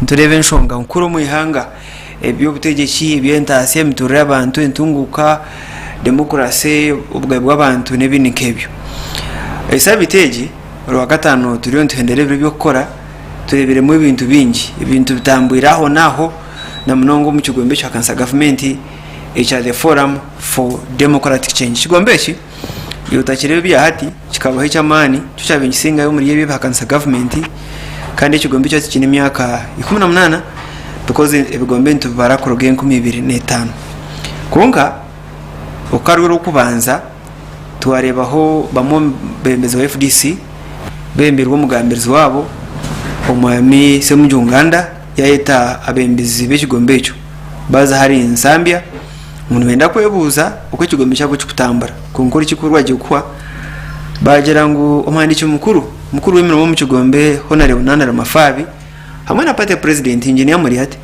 nturebe nshonga nkuru mu ihanga ebyo butegeki ebyentasi miturire abantu entunguka demokrasi ubwa bw'abantu n'ibindi nkebyo esabiteji rwa gatano turiyo ntuhendere byo gukora tureberemo ibintu bingi ibintu bitambwiraho naho na mnongo mu kigombe cya kansa government echa the forum for democratic change kigombe ki yotakirebe bya hati kikabaho cyamani cyo cyabingisinga yo muri yebi bakansa government kandi kigombe cyo kine myaka 18 because ebigombe ntu barakoroge 2025 konka ukarwero kubanza tuwarebaho bamwe bembezi wa FDC bembirwa mugambirizi wabo omwami semujunganda yaeta abembezi b'ekigombe ekyo baza hari Zambia umuntu wenda kwebuza uko ekigombe cyabo cyukutambara kunkora ikikurwa gikwa bagira ngo omwandiki mukuru w'emirimo mu kigombe Honorable Nana Mafabi hamwe na pate president engineer muri hati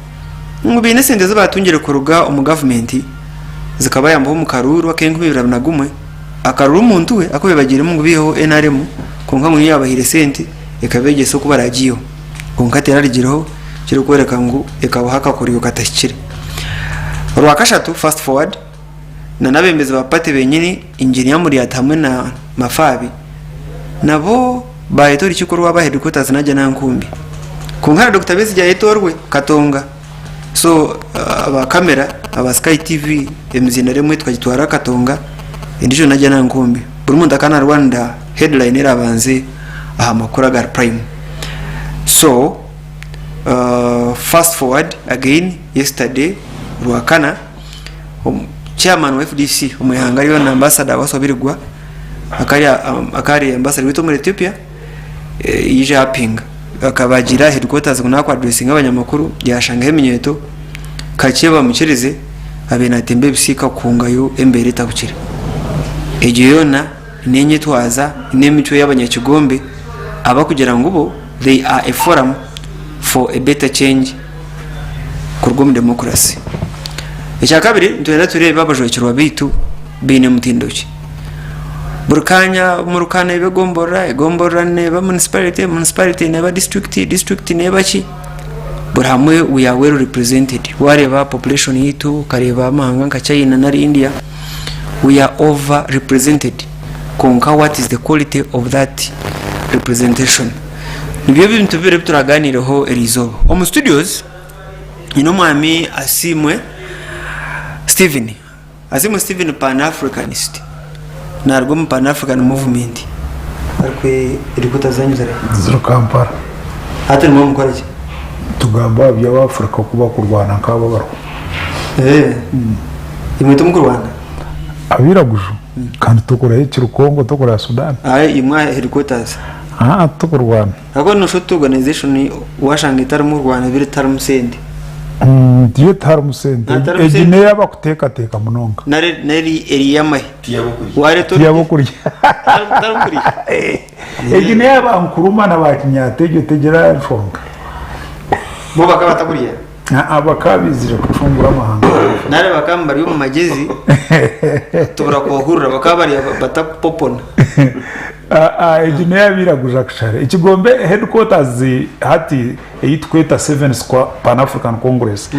ngubine sente zabatungire kuruga mu government zikaba yambaho mu karuru akengu 2021 akaruru umuntu we akobe bagire mu ngubiho NRM konka mu yabahire sente ekabegeso kubaragiyo konka terarigireho kiri kwereka ngo ekabahaka kuriyo katashikire rwakashatu fast forward na nabembeze bapate benyine engineer muri atamwe na Mafabi nabo bayitora ikikorwa bahedi kutazanaje na nkumbi kunkara Dr. Bezi yayitorwe Katonga so aba kamera aba Sky TV emzinare mwe twagitwara Katonga indijo najya na nkumbi buri muntu akana Rwanda headline irabanze aha makuru agar prime so fast forward again yesterday rwakana chairman wa FDC umuyangari wa ambassador wasobirigwa akari ambassador wito muri Ethiopia yije hapinga akabagira headquarters kunako addressing abanyamakuru yashanga eminyeto kakeba mukirize abena tembe bisika kungayo embere tabukire ejeyona nenye twaza Emicwe y'abanyakigombe aba kugira ngo bo they are a forum for a better change kurwum democracy icya kabiri ntwera turebe abajwekyerwa bitu bine mutindoki burkanya murukana igombora neba municipality neba district neba chi burhamwe we are well represented wareba population yitu kareba amahanga nka China na India we are over represented konka what is the quality of that representation nibyo bintu bire turaganireho erizobo mu studios mwami Asimwe Steven Pan-Africanist narwo mu Pan-African movement ariko irikuta zanyuzare zero Kampala ate mu mukoreje tugamba bya Afrika kuba kurwana nkabo baro imwe mu Rwanda abiragujo kandi tukora Kongo tukora Sudan imwa headquarters tukurwana ako no shot organization washanga itari mu Rwanda biri tarumsende diye tarumsende egine yabakuteka munonga nari eriyamaye ware to yabokurya egine yabankuruma nabakinyatege tegera nshonga bo bakabatakuriya abakabizire kucungura amahanga nare bakambari mu magezi tubura kohurura bakabari batakupopona egine yabiraguja kishare ikigombe headquarters hati eyitweta 7 Square Pan-African Congress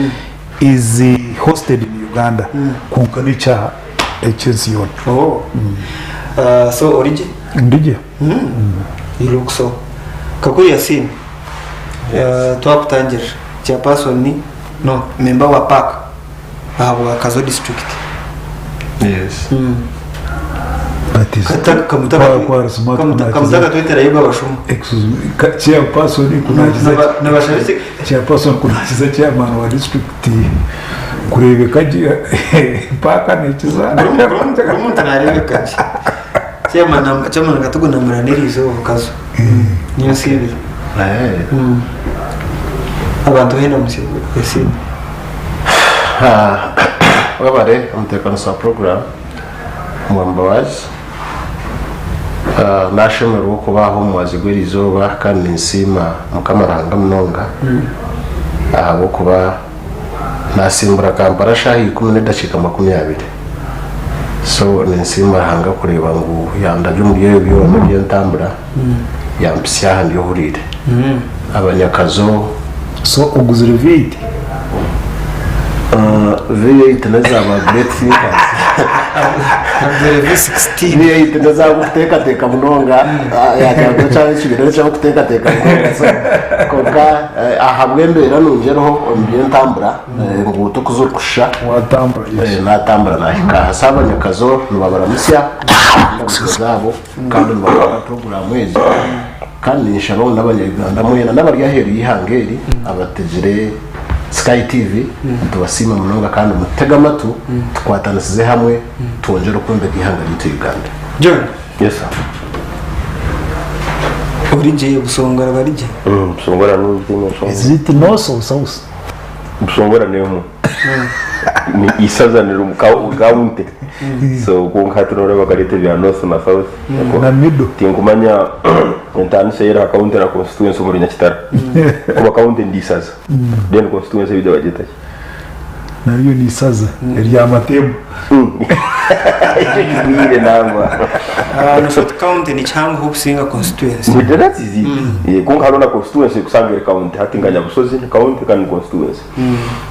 is hosted in Uganda kunkanicha echezion so origin ndije you look so kakuri Yasin twakutangira chairperson ni no member wa park wa Kazo district yes kamutaka twitera yuga bashumu chairperson kunagiza nabashabise chairperson kunagiza chairman wa district kurebeka paka nekiza umuntu narebeka chairman gatugo namuranirizo Kazo niyo sibi abantu hena musiko esi wabare umutekano sa program mwambawazi nashimira kubaho mwazigwera izoba kandi nsima mukamaranga mnonga abo kuba nasimbura Kampala shahi 10:20 so nsima hanga kureba ngo yandaje muri yeyo byo ntambura yampsya handi yohurire abanyakazo so uguzira V8 V8 nazaba great thinkers V8 nazaba guteka munonga yakaba cyane kibiro cyo guteka munonga so koka ahabwembera nungereho ombiye ntambura ngo tukuzokusha watambura natambura nahika hasabanya kazo nubabara musya zabo kandi nubabara program wezi kandi nishabo n'abanyarwanda mwena n'abaryaheru yihangeri abategere Sky TV tubasima munonga kandi mutega amatu twatanasize hamwe twongera kumbe gihanga gito Uganda. John, yes sir. Orije busongora barije. Busongora n'ubwimo so. Is it north or south? Busongora nemo. Ni isazanira umukawunte. So kunkhatrora bakalite bya north na south. Na middle. Tinkumanya entani seyira akawunte na constituency muri Nyakitara. Kuba akawunte ndisaza. Then constituency bide bageta. Nariyo ni saza ya matembo. Ikigwire nangwa. No short count ni changu hopsinga constituency. That is it. Kunkhalona constituency kusangera county hatinganya busozi county kan constituency.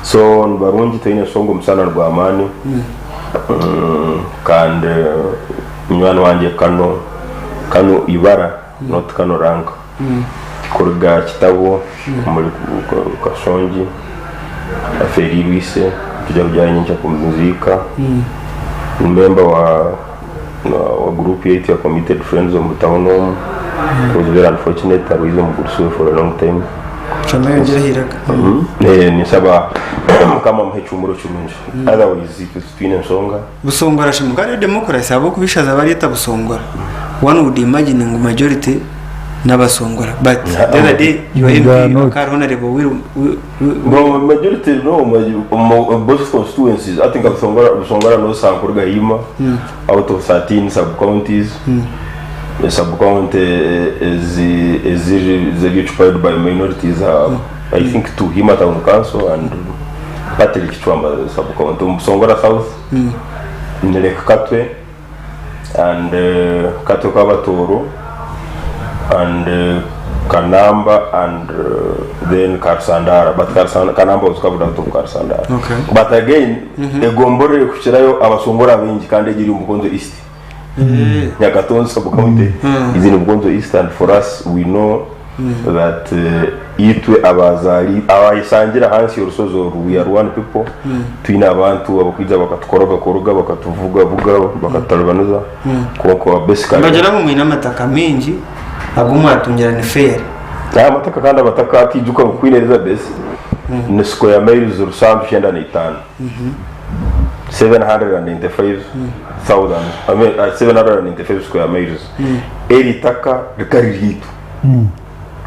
So nbarungi tayine songo musana rwa amani. Kandi mwana wanje kano ibara not kano rank. Kurga kitabo muri kasonji aferi wise kujya kujyanye n'icyo muzika. Member wa group yetu ya committed friends of Mutaunom. It was very unfortunate that we didn't pursue for a long time. Chama njira hiraka. Ni saba kama mhechumuro chumunji. Otherwise it was twine songa. Busongora shimugari democracy abo kubishaza barita busongora. One would imagine ngo majority n'abasongora, but the other day your MP honorable no majority no both constituencies. I think Busongora no sankurga hima out of 13 sub counties. The sub county is occupied by minorities. I think to Hima Town Council and Patrick Chwamba sub county. Busongora South Nilek Katwe and Katwe Kabatoro and Kanamba and then Karsandara, but Kanamba was covered out of Karsandara. Okay. But again, the Gombore kuchirayo abasongora benji kandi giri umukonzo east. Nyakatonzo sub-county is in umukonzo east, and for us we know that itwe abazali abayisangira hansi y'urusozo we are one people. Twina abantu abakwiza bakatukoroga bakatuvuga bakatarubanuza kuko basically bagera mu mwina mataka menji agumwa atungirane fair. Amataka kandi abataka akijuka kwinereza base ni square miles rusanzwe 95. 795,000 I mean 795 square miles. Eri taka rikariritu.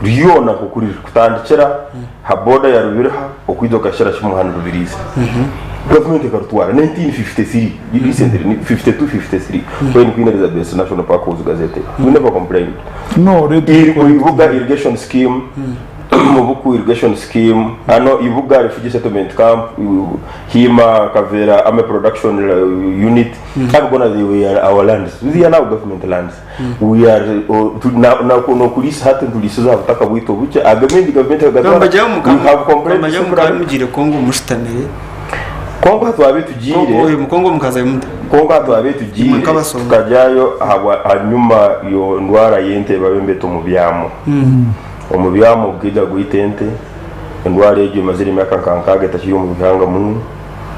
Riona kukurira kutandikira haboda ya rubiraha okwizo kashira shimuhana rubiriza. Government ekarutwara 1953 recently 52-53 when Queen Elizabeth National Park was gazetted. We never complained. No, ivuga irrigation scheme, mubuku irrigation scheme, ano ivuga refugee settlement camp, Hima Kavera Ame production unit. I'm gonna say we are our lands. We are now government lands. We are now no police hatten to lisoza kutaka wito bucha agament government have complained. Mujire Kongo mustamere. Kongo hatwabe tujire Kongo mukaza muta Kongo hatwabe tujire tukajayo hanyuma yo ndwara yente babembe to mubyamo omubyamo bwija guitente ndwara yeje maziri myaka kankaga tashiyo mu bihanga mu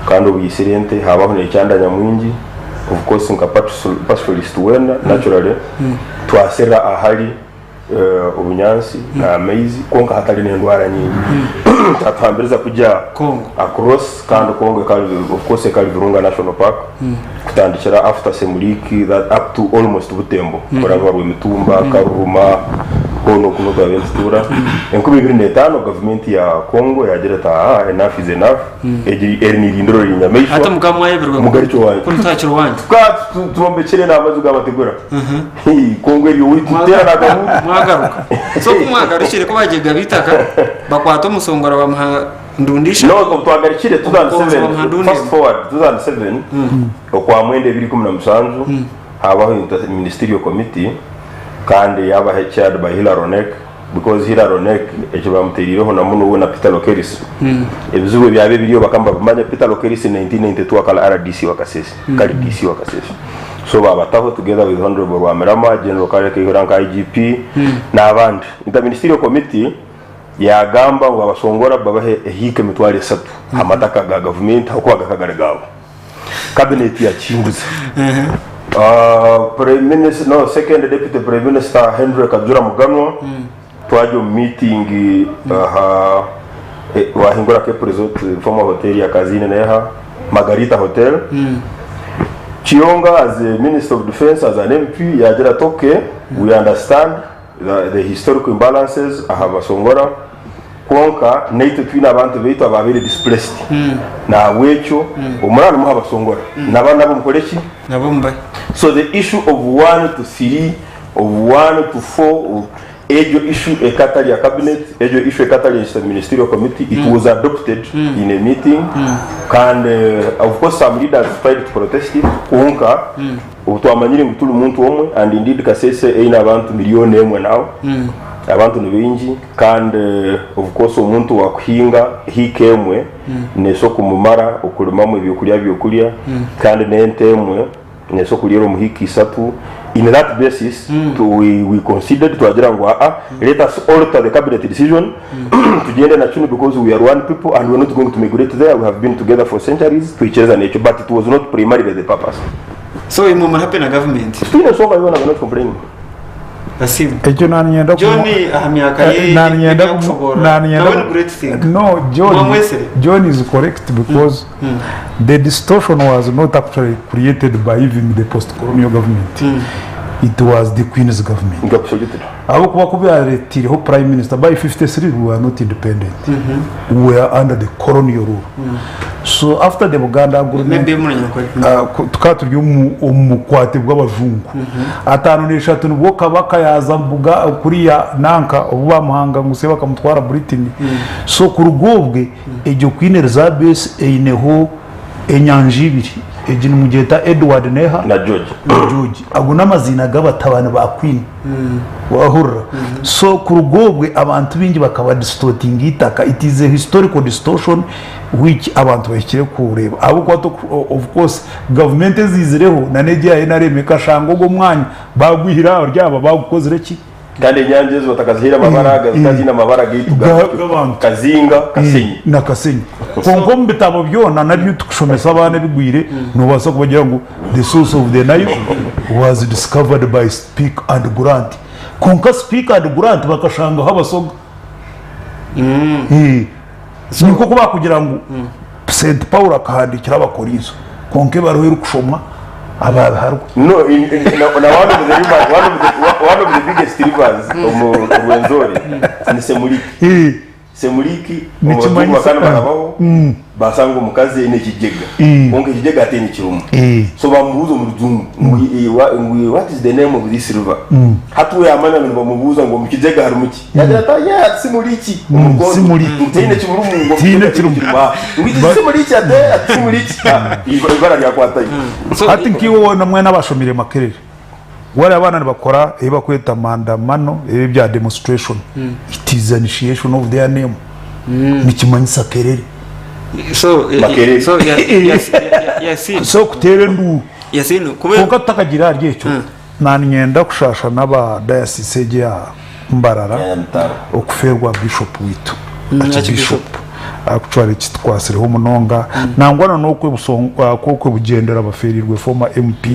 kandi ubuyisirente habaho ne cyandanya mwingi of course nka pastoralist wena naturally twasera ahari ubunyansi na amazing konka hatari n'indwara nyingi atambiriza kujya Kongo across kandi Kongo kali of course kali Virunga National Park kutandikira after Semuliki that up to almost Butembo kurava Rwemitumba Karuma kono kuno kwa Ventura enkubi 2005 government ya Kongo yagira ta enough is enough ni lindoro linyamesho hata mukamwaye birwa mugaricho wayo kurutachiro wanje ka tuombekere n'amazuga bategura Kongo iri witera nagamu mwagaruka so kumwagarukire ko bagega bitaka bakwato musongora wa ndundisha no twagarikire 2007 fast forward 2007 okwa mwende 2017 habaho ministerial committee kandi yaba chaired by Hilary Onek because hira ronek ekyo bamuterireho na muno na Peter Lokeris ebizubu byabe biriyo bakamba bamanya Peter Lokeris 1992 akala RDC wakasese kali DC wakasese so babataho together with honorable Rwamerama General Kareke Hiranka IGP na abandi interministerial committee yagamba ngo abasongora babahe ehike mitwari 3 amataka ga government hako agakagaragawo cabinet ya chinguza Prime Minister no second deputy Prime Minister Henry Kajura Muganwa twajo meeting wahingura ke resort former hotel ya Kazine neha Margarita Hotel Chionga as a Minister of Defense as an MP yajira toke we understand the historical imbalances abasongora konka naito twina abantu beito ababiri displaced na wecho umurano mu abasongora nabana bo mukoreki nabomba so the issue of 1 to 3 of 1 to 4 ejo issue a Catalia cabinet ejo issue a Catalia ministerial committee it was adopted in a meeting and of course some leaders tried to protest it konka utwamanyire ngutulu muntu omwe and indeed kasese eina abantu milioni emwe nawo abantu nibingi kandi of course umuntu wakuhinga hikemwe neso kumumara okulimamu ebyokulya kandi nentemwe neso kuliro muhiki 3 in that basis we considered to agira ngo let us alter the cabinet decision tugende na chuni because we are one people and we are not going to migrate there we have been together for centuries to each other nature but it was not primarily the purpose so imuma happen na government still so you are not complaining Asim. Ejo nanyenda Johnny ahamyaka ye nanyenda no John is correct because the distortion was not actually created by even the post-colonial government. It was the Queen's government. Absolutely. Abo kuba kubyaretireho prime minister by 53 we were not independent. We were under the colonial rule. So after the Buganda government tukaturi umukwate bw'abazungu atanu n'eshatu nubwo kabaka yaza mbuga kuriya nanka obubamuhanga nguse bakamutwara Britain so kurugobwe ejo Queen Elizabeth eineho enyanjibiri ejini mugeta Edward Neha na George aguna amazina g'abatabana ba Queen wahurra so kurugobwe abantu bingi bakaba distorting itaka it is a historical distortion which abantu bakire kureba abo kwato of course government zizireho na negiya yenaremeka shango go mwanya bagwihira ryaba bagukozere ki kandi nyanjezo batakazihira amabaraga zikazina amabaraga y'ituga kazinga kasenyi na kasenyi kongo mbitabo byona nabyo tukushomesa abana bigwire no basa kubagira ngo the source of the Nile was discovered by Speak and Grant konka Speak and Grant bakashanga habasoga niko kuba kugira ngo Saint Paul akahandikira abakorizo konke barohera kushoma abaharwa no one of the biggest rivers Rwenzori ni Semuliki nikimanyi bakana barabaho basanga umukazi ine kijega onke kijega ateni kirumu so bamubuza mu ruzungu what is the name of this river hatu yamana ngo bamubuza ngo mukijega harumuki yagira ya Semuliki Semuliki tine kirumu ngo tine kirumu Semuliki ate Semuliki ibara rya kwataye hati nkiwo namwe nabashomire makerere wale abana bakora bakweta mandamano bya demonstration it is an initiation of their name nikimanyisa kerere so so kutere ndu yasino kuko takagira ryecyo nanyenda kushasha naba diocese ya Mbarara okuferwa bishop witu bishop actually kitwasireho munonga nangwana no kwe bugendera abaferirwe former MP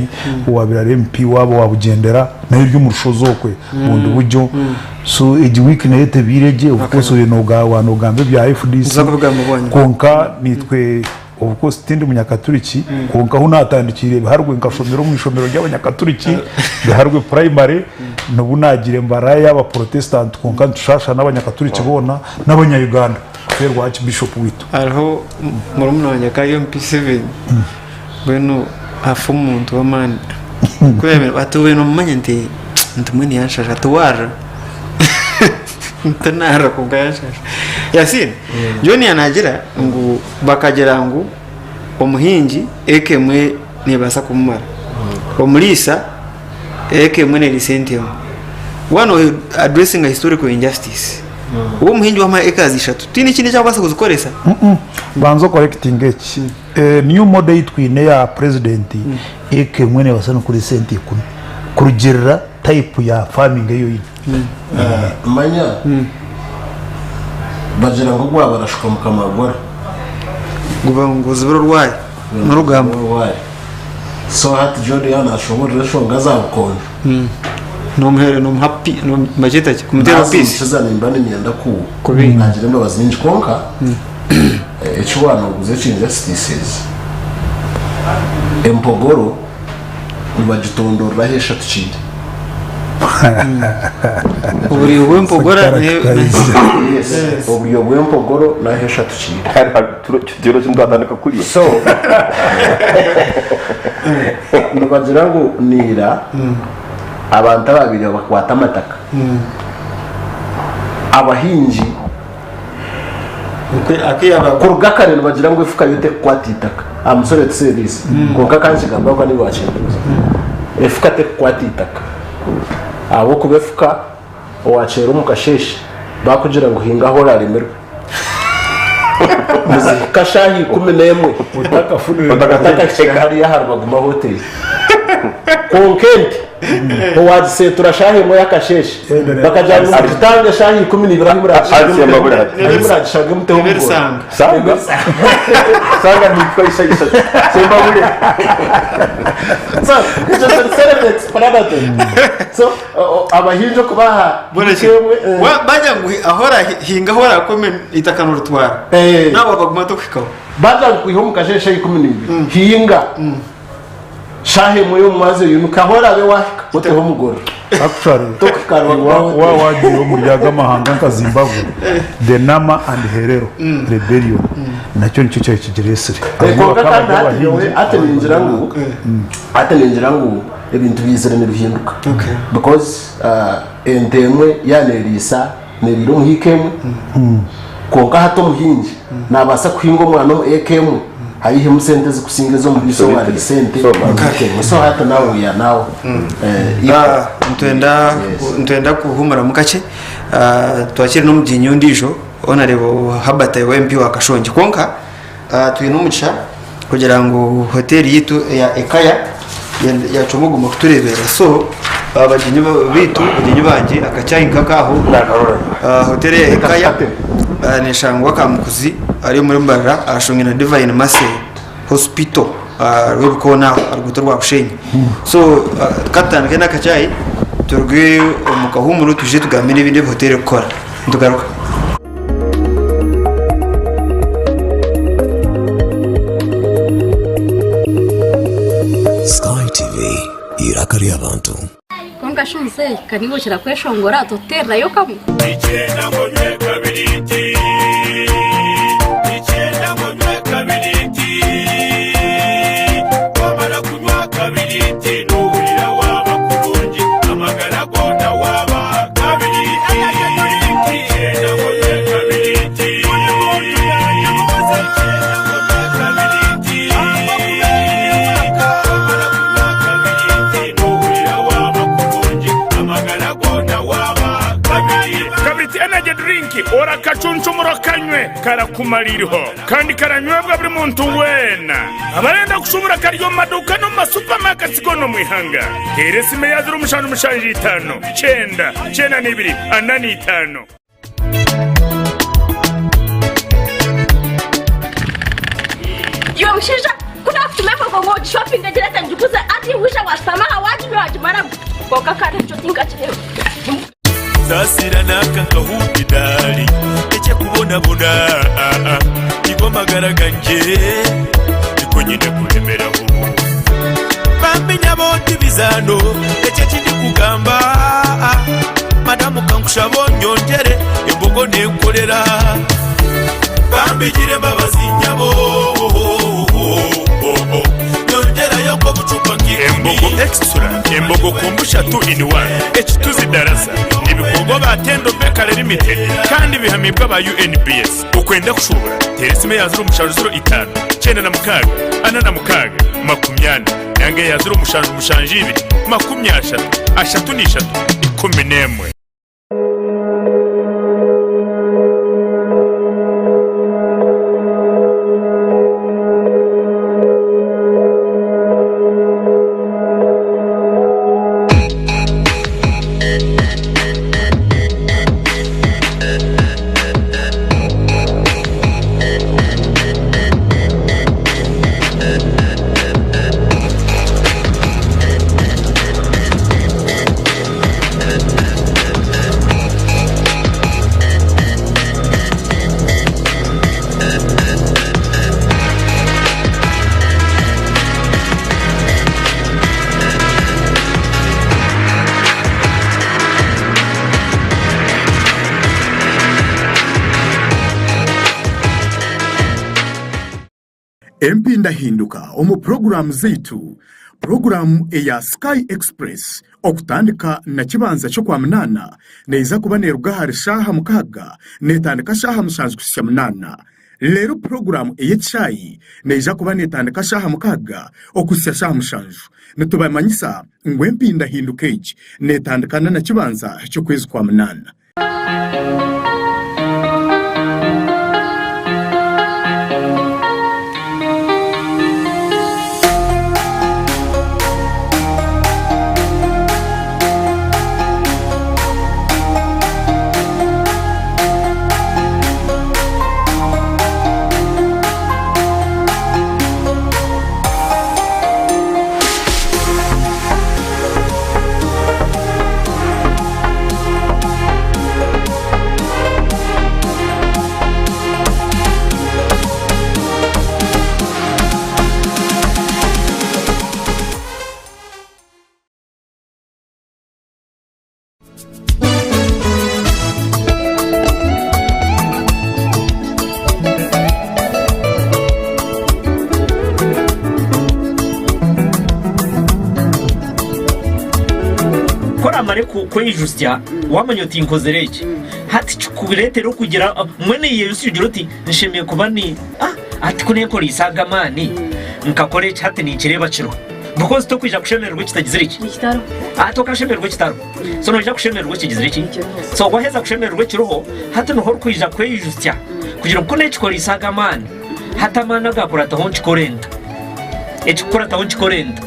wabirare MP wabo wabugendera nayo ry'umushozokwe bundi buryo so igi week nete bireje ubukoso no gambe bya FDC konka nitwe ubukoso tindi munyakaturiki konka hu natandikire biharwe nkashomero mu ishomero ry'abanyakaturiki biharwe primary no bunagire Mbarara y'aba protestant konka tushasha n'abanyakaturiki bona n'abanya-Uganda ferwa bishop witu ariho murumuna wanjye ka MP7 beno hafu umuntu w'amani kwemera batuwe no manye ntumwe yashasha tuwara ntanara kugayashasha Yasin John yanagira ngo bakagera ngo omuhingi ekemwe nebasa kumara omulisa ekemwe ne lisentio one of addressing a historical injustice uwo muhingi wa ekazi 3 tini kindi cyangwa se kuzikoresa banzo correcting eki new model yitwine ya president eke mwene wasana kuri senti 10 kurugirira type ya farming eyo yini manya bagira ngo gwa barashuka mukamagora ngubanguzi barwaye n'urugamba so hati jodi yana ashobora shonga za bukonje no muhere no happy no majeta kumutera peace sizana imbani myenda ku nagira mbabazi nyinshi konka ekiwano guze injustices empogoro nibagitondora hesha tukindi uburi wempogora uburyo bw'empogoro na hesha tukindi turo cy'ndandika kuri so nibagira ngo nira abantu babiri bakwata amataka abahinji kuruga kareno bagira ngo ifuka yote kwatitaka amusore tserisi kuruga kanshi gamba kwa ni wachenduza ifuka te kwatitaka abo kubefuka wacero mukasheshe bakugira ngo hinga hora remerwe kashahi 11 utaka shekari ya harba guma hotel konkenti wazi turashahi mo yakasheshe bakajana mutanga shahi 10 Ibrahim rashage muteho sanga ni kwa isha semba bure so it's just celebrate parabate so abahinjo kubaha bajya ngo ahora hinga hora kome itakanura twara nabo baguma tukikaho baza kuiho mukasheshe 12 hinga shahe moyo mwaze yunuka hora be wahika uteho mugoro actually wa wagiye umuryaga mahanga nka Zimbabwe the Nama and Herero rebellion nacyo nicyo cyo kigeresere ateninjira ngo ibintu bizere n'bihinduka because entemwe yanerisa neriro muhikemwe konka hato muhinji nabasa kwingo mwana mu ekemwe hayihe musente zikusingezo mu biso wa sente so hata nawe ya nawe ntenda kuhumura mukache twakiri no mujinyo ndijo onarebo habata wa MP wa Kashonje konka tuyinumuca kugira ngo hoteli yitu ya Ekaya yacomuga mu kuturebera so abajinyo bitu bujinyo banje akacyayinka kaho hoteli ya Ekaya nishangwa kamukuzi ari muri mbara ashongena Divine Mercy Hospital rubikona arguto rwa Bushenyi so katana kena kacayi turwe umukahumuru tuje tugamene ibindi hotel gukora ndugaruka Sky TV irakari abantu konka shunse kanibo kira kweshongora totera yo kamu icyenda ngonywe kabiriti wamara kunywa kabiriti nuhurira waba kurungi amagara gona waba kabiriti icyenda ngonywe kabiriti ora kacunchumuro kanywe karakumaririho kandi karanywebwa buri muntu wena abarenda kushubura karyo maduka no masupermarket gono mwihanga heresime yazira umushanje 5 9 2 8 yo mshija kuna kutumeka kwa go shopping ngejeleta njukuza ati wisha wasama hawaji wajimara kwa kakare chotinga cheo sasira nakangahudi dali eche kubona bona igoma garaganje ikonyine kulemeraho bamenya boti bizano eche kindi kugamba madamu kankusha bonyongere embogo nenkolera bambigire mbabazi nyabo nyongera yoko bucupa embogo extra embogo kumbusha 2 in 1 H2 zidarasa ibikorwa batendo Bekare Limited kandi bihamibwa ba UNBS ukwenda kushobora teresime yazira umushanje 5 9 na mukaga ana na mukaga 20 yange yazira umushanje 2 20 ashatu ni 3 11. MP ndahinduka omu programu zaitu programu eya Sky Express okutandika na kibanza cyo kwa munana neiza kuba neruga hari shaha mukaga netandika shaha mushanju kusya munana. Lero programu ey'ekishayi neiza kuba netandika shaha mukaga okusya shaha mushanju netubamanyisa ngu MP ndahinduka egi netandikana na kibanza cyo kwezi kwa munana. kwijusya wamanya uti nkozereke hati chukuretero kugira mwene Yesu ugiroti nshimiye kuba ni ati kuneko risaga mani nkakore hati ni kireba kiro because to kwija kushemererwa kitagiziriki kitaro atoka kushemererwa kitaro so no kushemererwa kigiziriki so waheza kushemererwa kiroho hati no hor kwija kwijusya kugira ngo ne chikora isaga mani hata mana gakurata hon chikorenda echikurata hon chikorenda.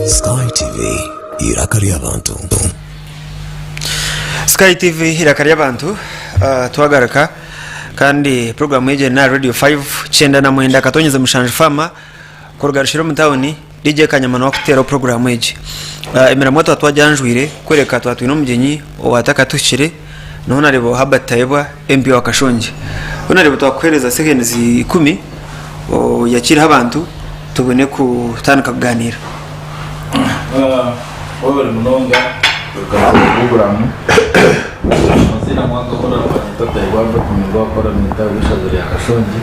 Sky TV irakari abantu. Sky TV irakari abantu tuhagaraka kandi programu yeje na Radio 5 chenda na mwenda katonyeza mushanje fama kurugarishiro mutawoni DJ Kanyamano wakutera programu yeje emera mwato atwajanjwire kwereka twatu ino mugenyi owataka tushire none arebo habatayebwa MP wakashonje none arebo twakwereza seconds 10 yakira abantu tubone kutandika kuganira. Wewe mnonga programu mazina mwaka kora mtoto yagwamba kumigwa kora mita wishazo ya kashonji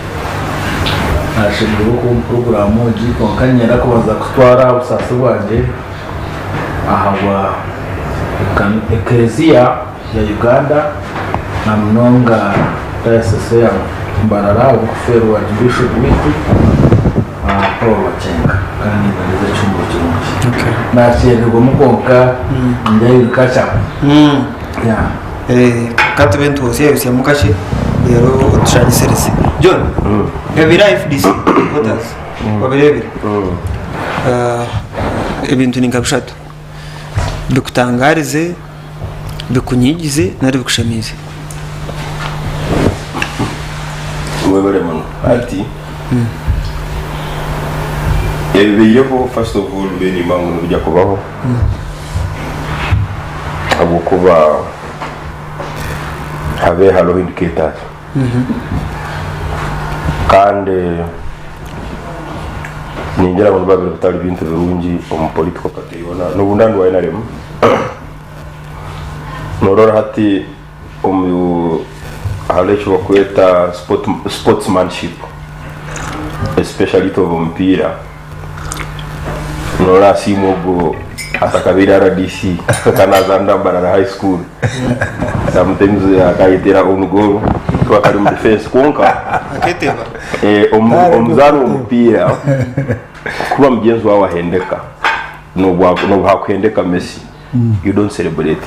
ashimuru ku programu jiko kanyera ko baza kutwara usase bwanje ahagwa kan eklezia ya Uganda na mnonga diocese ya Mbarara okuferwa bishop witu Paul Wachenga kandi naliza chumbo chungi na cyerego mukonka ndayiruka cyane kati bentu ose mukashi yero transference John ebira FDC voters babirebe ebintu ninkabushatu bikutangarize bikunyigize nari bikushamize webere mano ati Ebiyeho first of all beni mangu nujya kubaho abo kuba habe halo indicators kandi ningira abantu babiri batari bintu birungi umupolitiko katiyona n'ubundandu wa NRM norora hati halecho wakweta sportsmanship especially to mpira nora simo go atakabira RDC kanazanda barara high school sometimes akayitera on goal kwa kari mu defense konka aketeba omuzano umupira kuba mugenzi wawe ahendeka no hakwendeka Messi you don't celebrate it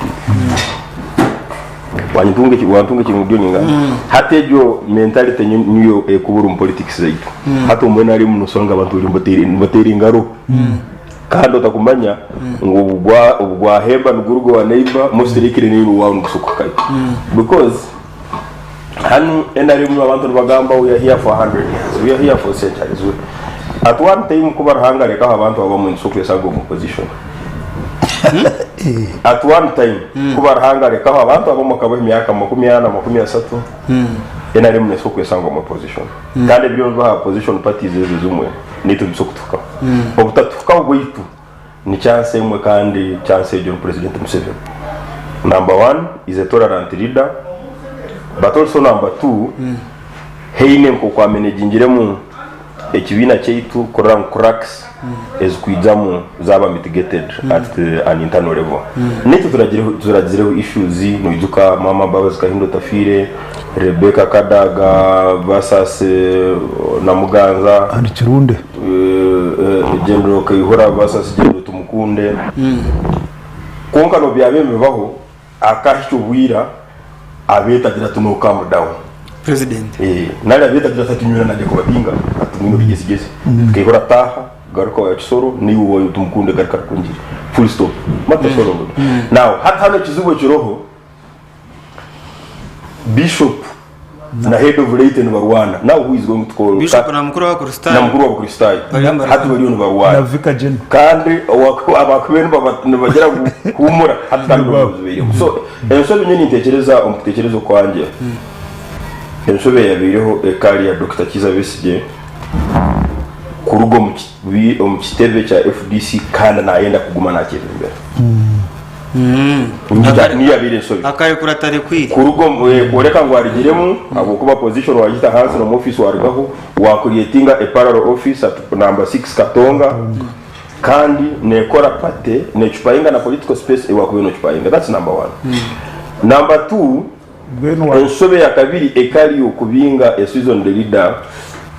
wantunge kimubyo ninga hatejo mentality niyo kubura mu politics zaitu hato mbona ari mu songa abantu uri ingaro kandi utakumanya ngo ubwa hemba n'urugo wa neighbor musirikire ni ruwa ngusukukai because hanu endari mu abantu bagamba we are here for 100 years we are here for centuries at one time kuba hangare ka abantu baba mu nsuku yasago mu position at one time kuba hangare ka abantu baba mu kabo imyaka 40 endari mu nsuku yasango mu position kandi byumva position parties zizumwe nitu bisukutuka obutatuka ubwitu ni chance imwe kandi chance y'John President Museveni. Number 1 is a tolerant leader, but also number 2 heine ko kwa managingire mu ekibina cyaitu koram cracks ezikwizamu zaba mitigated at an internal level. Nitu turagireho issues nujuka mama Babazi Kahindo Tafire, Rebecca Kadaga versus Namuganza and Kirunde General Kayihura versus General Tumukunde konka no byabemebaho akashyo bwira abeta dira tuno calm down president nali abeta dira tatunyura na deko babinga atumino bigezi Kayihura taha garuka wa Kisoro ni uwo Tumukunde garuka kunjira full stop mata soro now hata no kizubo kiroho Bishop na head of Leighton Barwana now who is going to call Bishop na mkuru wa Kristai hatu bari no Barwana na Vika Jen kandi abakwene bagera kumura hatu kandi bazubiye so ensobe nyine ntekereza umutekerezo kwanje ensobe yabireho ekari ya Dr. Kiza Besije kurugo mu kitebe cya FDC kandi naenda kuguma nakira imbere ni yabire nsobe akaye kuratare kwiri kurugo boreka ngo arigiremu abo kuba position wagita hansi no office wargaho wa creatinga a parallel office at number 6 Katonga kandi nekora pate nechupainga na political space ewakuwe no chupainga that's number 1 number 2 ensobe ya kabiri ekali okubinga a season the leader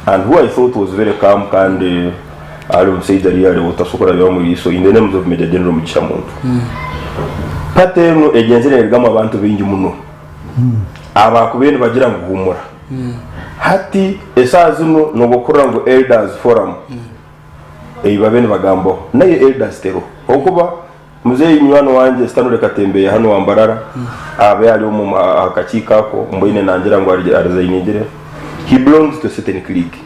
and who I thought was very calm kandi alum said ali utasukura bya muri so in the names of Major General Mugishamuntu pateno egenzere rigama abantu bingi muno abakubene bagira nguhumura hati esazuno no gukora ngo elders forum babene bagambo naye elders tero okuba muzeyi mwana wanje stanure katembeye hano wambarara abe ali mu akakika ko mboine nangira ngo arizayinigire he belongs to certain clique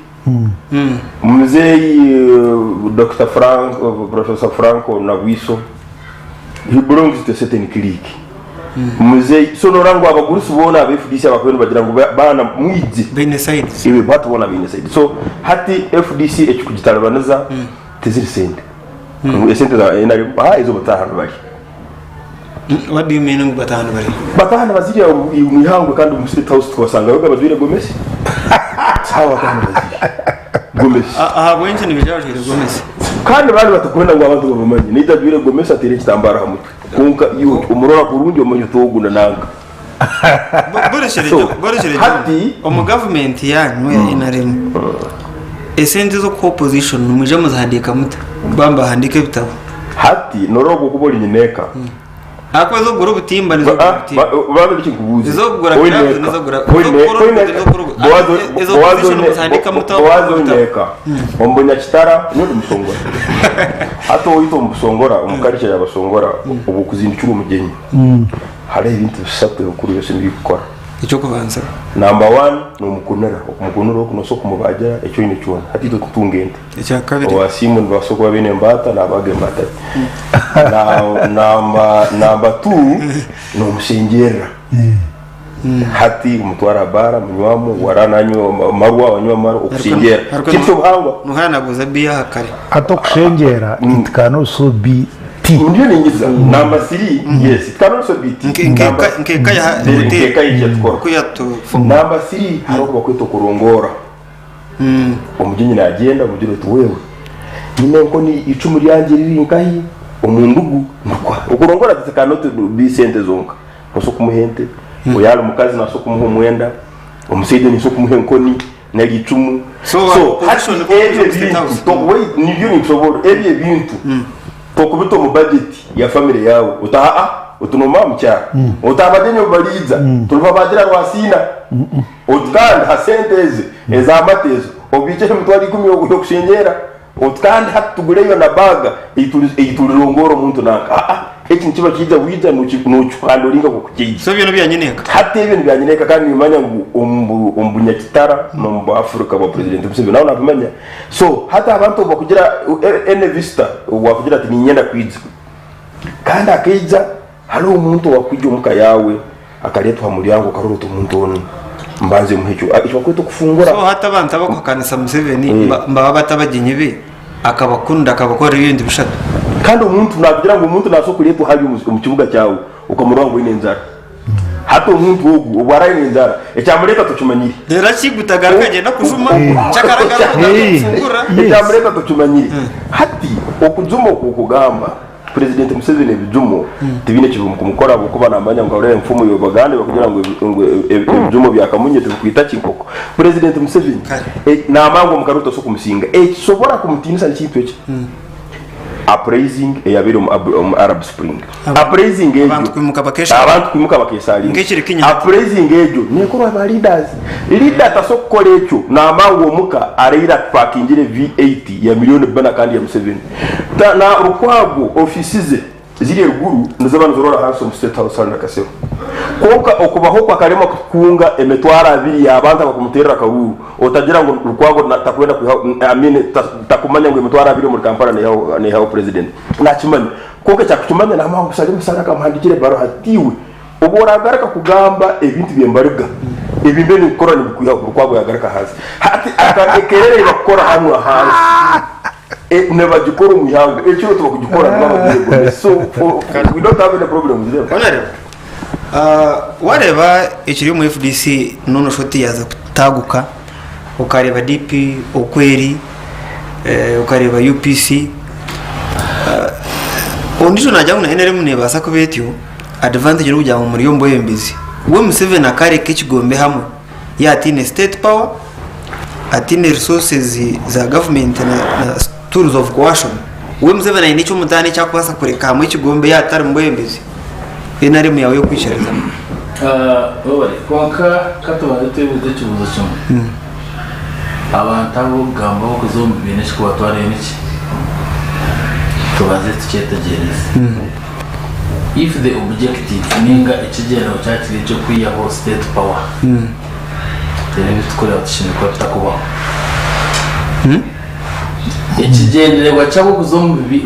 muzeyi Dr. Professor Franco Nabwiso he belongs to a certain clique muzeyi sonorango abagurusi bona FDC abakwene bagira ngo bana mwiji bene sides ibe batu bona bene side so hati FDC ekikugitarabanaza teziri sente esente za enari izo batahana bari what do you mean batahana bari batahana baziri umihangwe kandi mu state house twasanga yoga bazwire Gomesi sawa batahana baziri Gomesi bwenje ni bijaje Gomesi kandi bari batukunda ngo abantu babumanye nidabire Gomesi atere kitambara hamutwe kunka iyo umurora kurundi omanyo togunda nanga boreshereje hati omu government yanyu ya inaremu esente zo opposition muje muzandika muta bamba handike bitabo hati norogo kubora inyeka akwazo gura butimba nizo bazo bikikubuza nizo gura nizo gura ezo muzandika muta wazo nyeka ombonya kitara n'undi musongora hato wito musongora umukarike yabasongora ubu kuzindikira umugenyi hari ibintu bisatwe kuri yose mbikora icyo kubanza number 1 no umukunura kuno soko mubaja icyo ine cyone hati to tungende icya kabiri wasimu ndasoko babene mbata nabage mbata number 2 no Eishengyero hati umutwara bara munywamo warananyo marwa wanywa maro Eishengyero kityo bangwa nuhana buza biya hakare ato Eishengyero it can also be ndiyo ningiza number 3 yes it can also be nkeka ya kuyato number 3 haroko kwito kurongora umujinyi nagenda mugira tu wewe nyine ko ni icumu ryanje riri nkahi umundugu ndukwa ukurongora cannot be sente zonka koso kumuhente oyalo mukazi na so kumuha umwenda omuside ni so kumuha nkoni na gicumu so passion wait ni byo ni soboro ebye bintu to kubito mu budget ya family yawe utaha utunoma mcha utabadeni ubaliza tuliva badira rwasina utkanda hasenteze ezamatezo obiche mutwali 10 yo kushenyera utkanda hatuguleyo na baga itulirongoro muntu naka eki nkiba kijja wija nuchukando linga kukiyi so byo byanyeneka hati ibintu byanyeneka kandi bimanya ngo umbunya kitara no mu Afrika wa president Museveni naona bimanya so hata abantu bakugira ene vista wakugira ati ninyenda kwiza kandi akija hari umuntu wakwijya umuka yawe akaletwa muri yango karuto umuntu ono mbanze muhecho icyo kweto kufungura so hata abantu abakokanisa Museveni mbaba batabagenye be akabakunda akabakora ibindi bishaka kandi umuntu nagira ngo umuntu nasokuleto habi mu kibuga cyawe ukamurongo inenzara hato umuntu wogu ubara inenzara ecyamureka tucumanyire dera kigutagaraka agenda kuzuma cyakaragara kufungura ecyamureka tucumanyire hati okuzumo kugamba president Museveni bijumo tibine kivu kumukora bukuba nambanya ngo ore mfumu yo bagande bakugira ngo bijumo byakamunye tukwita kinkoko president Museveni namango mukaruto so kumusinga sobora kumutinisa nchitwe cyo appraising eyabiro Arab Spring appraising ejo abantu kwimuka bakesali appraising ejo nikoro aba leader tasokole echo namango muka areira pakingire V8 ya milioni bana kandi ya Museveni na rukwago offices ziri ruguru ndazabana zorora hanso State House na Kasero konka okubaho kwa karema kunga emetwara abiri yabanza bakumutera kaburu otagira ngo rukwago takwenda amine takumanya ngo emetwara abiri muri Kampala ne yaho president nakimanya konka cyakutumanya na mangu salima saraka muhandikire baro hatiwe oboragaraka kugamba ebintu byembarega ebimbe ni korani bikuya rukwago yagaraka hasi hati akakerere bakora hano hasi never jikoro muyanga ekiro tubakugikora n'abagego so we don't have any problem with them wareba ikiri mu FDC nono shoti yaza kutaguka ukareba DP okweri ukareba UPC ondijo najya na NRM ne basa kubetyo advantage n'ujya mu muri yombo yembezi we Museveni akare k'ikigombe hamwe yatine state power atine resources za government na tools of coercion we Museveni nicyo mutane cyakwasa kureka mu ikigombe yatari mu yembezi NRM yawe yo kwishereza bari konka katubare tubuze kibuzo cyo abantu abo gamba ko zombi bineshi ko batware n'iki tubaze tuketegereza if the objective ninga ikigero cyakiri cyo kwiyaho state power rero tukorera tushimye ko tutakubaho ikigendererwa cyabo kuzombi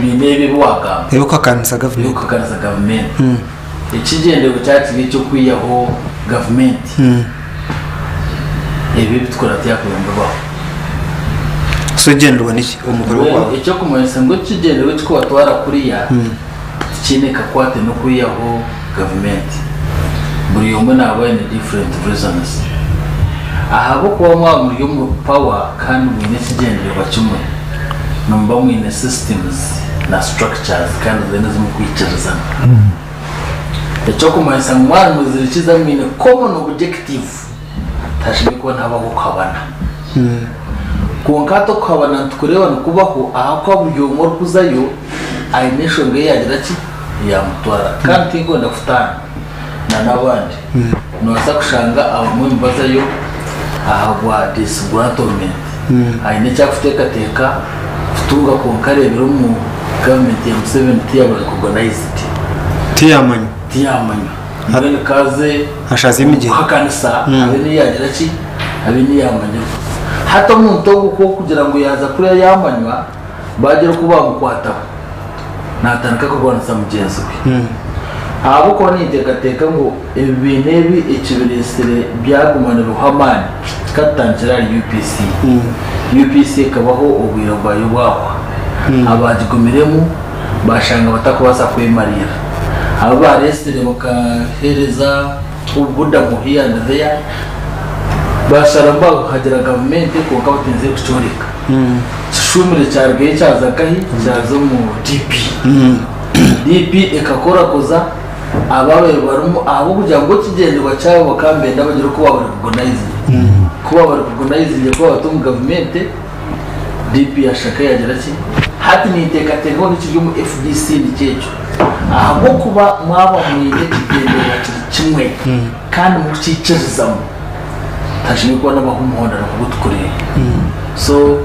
binebe bwagamba yuko kanisa government ikigendererwa cyakiri cyo kwiyaho government ibi bitwara tyakuramba so genderwa niki umukuru wawe icyo kumensa ngo kigendererwa cyo batwara kuri ya kineka kwate no kwiyaho government buri yomwe nawe ni different reasons ahabo kuba muri yo power kandi mwine kigendererwa kimwe numba mwine systems na structures kandi zene mu kwikirizana icyo kumensa mwana muzirikiza mwine common objective tashimye ko ntabaho kabana konkato kabana tukureba nukubaho aha kwa buryo ngor kuzayo ai nation nge yagira ki ya mutwara kandi ngo ndafutana na nabandi no sakushanga abamwe mbazayo ahagwa disgratament ai ne cyafuteka teka futunga konkarebero mu government ya Museveni tiyabari organized tiyamanyo ngene kaze hashaze imije hakanisa abeni yagira ki abeni yamanyo hata muntu uko kugira ngo yaza kuri yamanywa bagera kuba mukwata natanaka ko bwanza mugenzi we abo ko ni teka ngo ibinebi ikibirisire byagumana ruhamani katangira UPC kabaho ubwira bwayo bwako abagigomeremo bashanga batakubasa kwemarira abo baresire bakahereza ubuda muhiya ndeya basharamba hagera government ko kabatinze kuchoreka gishumire cyargaye cyazakahi cyazo mu DP DP ikakora koza abawe barimo abo kugira ngo kigenderwa cyabo bakambenda bagira ko baba recognize kuba bari recognize ko batum government DP yashaka yagira ki hati ni tekatego n'ikiryo mu FDC n'icyecho ahabo kuba mwaba mwide kigendera kimwe kandi mu cicezamo tashini ko n'abahumuhonda kugutukoreye so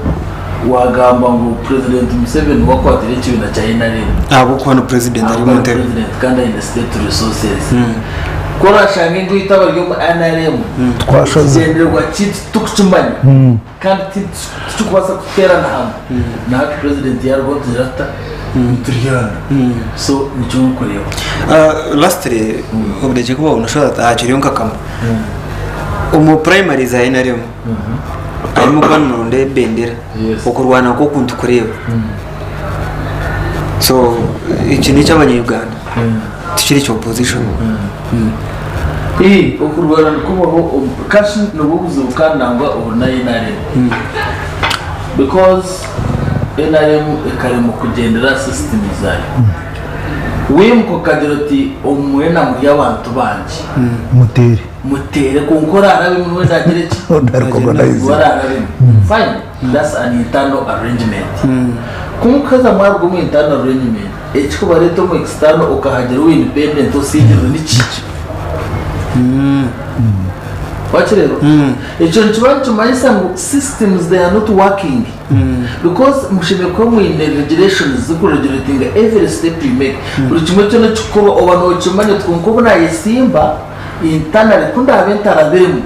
wagamba ngo President Museveni wakwatira ikintu cya NRM abo ko no president ari mu ntebe kandi in the state resources kora shange ngo itaba ryo mu NRM twashaze zenderwa tukicumanya kandi tukubasa kuterana hamwe na president yarwo dirata turiyana so nicyo kureba lastly ubdeje kuba unashobora tahakiri nkakama umu primary za NRM arimo kwanonde bendera ukurwana ko kuntu kureba so iki ni cy'abanyarwanda tukiri cyo opposition ukurwana kubaho kashi n'ubuguzi bukanangwa ubona NRM because NRM ikarimo kugendera system zayo wimko kadiroti umwena muri abantu banje mutere kunkora arabe mu wenda gereki fine that's an internal arrangement kunkaza mwargo mu internal arrangement ekiko bareto mu external ukahagera we independent osingiro n'ikiki Wachirero echo nchibantu mayisa ngo systems they are not working because mushime ko mu regulations zikuregulating every step you make buri kimwe cyo n'cyukuru obano cyumanye twunko na yesimba internal kunda abentara beremu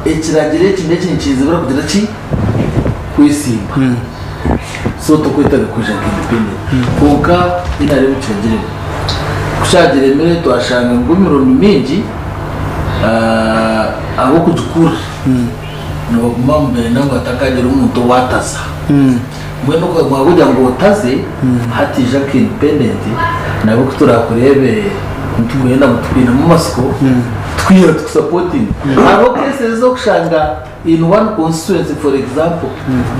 ekiragire kinde kinchize bura kugira ki kwisimba so to kwita kuje independent konka inare mu cyagire kushagire mere to ashanga ngumiro mingi abo kujukura no mambe nangwa takagera umuntu wataza mweno ko mwabuja ngo utaze hati Jacques independent nabo kuturakurebe ntugenda mutubina mu masiko twiyo supporting abo cases zo kushanga in one constituency for example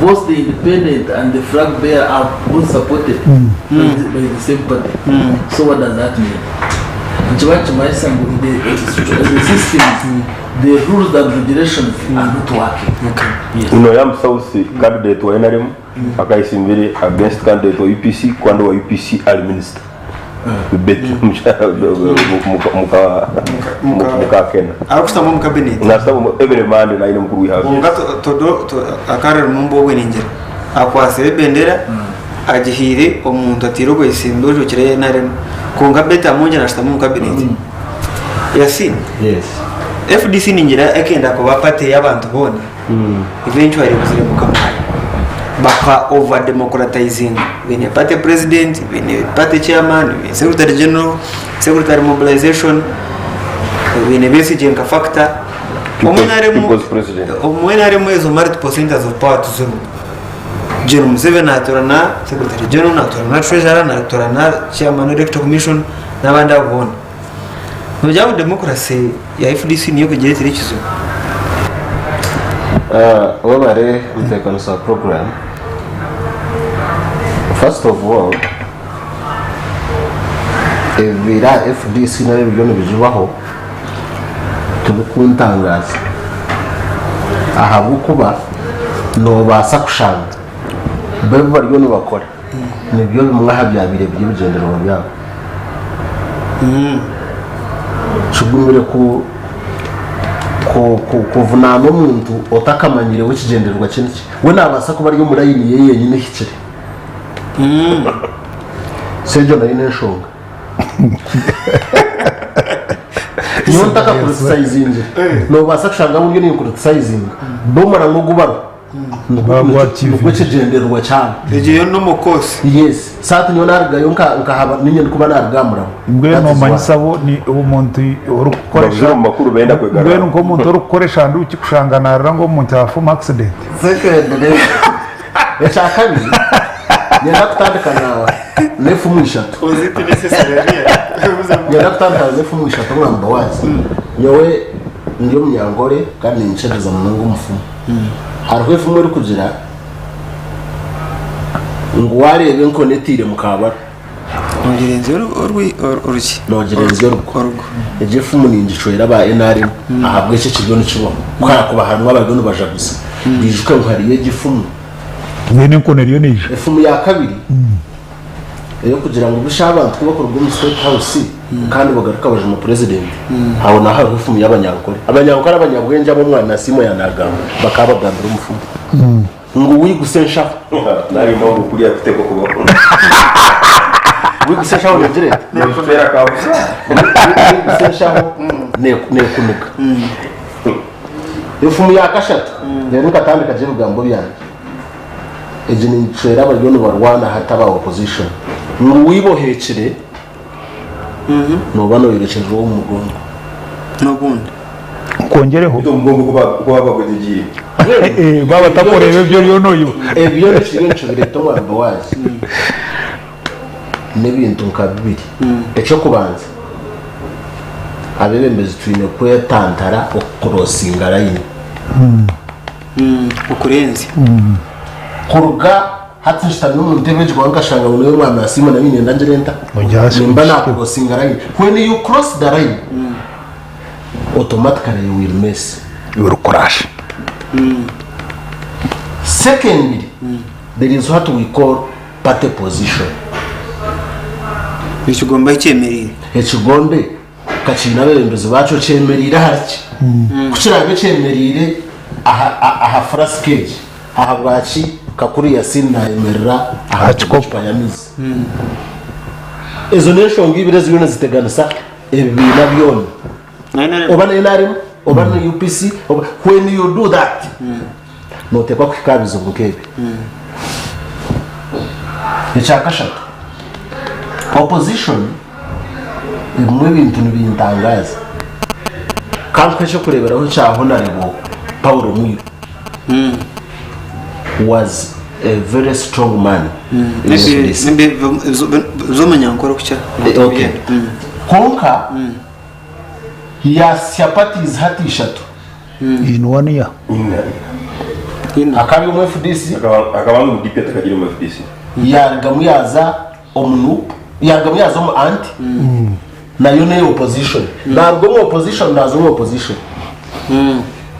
both the independent and the flag bearer are both supported by the same party so what does that mean Nchiwachi maisa the system the rules and regulations are not working. Yes. Yam South candidate wa NRM akaisimbiri against candidate wa UPC kwanda wa UPC al minister. Beti muka kena. Akusitamo mu cabinet. Nasitamo every man na ine mukuru wihawe. Ngato todo akarere mumbo weningera. Akwase bendera agihire omuntu atirogo isimbojo kire NRM. Konga beta moja na shitamu mu cabinet. Yasin. Yes. FDC ningira ekenda ko bapate y'abantu bone eventually buzire mukamara baka over democratizing bene party president bene party chairman bene secretary general secretary mobilization bene basic and factor omwenare mwezo multiple percentage of power to zero General Museveni atorana secretary general atorana treasurer atorana chairman electoral commission n'abandi abone Nujya democracy ya FDC niyo kugira ikizo. Wabare umutekano sa program. First of all, evira FDC na ibintu bijubaho tubukuntangaza. Ahabu kuba no basa kushanga. Bebe bariyo no bakora. Nibyo bimwahabya bigendero byabo. Chugumire kuvunana umuntu otakamanyire w'ikigenderwa kiniki we nabasa kuba ari muri ayini yeye nyine hicire sejo na ine shonga niyo ntaka criticize no basa kushanga buryo ni criticize bomara ngo gubara ngo kigenderwa cyane egiye no mukosi yes sati niyo nargayo nkahaba ninye kuba nargamura ngwe no manyisabo ni umuntu urukoresha makuru benda kwegara ngwe ngo umuntu urukoresha ndu ukikushangana ngo umuntu afuma accident second echakani yenda kutandikana nefu mwishatu oziti necessary yenda kutandikana nefu mwishatu ngamba wazi yewe ndiyo myangore kandi nichereza mungu mfumu hariho ifumu uri kugira ngo warebe nkonetire mukabara nogerenze uruki nogerenze urugo ejefu muningi coera ba NRM ahabwe cyo kigo nicubo kwara kubahanwa abagano baja gusa bijuka nkariye gifumu mwene nkoneriyo nije efumu ya kabiri yo kugira ngo bishabantu kubakora ubwo State House kandi bagaruka baje mu president hawo na hawo efumu y'abanyakore abanyabwenge abo mwana simo yanaga bakaba bagambira umufumu ngo wigusensha nari mo kuriya kuteko kubako wigusensha ho ngere nebera ka wigusensha ho ne kunuka efumu ya kashatu rero katandika je rugambo byanje eje ni ncera abagono barwana hataba opposition ngo wibohekere no bano yerekeje wo mugongo n'ubundi kongereho umugongo kuba bagogiye baba takorebe byo ryo noyo ebyo n'ibintu bireto wamba wazi n'ibintu nkabibiri eco kubanza abebembezi twine ko yatantara okorosinga line ukurenze kuruga hatishita n'umuntu tebeje kwanga shanga uno mwana asima na mine ndangerenta nimba nakorosinga line when you cross the line automatically you will miss your crash. Secondly, there is what we call party position. Ekigombe cyemerire. Ekigombe kachina abembezi baco cyemerire haki. Kuchira be cyemerire aha fraskage. Aha bwaci kakuri yasina emerera aha chikopa yamizi. Ezo nesho ngibire zibona ziteganisa ebina byone. Obana NRM, obana UPC, when you do that, no tekwa kwikabizo bukebe. Echakashaka. Opposition imwe bintu nibintangaza. Kampesho kureberaho cyaho naribo Paulo Muyo was a very strong man. Maybe zomanya nkora kucha. Okay. Konka yasya parties hati eshatu in 1 year. Akabi mu FDC akaba mu DP takagira mu FDC. Yargamuyaza omnup yargamuyaza mu anti nayo ne opposition narwo mu opposition nazo mu opposition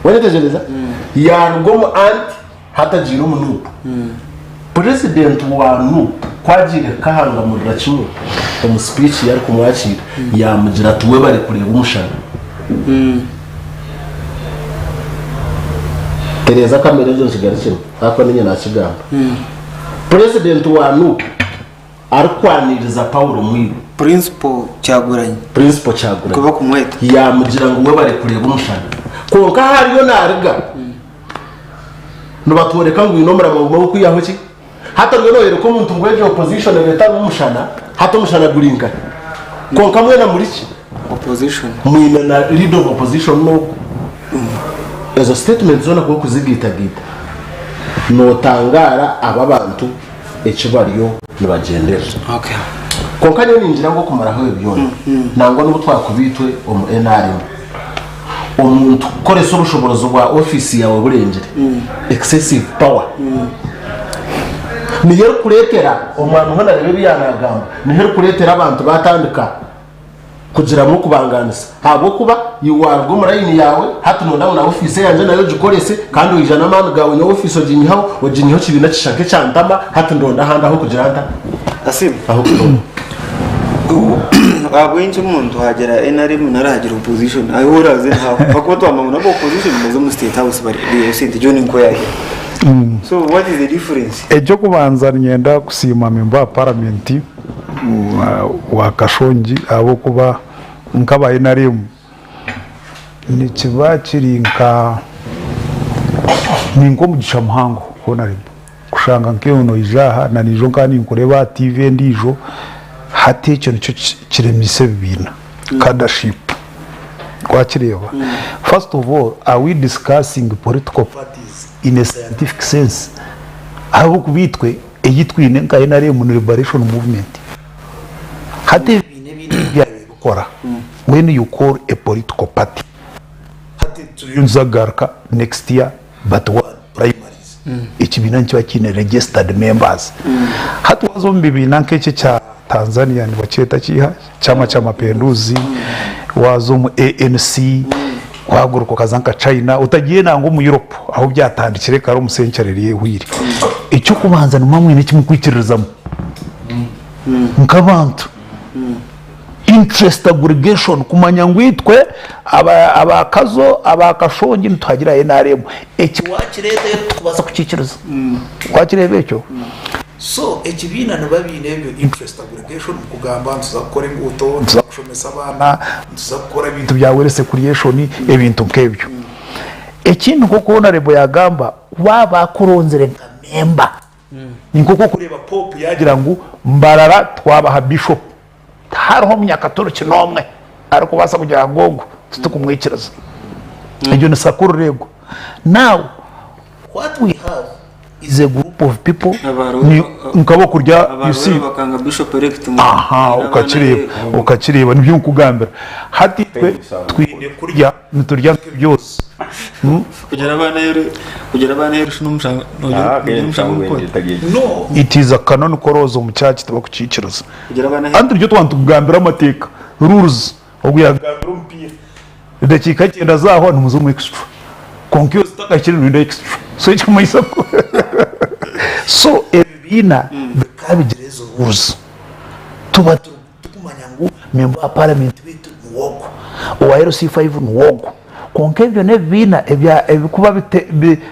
wene tejeleza yargo mu anti hata jiro omnup president wa nup kwagire kahanga mu rachimo mu speech yari kumwakira yamugira tuwe bari kureba umushana Tereza kamera zo nsigarikira ako ninye nakigamba president wa nup arikwaniriza Paulo Muyo principal cyaguranye kuba kumweta yamugira ngo we bari kureba umushana konka hariyo nariga no batwereka ngo inomera mu maboko yaho ki hata ngo noyere ko muntu ngweje opposition leta n'umushana hata umushana guringa konka mwena muri ki opposition mwina na leader of opposition no ezo statement zona ko kuzigita no tangara aba bantu ekibariyo nibagendera okay konka nyo ninjira ngo kumaraho ebyone nangwa no twakubitwe omu NRM omuntu koresa ubushobozi bwa office yawe burengere excessive power niyo kuretera omwana hona rebe byanagamba niyo kuretera abantu batandika kugira mu kubanganisa habo kuba yiwargo murayini yawe hatuno na office yanje nayo gikorese kandi ujana manu gawe no office ojinyaho kibina kishake cyantama hatundonda handa ho kugira anda asim aho kuno abwenje umuntu hagera NRM naragira opposition ayo uraze ntaho bakoto amamuna bo opposition mezo mu State House bari State John Nkoyaye. So what is the difference? Ejo kubanza nyenda kusima memba parliament wa Kashongi abo kuba nkaba NRM ni kiba kirinka ninko mugisha muhango honarimo kushanga nkeono ijaha na nijo kandi nkureba TV ndijo hati icyo nicyo kiremise bibina leadership kwakireba. First of all, are we discussing political parties in a scientific sense? Abo kubitwe eyitwine nka NRM liberation movement hati gukora when you call a political party hati tuyunzagarka next year but what primaries ekibina nkiba kine registered members hatu wazo mbibina nk'eki kya Tanzania ni bakyeta kiha chama cha mapinduzi wazo mu ANC kwaguruko kazanka China utagiye nango mu Europe aho byatandikire karo musencereriye hwiri icyo kubanza numamwe n'ikimukwikirizamo nkabantu interest aggregation kumanya ngwitwe abakazo abakashongi ntwagira NRM eki wakirete tubaza kukikiriza wakirebe cyo so ekibina nababine ebyo interest aggregation kugamba ntuzakora inguto ntuzakushomesa abana ntuzakora ibintu bya werese creation ebintu nkebyo ekintu koko narebo yagamba waba kuronzere nka member ninkoko kureba pope yagira ngo mbarara twabaha bishop hariho munyakatoro kinomwe ariko basa kugira ngo tutukumwikiriza ibyo ni sakuru rego. Now what we have is a group of people nkabo kurya you see bakanga bishop elect ukakireba nibyo nkugambira hati twine kurya niturya byose kugira abana yero shunumshanga no it is a canon korozo mu cyaci tuba kucikiriza andi byo twantugambira amateka rules oguyagambira umpira dakika cyenda zaho n'umuzumu extra konkyo zitakakiri n'indi extra so icyo muyisako so ebina bikabigerezo rules tuba tukumanya ngo member of parliament bitu nuwogo owa RC5 nuwogo konkebyo ne bina ebikuba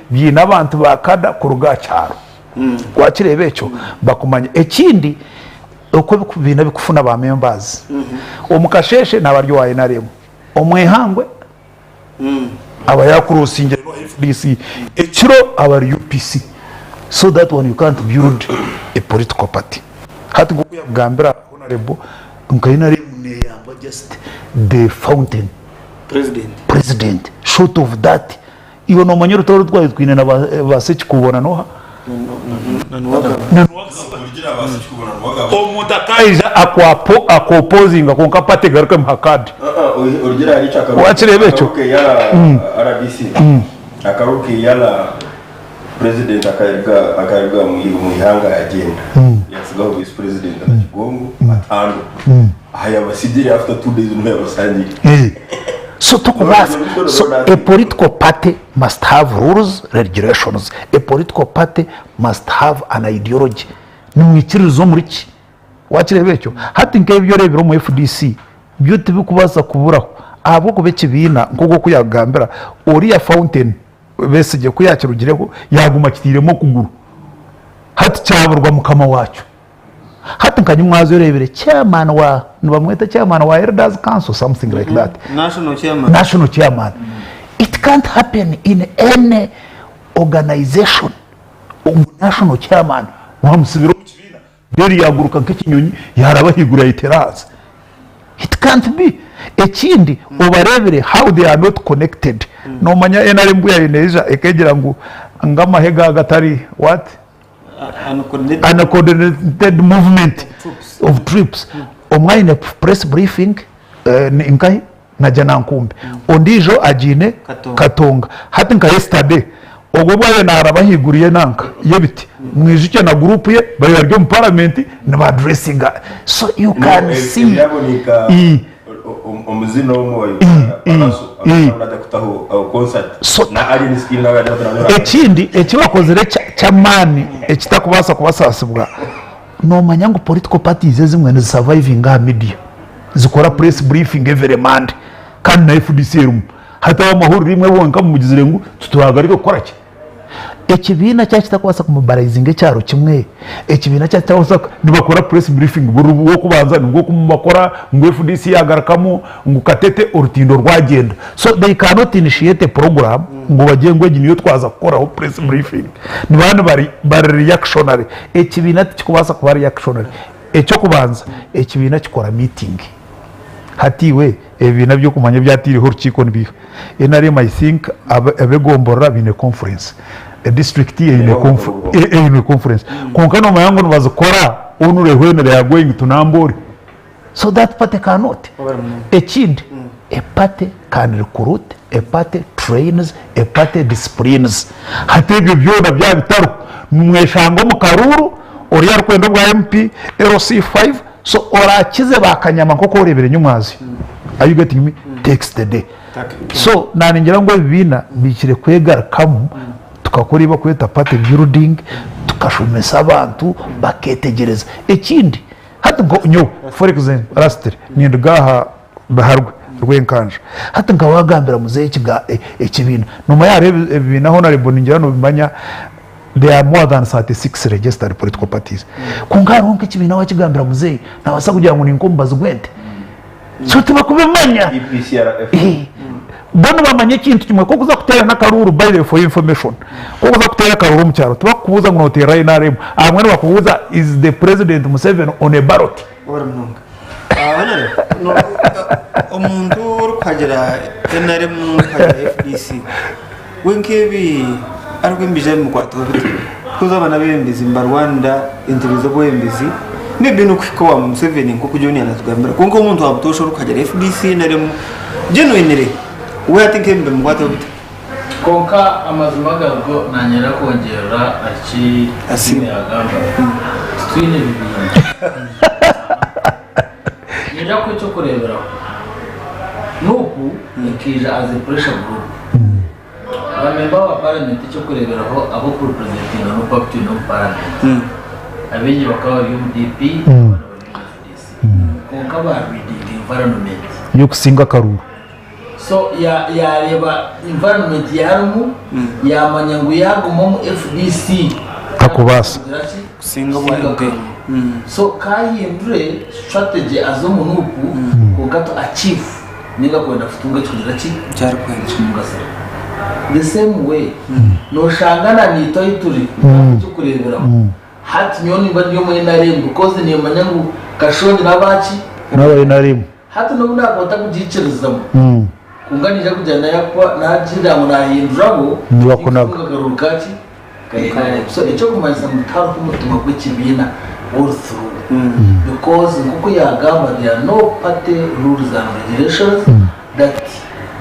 byina abantu bakada ku rugacyaro kwakirebe cyo bakumanya ekindi uko bikubina bikufuna ba members omukasheshe nabaryo wa NRM omwehangwe abayakurusingero FDC ekiro abari UPC so that one you can't build a political party hati gukuyagambira honorable nkayinari muneyamba just the fountain president short of that iyo no manyoro toro twari twine na baseki kubona noha omutakaija akopposing akonka pate garuka mhakadi urgira ari chaka wachirebecho RDC akaruke yala president akaruga muhanga agenda yasigaho vice president na kigongo atano haya basidiri after 2 days no yabasanyi so a political party must have rules, regulations. A political party must have an ideology. Nimwikirizo muriki wakirebecho hati nkebyo rebiro mu FDC byo tibikubaza kuburaho abo kubekibina nkoko kuyagambira ori fountain besije kuyakirugireho yaguma kitiremo kuguru hati cyaburwa mukama wacu hati nkanyumwazo rebere chairman wa nibamweta chairman wa Elders Council something like that national chairman it can't happen in any organization national chairman wamusibiro kibina beri yaguruka nk'ikinyonyi yarabahigura iterase it can't be ekindi obarebere how they are not connected no manya NRM ya Indonesia ekegera ngo ngamahega gatari what uncoordinated movement of troops omwaine press briefing inkai na jana nkumbe ondijo ajine katonga hati nka yesterday ogwo bwaye narabahiguriye nanka yebiti mwijike na group ye bayaryo mu parliament na addressing so you can see omuzino omoyo anada kutaho concert na ari ni skill na ekindi ekibakozere cyamani ekitakubasa kubasasibwa no manyango political parties ezimwe ne surviving media zikora press briefing every month kandi na FDC rum hata amahuru rimwe bonka mugizire ngo tuturagarika gukora ki ekibina cyakitakwasa kumubarayizinga cyaro kimwe ekibina cyatawasa nibakora press briefing buru wo kubanza ngo kumakora ngo FDC yagarakamo ngo katete urutindo rwagenda so they cannot initiate a program ngo bagiye ngo niyo twaza gukora ho press briefing ni bantu bari reactionary ekibina kikubasa kuba reactionary ecyo kubanza ekibina kikora meeting hatiwe ebina byo kumanya byatiriho rukiko nibiha NRM I think abegombora bine conference a district in a conference konkano mayango bazikora onure when they are going to Nambori so that party cannot a child a party can recruit a party trains a party disciplines hatebyo byona bya bitaro mweshango mu karuru uriya rukwendo rwa MP LC5 so orakize bakanyama koko urebere nyumwazi are you getting me takes the day so naningira ngo bibina bikire kwegarakamu tukakora iba kweta party building tukashumesa abantu baketegereza ikindi hati ngo nyo for example last ni ndgaha baharwe rwenkanje hati nga wagambira muzeyi kiga ekibina numa yare ibina honorable ningira no bimanya there are more than 36 registered political parties kungaro nke kibina wakigambira muzeyi nabasa kugira ngo ninkombaza gwente so tuba kubimanya bono bamanye kintu kimwe ko kuza kutera nakaruru by the for information ko kuza kutera karuru mu cyaro tuba kubuza ngo notera inaremu amwe no bakubuza is the president Museveni on a ballot umuntu urukagera inaremu kajya FDC wenkebi arwembije mu kwato kuza bana bembizi mba Rwanda interizo bwembizi n'ibintu kwiko wa Museveni nko kujoni anatugambira kunko umuntu wabutosha urukagera FDC naremu genuinely we atinke mu kwato bite konka amazumagargo nanyera kongera asime agamba twine bibindi nira ko cyo kurebera nuku ikija as a pressure group abamemba wa parliament cyo kureberaho abo ku representing no party no parliament abenye bakaba UDP konka ba reading environment yo kusinga karuru so ya reba environment yarumu yamanya ngo yagumo mu FDC akubasa kusinga bwa so kahindure strategy azomunuku kugato achieve niga kwenda futunga kugira ki cyari kwenje the same way no shangana ni toyituri cyo kurebera hati nyoni bandi yo mu narembo koze ni manyangu kashondi nabachi nawe narimo hati no bunakota kugicerezamu kunganija kujana yakwa najira mu nahindurabo nibakonaga garukati so icyo kumanisa mutaro kumutima gw'ikibina all through because nkuko yagamba there are no party rules and regulations that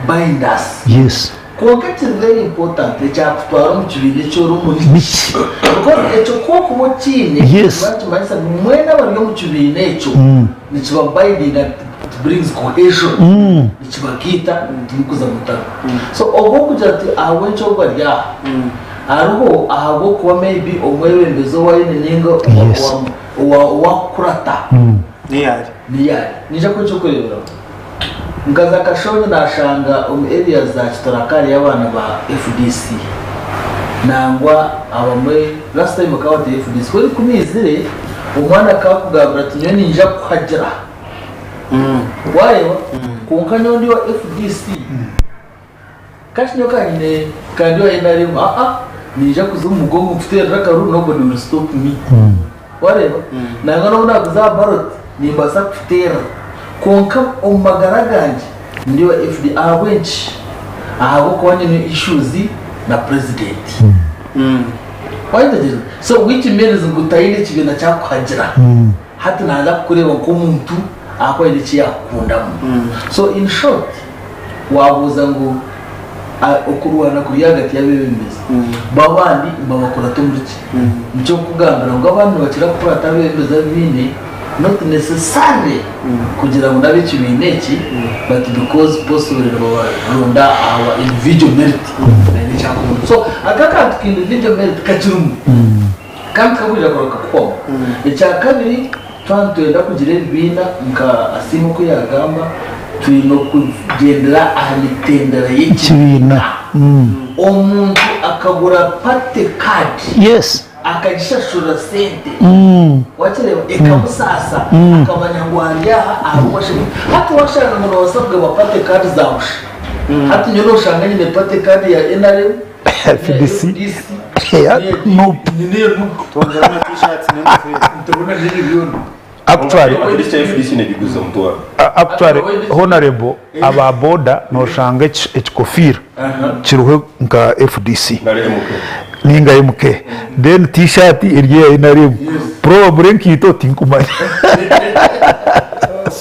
bind us yes It is very important that you have to arm to be natural money. Because it's a cook watching. Yes. When our young to be nature, it's about binding that brings cohesion. It's about kita to Mukuzamuta. So, Ogokuja, I went over ya. Arugo, I woke maybe or where in the Zoa in the Ningo or Wakurata. Near Nijakucho. Ngaza kashonye nashanga area za kitorakari y'abana ba FDC nangwa abamwe last time akawa te FDC kuri kumizire umwana kakugabura tinyoni nja kuhagera wayo kunkanya ndi wa FDC kashinyo kanyine kandi wa inari nija kuzumu mugongo mfite rakaru nobody will stop me wareba nanga no nakuza barot nimbasa kutera konka umagaraganje ndi wa FD awenchi aho kwanye ni issues na president why did so which means ngutayile kibina cyakwagera hati naza kureba ko umuntu akwende cyakundamo so in short wabuza ngo okuruwana kuri hagati y'abebembezi babandi babakora tumuriki nicyo kugambira ngo abantu bakira ko batabembeza bine not necessary kugira ngo nabici bineki but because possible runda our individual merit so akaka individual merit kachirumu kandi kabuja koroka kwa icya kabiri twantwenda kugira ibina nka asimu ko yagamba twino kugendera ahanitendera y'ikibina umuntu akagura pate card yes akajishashura sente wachereba ekamusasa akamanya ngo hariya ahubashe hata washaka ngo wasabwe bapate card zawush hata nyono shanganye ne pate card ya NRM FDC no tongera na t-shirts tubona nini byono actually honorable aba boda no shanga ekikofira kiruhe nka FDC ninga Emicwe then t-shirt iriye inarimo probably nkito tinkumanya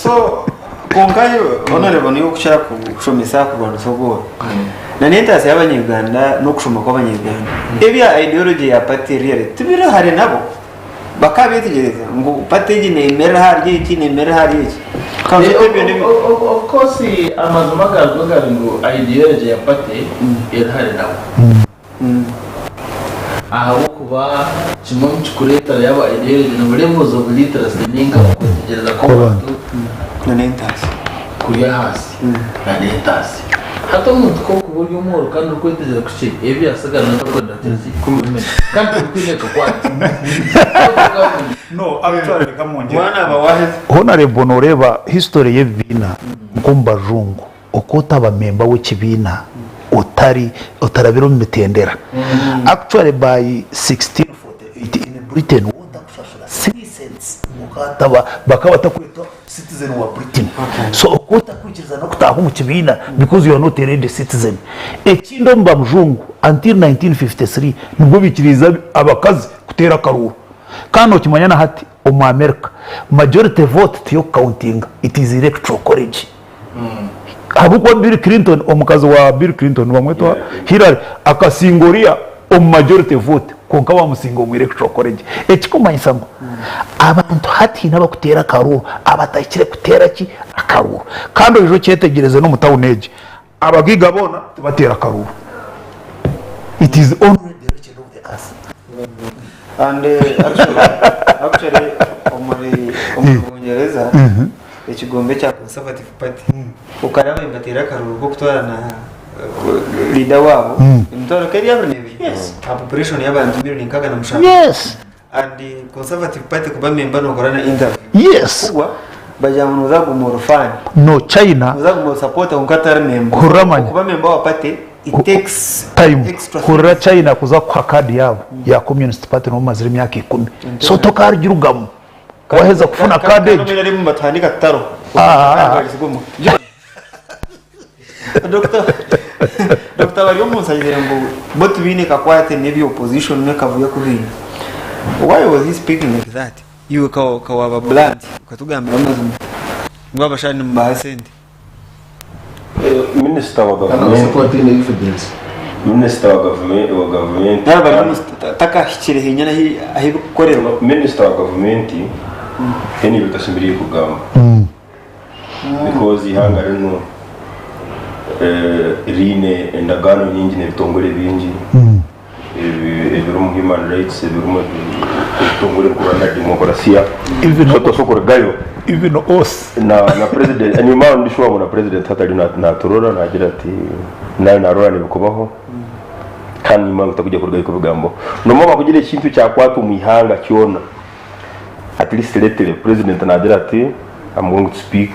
so konkayo honorable niyo kushaka kushomesa ku bantu sogoro na nentasi y'abanyarwanda no kushoma kw'abanyarwanda ebya ideology ya party real tubira hari nabo bakabitegereza ngo party nemera hari iki nemera hari iki of course amazuma gavuga ngo ideology ya party irahari nabo aha kuba kimwe kureta yaba ideology no levels of literacy ninga kutegereza ko abantu na nentasi kuriya hasi na nentasi hata umuntu ko kuburyo umuro kandi urkwitegereza kuki ebi yasagana no kwenda tezi kumenya kandi ukwineka kwati no actually kamonje mwana bawahe honorable noreba history y'ebina kumbajungu okota abamemba w'ikibina utarabiro mitendera actually by 1648 in Britain wonda kushashura 3 cents mukataba bakaba takwita citizen wa Britain so okota kwikiza no kutaha mu kibina because you are not a real citizen ekindo mba mjungu until 1953 nibwo bikiriza abakazi kutera karuru kandi okimanya na hati mu America majority vote tiyo counting it is electoral college habuko Bill Clinton omukazi wa Bill Clinton bamwetwa Hillary akasingoria majority vote konka bamusingo mu electoral college ekikumanyisa ngo abantu hati nabakutera karuru abatakire kutera ki akaruru kandi ejo cyetegereze no mutawuneje abagiga bona tubatera karuru it is only the rich of the earth and actually umurungereza ekigombe cya conservative party ukaraba imbatera karuru ko kutwarana leader wabo imtoro kari yabrnevi yes a population y'abantu 1,000 yes and the conservative party kuba member no korana interview yes kuba bajamu uzagumura fan no China uzagumura support unkatara member kuramanya kuba member wa party it takes time kura China kuza kwa kadi yabo ya communist party no mazira imyaka 10 so tokarugamo waheza kufuna kadi no mira rimwe batandika taro Dr. Bariyo musayire ngo both bine kakwate nebi opposition ne kavuye kubina. Why was he speaking like that? You kawaba blunt katugambira amazima. Ngo abashani mbahasende. Minister wa government Minister wa government naba taka hikirehe nyana ahi gukorerwa Minister wa government eni bitasimbiriye kugamba because ihangare no rine endagano nyingi nebitongore bingi ebirumu human rights ebirumu bitongore kurana demokrasia even sokora gayo even us na president and you ndishwa na president hatari na turora nagira ati nayo narora nibikubaho kandi imana utakujya kurgaye kubigambo no mama kugira ikintu cya kwatu muihanga kiona at least lettere president nagira ati I'm going to speak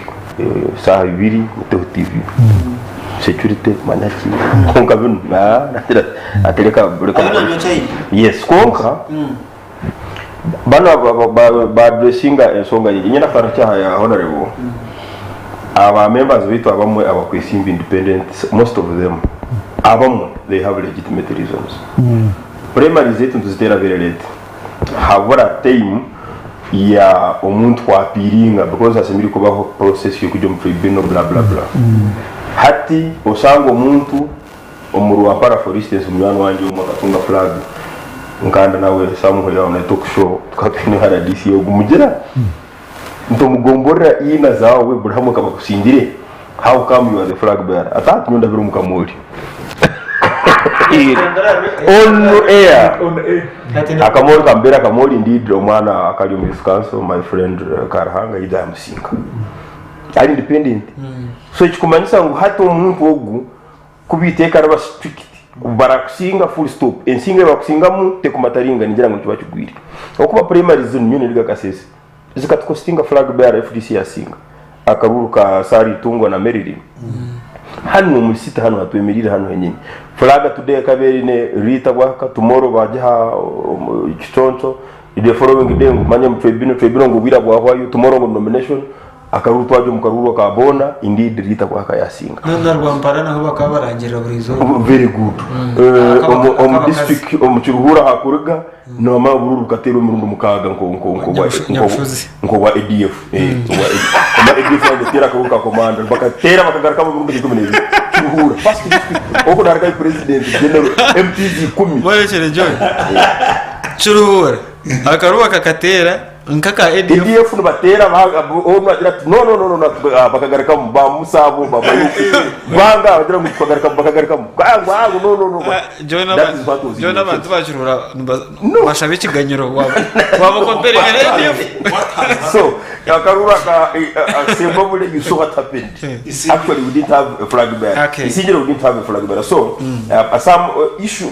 saa 2 mu TV security manaki konka bino nagira atereka yes konka bana ba dressinga ensonga nyinyi na fara cyaha ya honorable aba members bitu abamwe abakwisimba independent most of them abamwe they have legitimate reasons primary zetu tuzitera very late habura time ya omuntu wapiringa because asemiri kubaho process yo kujya mu tribunal bla bla bla hati osango omuntu omuru wa para for instance umwana wanje umakatunga flag nganda nawe samuho yawe na talk show twakene hara DC yo gumugira nto mugombora ina zawe burahamu kabakusingire how come you are the flag bearer atatu nyonda biru mukamuri on air akamori kambera kamori indeed omwana akali mu council my friend Karahanga ida musinga ari independent so ikikumanyisa ngo hato umuntu wogu kubiteka raba strict barakusinga full stop ensinga bakusingamu tekumataringa nigira ngo kibacugwire okuba primary zone nyone liga kasese zikatukostinga flag bearer FDC yasinga akaruruka sari tungwa na Meriri hano muri site hano hatwemerira hano henyine flag today kaberi ne rita gwaka tomorrow bajya kitonto the following day manye mu tribunal ngo bira bwa hwayo tomorrow ngo nomination akaruru twaje mu karuru akabona indi dirita kwa kayasinga nanda rwampara naho bakabarangira burizo very good district Kiruhura hakurega no mabururu katero mu mukaga ngo wa EDF ama EDF batera karuka commander bakatera bakagaruka mu Burundi kikomene Kiruhura first district oko daraka president general MPG 10 boyechere joy Kiruhura akaruba kakatera nkaka EDF no batera ono agira no bakagaruka ba musabo baba banga agira mu bakagaruka no Jona abantu bacurura bashabe ikiganyiro waba kompere EDF so akarura ka sembo bule you saw what happened actually we didn't have a flag bearer Eishengyero we didn't have a flag bearer so some issue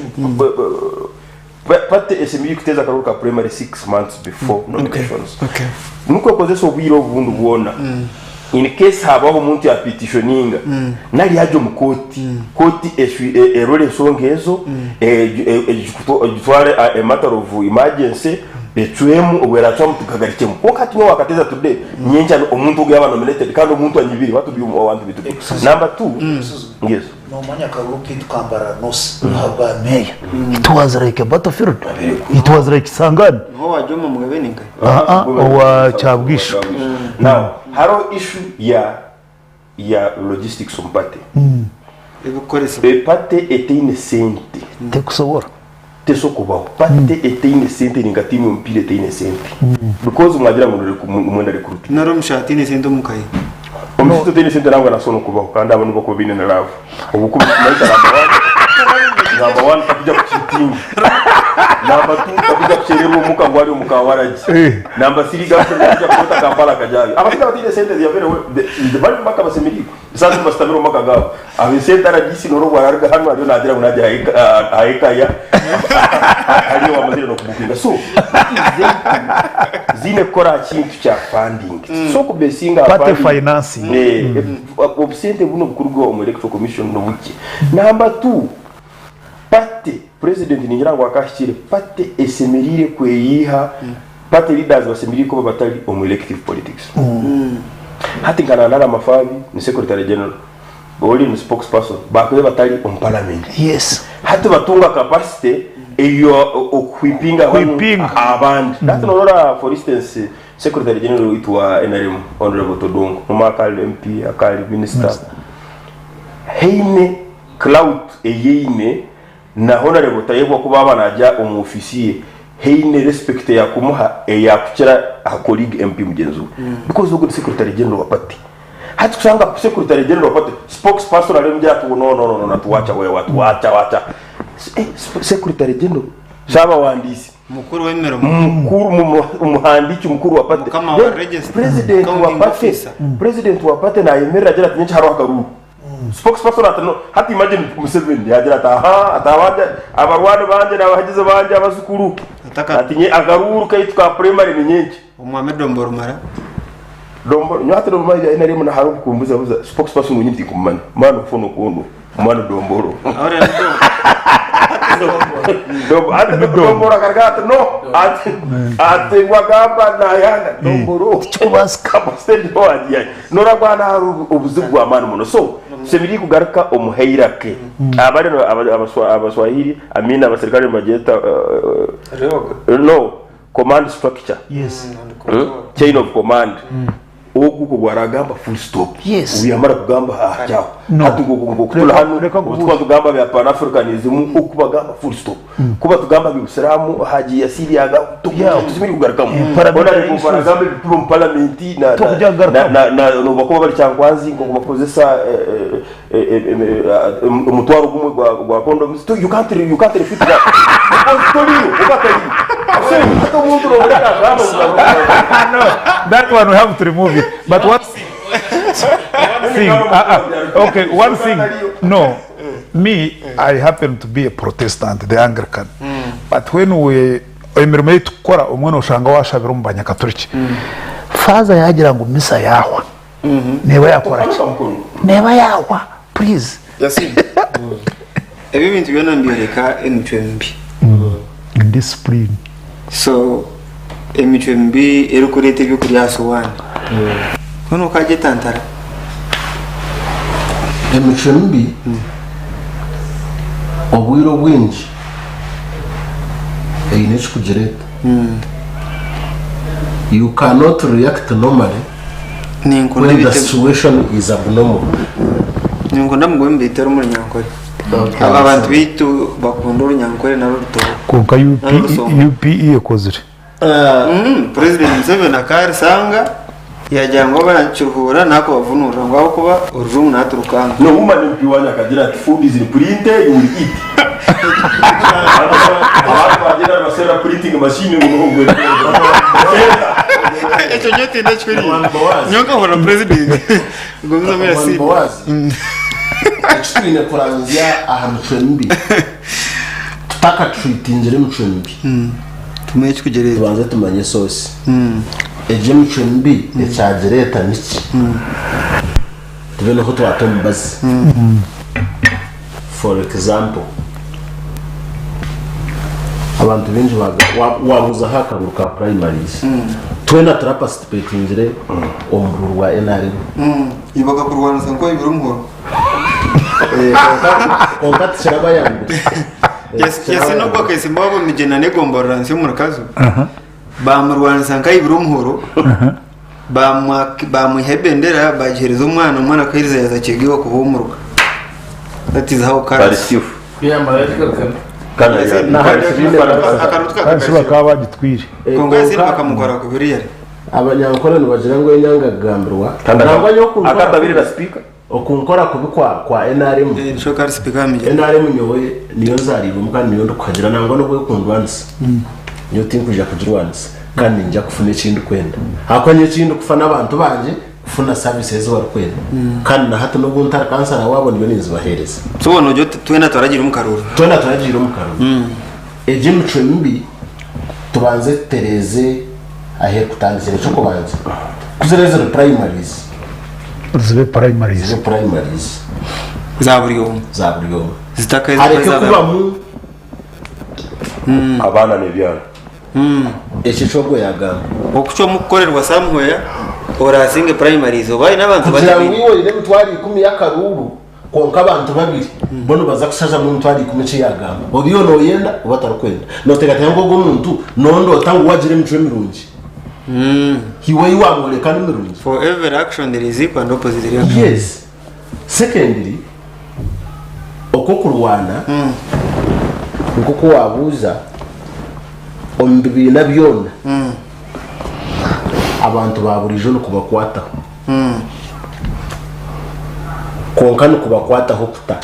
but SMU kuteza karuka primary 6 months before nominations nuko kozeso bwiro bundu bwona in case habaho umuntu ya petitioninga nari yaje mu koti erole songezo gitware a matter of emergency betuemu obweracho mutukagarikemo wakati mwa wakateza today nyenja omuntu ugaba nominated kandi omuntu anyibiri watu bi abantu bitu number 2 yes no manya karuki tukambara nos haba meya it was like a battlefield it was like sangani ho wajomo mugabeninga wa chabwisho now haro issue ya logistics umpate ebukoresa pate etine sente tekusobora tesokubaho pate etine sente ningatimu mpire etine sente because mwagira mwenda recruit naro mshatine sente mukaye omusito etine sente nangwa nasono kubaho kandi abantu bako bine na love obukubi naita number 1 kapija kuchitinga number 2 kapija kucherero muka ngwali mukawaraji number 3 kapija kuota Kampala kajabi abasita batine sente ya vere the bali maka basemiri sasa bastamiro maka gawo abisenta rajisi noro wararga hanu adio nadira unaje haika ya ali wa mazira no kubukinga so zine kora chintu cha funding so kubesinga pate financing obsente buno bukurugo mu electoral commission no buki number 2 pate president ningirango akashire pate esemerire kweyiha pate leaders basemerire ko batali on elective politics hati kanana mafabi ni secretary general boli ni spokesperson bakoze batali on parliament yes hati batunga capacity eyo okwipinga abandi that no for instance secretary general itwa NRM honorable Todongo umakali MP akali minister heine cloud eyine na honorable tayebwa kuba banaja umufisiye heine respect ya kumuha ya kuchira a colleague MP mugenzu because ugo secretary general wapati hati kusanga secretary general wapati spokesperson alemja tu no natuacha wewe watu wacha secretary general shaba waandisi mukuru w'emero mukuru umuhandiki mukuru wapate president wapate na yemera jara tinye haro hakaru spokesperson atano hati imagine Museveni yajira atawaje abarwane banje nabahagize banje abasukuru atinye agaruru kayitwa primary ni nyingi Muhammad Domboro mara Domboro nyate Domboro ya NRM na haro kumbuza buza spokesperson nyingi kumana mano fono kono mano Domboro ahora Domboro kargata no ate wagamba na yana Domboro chubaska stendi hoadi nora bwana ubuzugwa amana muno so semiri kugaruka omuheirake abari abaswahili amina abaserikali majeta no command structure yes chain of command oguko gwaragamba full stop yes uyamara kugamba cyao hatugo kutula hano utwa tugamba bya pan africanism ukubagamba full stop kuba tugamba by'ubusiramu haji asiri yaga tuzimiri kugaruka mu bona kugaragamba bitulo mu parliament na no bakoba bari cyangwanzi ngo bakozesa umutwaro gumwe gwa condoms you can't refute that story ukakari that one we have to remove it but what thing okay one thing no me I happen to be a Protestant the Anglican but when we emirimo tukora umwana ushanga washabira umbanya Catholic faza yagira ngo misa yawa neba yakora neba yawa please yasi ebi bintu byona mbireka Emicwe mbi discipline so Emicwe mbi erukurete byo kuri asowana kono kaje tantara Emicwe mbi obwiro bwingi eine ekikugereta you cannot react normally when the situation is abnormal. Ninkunda mugwe mbitera muri nyankore abantu bitu bakunda urunyankore na rutoro konka UPE ekozire President Museveni akari sanga yajyango bacyuhura nako bavunura ngo aho kuba urujungu naturukanga no woman mpiwanya kagira ati food is printed you will eat abantu bagira basera printing machine ngo ngo eto nyote ndachwiri nyoka hona president ngo mzamira si Ekitwine kuranzya ahantu twembi tutaka tweetingire mu twembi tumenye kikugereza tubanze tumanye sosi eje mu twembi ekyagereta niki tubene ko twatombazi for example abantu benshi wabuza hakaru ka primaries twena turapasitipetingire omururu wa NRM ibaga kurwana sanko ibirumhoro konkat sharaba yangu yes no kwa kesi mbabo mijena negomborana sio murakazo bamurwana sanka ibirumhoro bamuhebendera bajereza umwana akayiriza yazacegiwa kuhumuruka that is how cards yeah malaika kana kandi bakaba bagitwire kongo yasiri bakamukora ku biriyari abanyankorano bagira ngo yenyangagambirwa nangwa nyoko akatabirira speaker okunkora kubikwa kwa NRM sho kari speaker amije NRM nyowe niyo zariwe mukandi niyo ndukagira nangwa no kwekundwanza niyo tinkuja kujirwanza kandi njya kufuna ikindi kwenda hakonye ikindi kufana abantu banje kufuna services bari kwenda kandi na hato no guntara kansara wabona ibintu bahereza tubona ujyo twena twaragira umukaruro eje Emicwe mbi tubanze tereze ahe kutangira cyo kubanza kuzereza primaries zibe primaries za buri umwe zitakaye areke kuba mu abana nebyana eki cyo yagamba okucyo mukorerwa samhoya orasinge primaries obaye nabantu kugira ngo iwo ile mutwari 10 yakaruru konka abantu babiri bono baza kushaja mu mutwari 10 yagamba obiyo no yenda ubatarukwenda no tegata ngo umuntu nondo tangu wagire Emicwe mirungi hiwe iwamure kandi mirungi for every action there is equal and opposite reaction yes secondly okokurwana nkoko wabuza ombibi na byona abantu baburijo no kubakwataho konka no kubakwataho kuta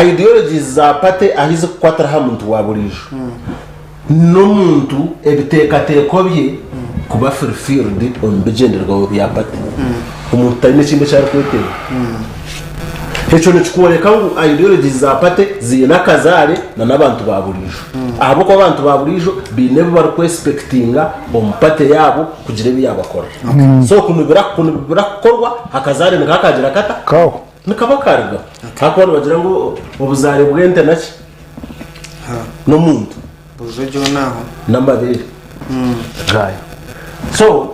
ideologies za pate ahize kukwatara ha muntu waburijo no muntu ebiteekateko bye kuba fulfilled ombigenderwaho bya pate umuntu tarine kindi cyari kwetera hecho nichikuoneka ngo ideologies za pate zina kazare na nabantu baburijo abo ko abantu baburijo binebe bari kwexpectinga ompate yabo kugira byabakora so kunubira korwa hakazare ngakagira kata kaho nikabakariga hakora bagira ngo ubuzare bwente naki no muntu buzojo naho nambabiri gayo so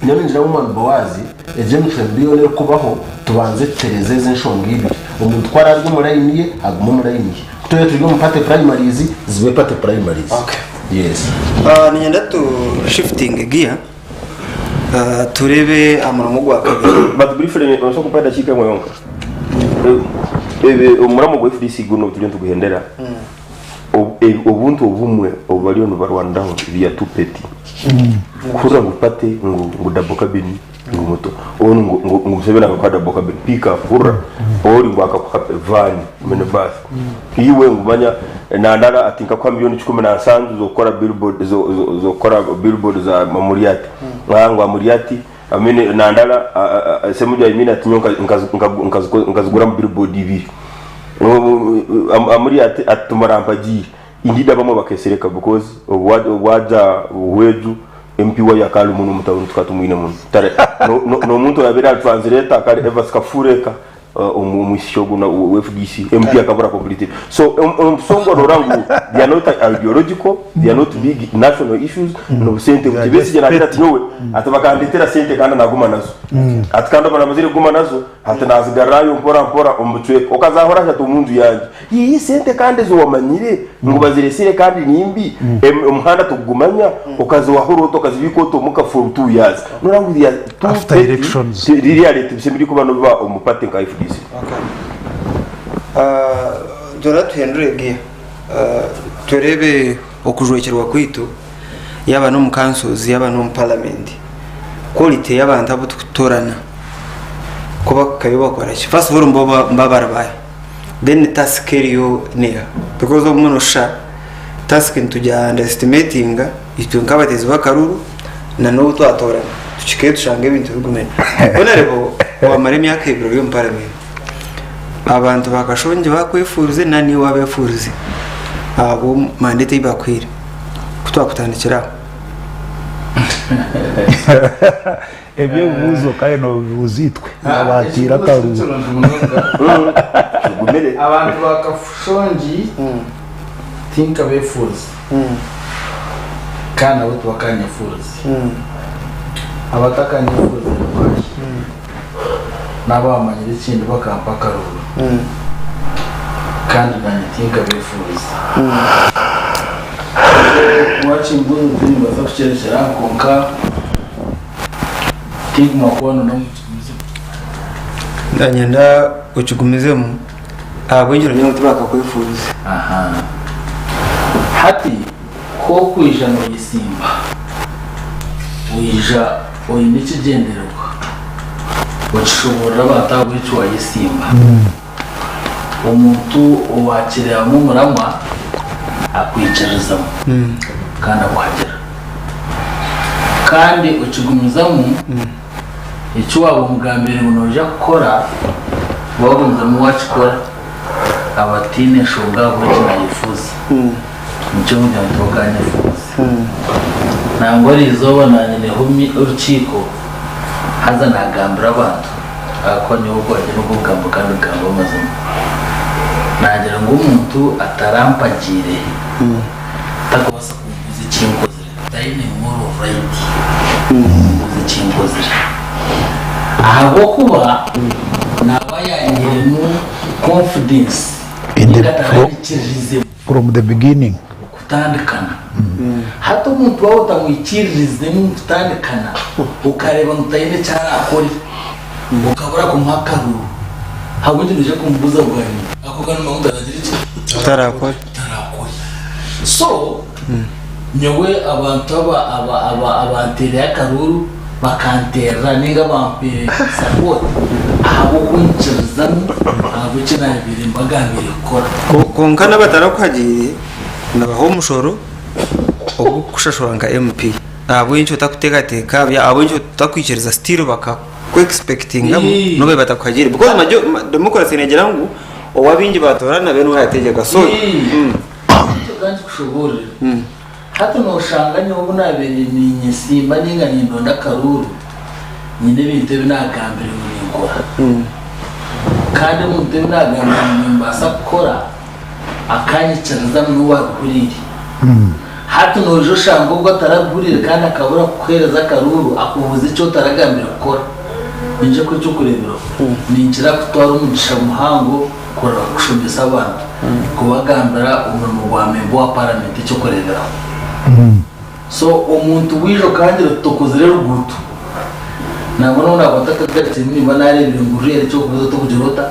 nyaminjira mu mwana bawazi eje Emicwe rero kubaho tubanze terezeze nshonga ibi umuntu twararwe murayiniye aguma murayiniye tuye turi mu pate primaries zibe pate primaries okay yes ninyenda tu shifting gear turebe amaramu gwa kabiri but briefly on so kupada chika moyonka umuramu gwa FDC guno tuli ntuguhendera ubuntu obumwe obalio no barwandaho via tupeti kura gupate ngo daboka bini ngo moto onu ngo Museveni akakada boka bini pika kura ori ngo akakuhape vani mene bus iwe ngumanya na ndala atinka kwa milioni 17 zokora billboard zokora billboard za mamuriati ngo amuriati amene na ndala semuja imina atinyoka nkazigura billboard ibiri amuriati atumarampaji indida bamwe bakesereka because waja weju MP wa yakalu muno mutawuni tukatumwine muno tare no muntu yabera translator akari Evans Kafureka umushogo na FDC MP akabura completed so songo rorangu they are not ideological, they are not big national issues. No sente kutibesi jana ati nowe atabakanditera sente kandi naguma nazo ati kandi bana mazire guma nazo ati nazigarayo mpora omutweko okazahora cyatu munzu yanje iyi sente kandi zo wamanyire ngo baziresire kandi nimbi umuhanda tugumanya okazo wahoro tokazibiko to muka for 2 years norangu ya after elections reality bisembiri kuba no biba umupate nka FDC. Doratu Henry turebe okujwekyerwa kwitu yaba no mukansozi yaba no parliament quality y'abantu abo tutorana kuba kabiba kwarachi first of all mbabarabaye then task area near because of monosha task ntuja underestimating itu nkabatezi bakaruru na no twatorana tuchike tushange ibintu bigumene bonarebo wamare myaka ibiro yo parliament abantu bakashonje bakwifurize nani wabefurize abo mandate bakwire kutwakutandikira ebyo buzo kaye no buzitwe abatira karu abantu bakashonje tinka befurize kana abo twakanye furize abatakanye furize n'abamanyira ikindi bakampa karuru kandi nanyitinga befuriza wachimbuzo turi bazakucheresha konka tinga makono no ndanyenda ukigumizemo abwenjero nyo tubaka kwefuriza hati ko kwija no yisimba uyija oyiniki genderwa washobora batabwicu wayisimba umuntu uwakiriya mu murama akwicarizamo kandi akwagera kandi ukigumizamo icyo waba umugambire unoje gukora wagumizamo wakikora abatine shonga buri kinayifuza nicyo mujyana tuganye fuza ntabwo ari izobona nyine humi urukiko haza nagambira abantu akonye ubwoje n'ubugamba kandi gamba mazima nagira ngo umuntu atarampagire takosa kuvuza ikinkoze tayine moral right kuvuza ikinkoze ahabo kuba nabayangiremo confidence from the beginning kutandikana hato umuntu wawe utamwikiririzemo kutandikana ukareba mutayine cyara akori ukabura kumakaru habuje nije kumbuza bwani akugana maunda nagira iki tarakora so nyewe abantu abatere yakaruru bakantera ninga bampe support abo kunchizamo abo kina biri mbagambire gukora konkana batarakwagiye nabaho mushoro okushashoranga MP abo incho takutekateka abo incho takwikiriza still baka expecting no be batakwagire because majo democracy negera ngo owabingi batorana bene wayategeka so kandi kushobora hata no shanganya ubona bene ninyisimba ninga nindonda karuru nyine binte binagambire ngikora kandi mu binte binagambire mbasa gukora akanyicariza n'uwa kuriri hata no jo shango ubwo ataragurire kandi akabura kuhereza karuru akuvuza icyo taragambire gukora inje ko cyo kurebera ninjira kutwara umugisha muhango kora kushumisa abantu kubagambira umuntu wa membo wa parliament cyo kurebera so umuntu wijo kandi rutokoze rero gutu nabona bataka gati niba narebera ngurire cyo kuzo to kujirota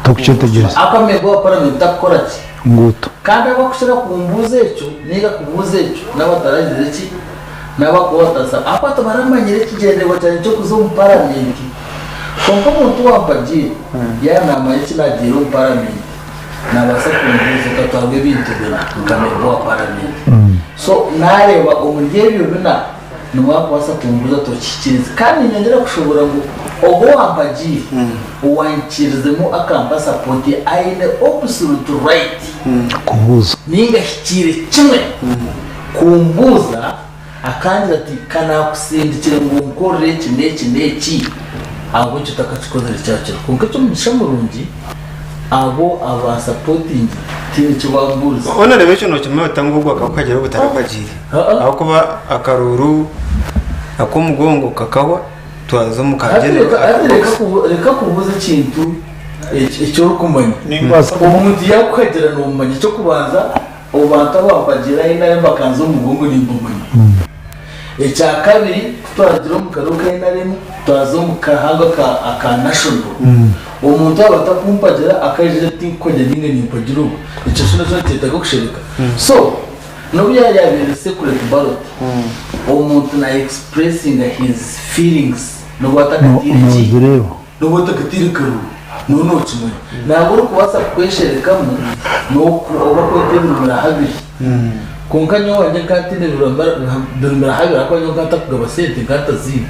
tokuchetegeza akamembo wa parliament akora ki ngutu kandi abakushira kumbuze cyo niga kubuze cyo n'abataragize ki n'abakotasa apato baramanyire kigenderwa cyane cyo kuzo mu parliament konko muntu wampagiye yanama y'ikinagira mu parliament nabasa kumbuze katwabwe bintu bina kamembo wa parliament so nareba umugebyo bina n'uwakwasa kumbuza tokikiriza kandi nyongera kushobora ngo obo wampagiye uwankirizemo akamba support aine absolute right kubuza ninga hikire kimwe kumbuza akandi ati kana kusindikira ngo nkorere iki abo cyo takachikoze cyacyo kuko cyo mugisha murungi abo aba supporting tini kibambuza ona rebe cyo no cyuma batangubwa akakagera butarakagire aho kuba akaruru akomugongo kakawa twaza mukagere reka kubuza ikintu icyo kumanya umuntu yakwegera no mumanya cyo kubanza ubanta babagira inaye bakanza umugongo n'imbumanya icya kabiri twagira mu karuka inaremo twazo mu kahanga ka national umuntu abatakumpagira akajije tinkojya ninge nimpagira icyo shino cyo teta gushirika so no yabere secret ballot umuntu na expressing his feelings no batakatiri no batakatiri karu no kimwe ntabwo kubasa kwesherekamo no kuba kwetebira hagiri konkanyo wanje katine durumira habira ko nyo kata kugaba sente katazi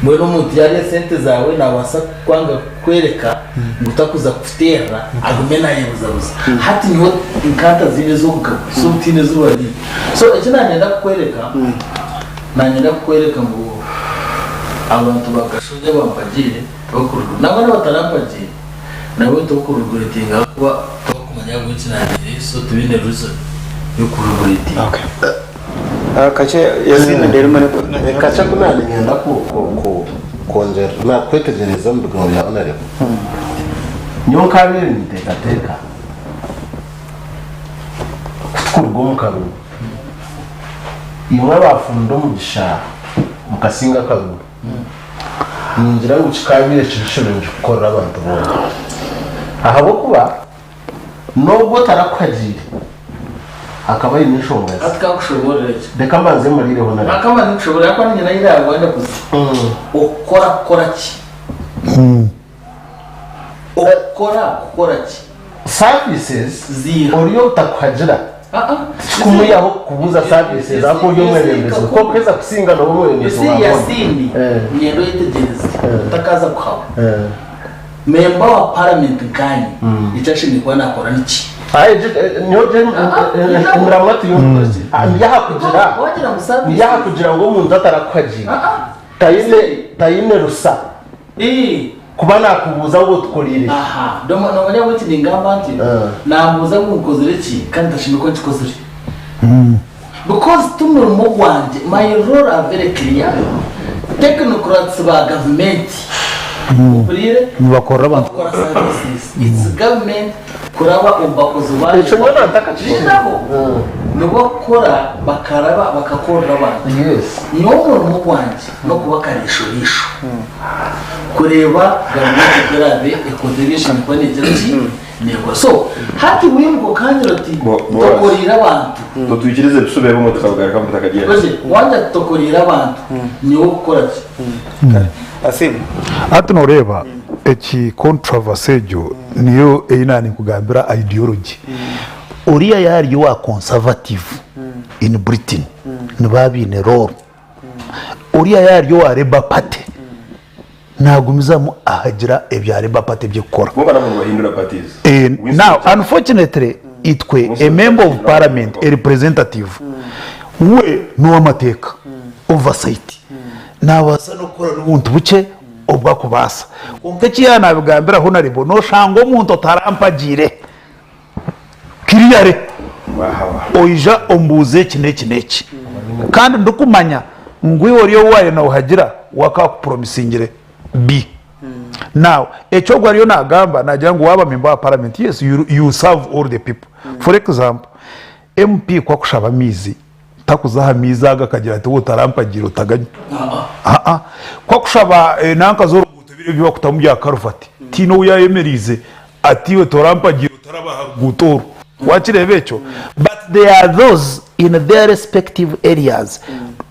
mwero muti yari sente zawe nabasa kwanga kwereka ngutakuza kufitera agumena yebuzabuza hati niho inkata zine zo kugaba so tine zubari so ekina nenda kwereka nanyenda kwereka ngo abantu bakashoje bampagire bakuru nabana batarampagire nabo tokuruguretinga kuba kumanya gukina so tubine reason okay kache yazina nderimo kacha kunani ngenda ku konjera na kwetegereza mu bigombe ya onare nyonka biri nitekateka kurwo mukaru imwe bafundo mu gisha mukasinga karu ninjira ngo kikabire cyishiro gukora abantu bo ahabo kuba nubwo tarakwagire akaba ari nishonga atakakushobora reka mbanze murire honare akaba nishobora ko nyina yiragwa nda kuzi ukora ki ukora ki services zero oriyo utakwagira kumuyaho kubuza services ako yo mweremezo ko kweza kusinga no mweremezo wa yasini yendo yitegereza utakaza kuhawa member wa parliament kanye itashimye kwa nakora niki nyoje muramwati yaha kugira ngo umuntu atarakwagira tayine rusa kuba nakubuza ngo tukorire aha domo nomanya wuti ningamba nti namuza gukozere ki kandi tashimye ko nkikozere because tumurimo gwanje my role are very clear technocrats ba government bakora abantu it's government kuraba umbakozi baje icyo nyona atakacishiraho nubakora bakaraba bakakora abantu yes nyomo mu kwanje no kubakarisho risho kureba government kurabe economication kwa nigirati nego so hati wimbo kanjiroti tokorira abantu to twikirize bisubire mu tukabwara kamutakagiye bose wanja tokorira abantu nyo gukora ki asimu hati noreba eki controversy jo niyo einani kugambira ideology uriya yari wa conservative in Britain nibabine role uriya yari wa Labour Party nagumizamu ahagira ebya Labour Party byo gukora bo bana mu bahindura parties now unfortunately itwe a member of parliament a representative we no amateka oversight nabasa no kora n'ubuntu buke obwakubasa konke kiyana bigambira honaribo no shango umuntu tarampagire kiriyare oija ombuze kineki kandi ndukumanya ngwiwo riyo waye na uhagira wakakupromisingire b now echogwa riyo nagamba nagira ngo waba member wa parliament yes you serve all the people for example MP kwa kushaba mizi takuzaha mizaga kagira ati utarampagira utaganya kwa kushaba nanka zoro gutubire byo kutamujya karufati tino uyayemerize ati we torampagira utarabaha gutoro wakirebecho but there are those in their respective areas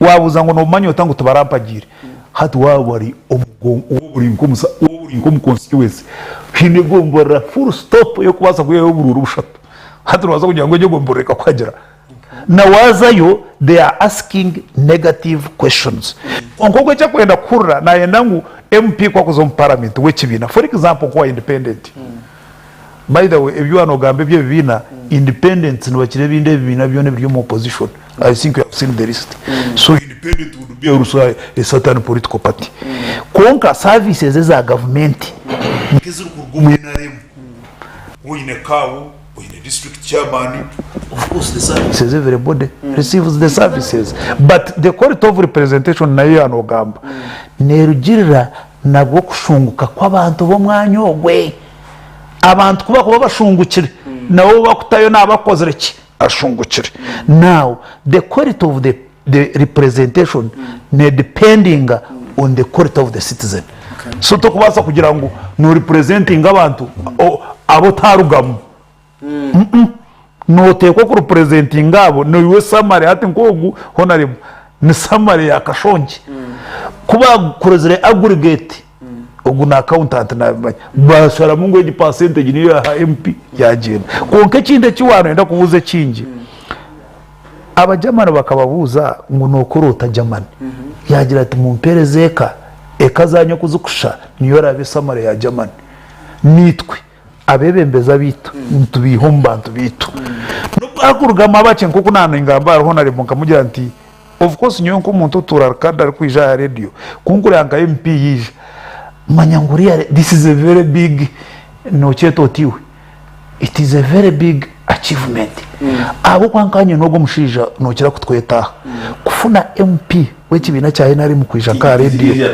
wabuza ngo no manyo tangu tubarampagire hati wabari oburi nkomu constituency hinegombora full stop yo kubasa kuyeho bururu bushatu hati waza kugira ngo nje gomboreka kwagira na wazayo they are asking negative questions onkogwe cya kwenda kurra na yendangu MP kwa kuzo parliament wekibina for example kwa independent by the way if you are no gambe bye bibina independent ni bakire binde bibina byone byo mu opposition I think you have seen the list so independent would be also a certain political party konka services za government nkizuru kurgumu NRM oyine kawo oyine district chairman, of course the services everybody receives the services, but the quality of representation nayo yanogamba nerugirira nabwo kushunguka kw'abantu bo mwanyogwe abantu kuba bashungukire nawo bakutayo nabakozere ki ashungukire. Now the quality of the representation ne depending on the quality of the citizen. So tukubasa kugira ngo no representing abantu abo tarugamu no tekwa ku representing abo no iwe samari hati nkogu honorable ni samari yakashonje kuba kurezere aggregate oguna accountant na bashara mungu eji percentage niyo ya MP yagenda konke kinde kiwano enda kuvuze kingi abajamana bakababuza ngo nokorota jamani yagira ati mumperezeka ekazanyo kuzukusha niyo rabe samare ya jamani nitwe abebembeza bitu ntubihomba ntubitu n'akurugama bace nkuko nana ingamba honare mukamugira nti of course nyo nko muntu turarkanda ari kwija ya radio kunkure anga MP yije manyanguriya this is a very big no cheto tiwe it is a very big achievement abo kwankanye nogo mushija no kira kutweta kufuna MP wekibina cyahe nari mu kwija ka radio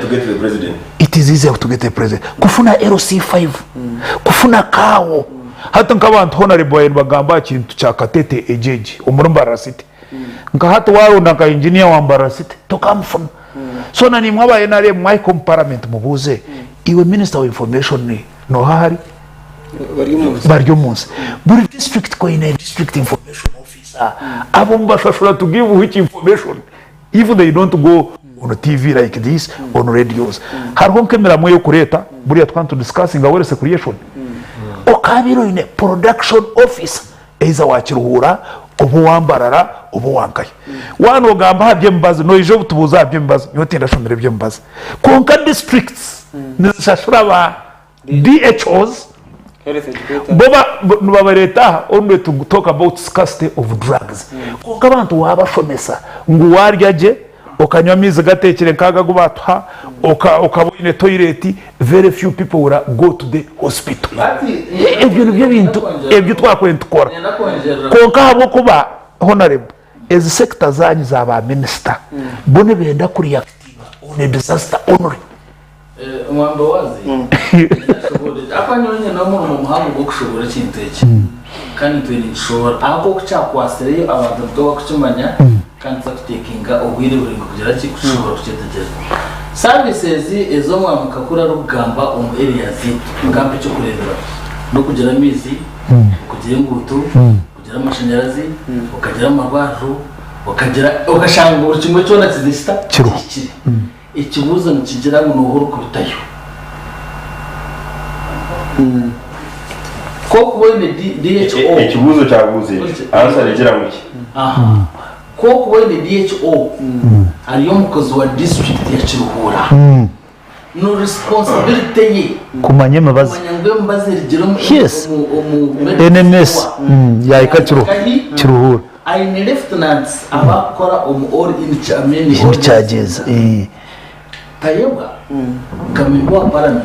it is easier to get the president kufuna LC5 kufuna kawo hata nkabantu honorable bagamba kintu cya Katete ejeji umurumba city nka hata waro ndaka engineer wa Mbara city tokamfuna so nani mwabaye nare my comparament mubuze iwe minister of information no hari baryo munsi buri district ko ine district information officer abo mbashashura to give which information if they don't go on TV like this on radios harho kamera mwe yo kureta buri twantu discussing our secretion okabiro ine production officer eza wakiruhura obo wambarara obo wankaye wano gamba habye mbazi no ijo butubuza habye mbazi nyotinda shomere bye mbazi konka districts nishashura ba DHOs boba nubabareta onwe to talk about scarcity of drugs konka abantu wabashomesa ngo waryaje okanywa mizi gatekere kaga gubatwa okabone toilet very few people will go to the hospital ebyo nibyo bintu ebyo twakwenda tukora konka habo kuba honorable as sector zanyu zaba minister bone benda kuri active on disaster honor mwamba wazi akanyonye no mu muhango go kushobora kintu iki kandi twinishobora ako cyakwasere abantu bwo kucumanya kandi takinga obwire buri kugera ki kushobora kucyetegera services ezo mwamuka kura rugamba area zitu ngambe cyo kurebera no kugera mizi kugera ngutu kugera amashanyarazi ukagera amabaro ukashanga buri kimwe cyona kizista kiri ikibuzo nikigera mu nuhuru kubitayo ko kubone DHO ikibuzo cyabuze arasa regera muki ko kubone DHO ariyo mukozi wa district ya Kiruhura no responsibility ye kumanye mabazi rigero mu NMS ya ikaciro Kiruhura aine lieutenants abakora all in chairman charges tayebwa kamibwa parliament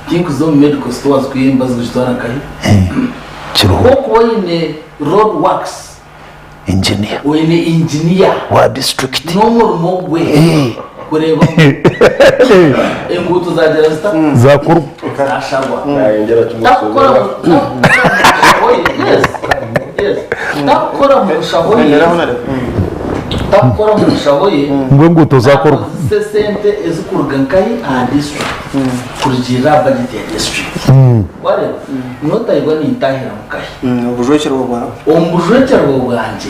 think zo medical stores kwimbaza gutwara kai Kiruhura ko ine road works engineer wene engineer wa district no more we kureba engutu za derasta za kuru ashagwa ngera tumusubira yes takora mushaboye takora mushaboye ngwe nguto za kuru sesente ezukurugankai a district kurujira budget ya district wale nota igoni intahira mukahi ubujwekyerwa bwanje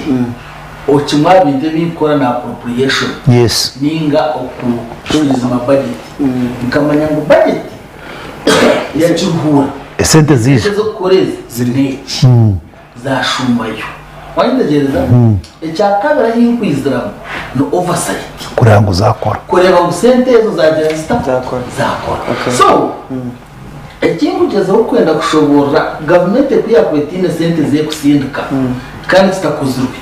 okimwa binde bikora na appropriation yes ninga okushuriza ma budget nkamanya ngo budget ya Kiruhura esente zije zo koreza zineki za shumayo wandegereza ecyakabira hinkwizira no oversight kurango zakora kureba usente ezo za derasta zakora so ekintu cyezo kwenda kushobora government kuyakwetine sente ze kusindika kandi kitakuzurwe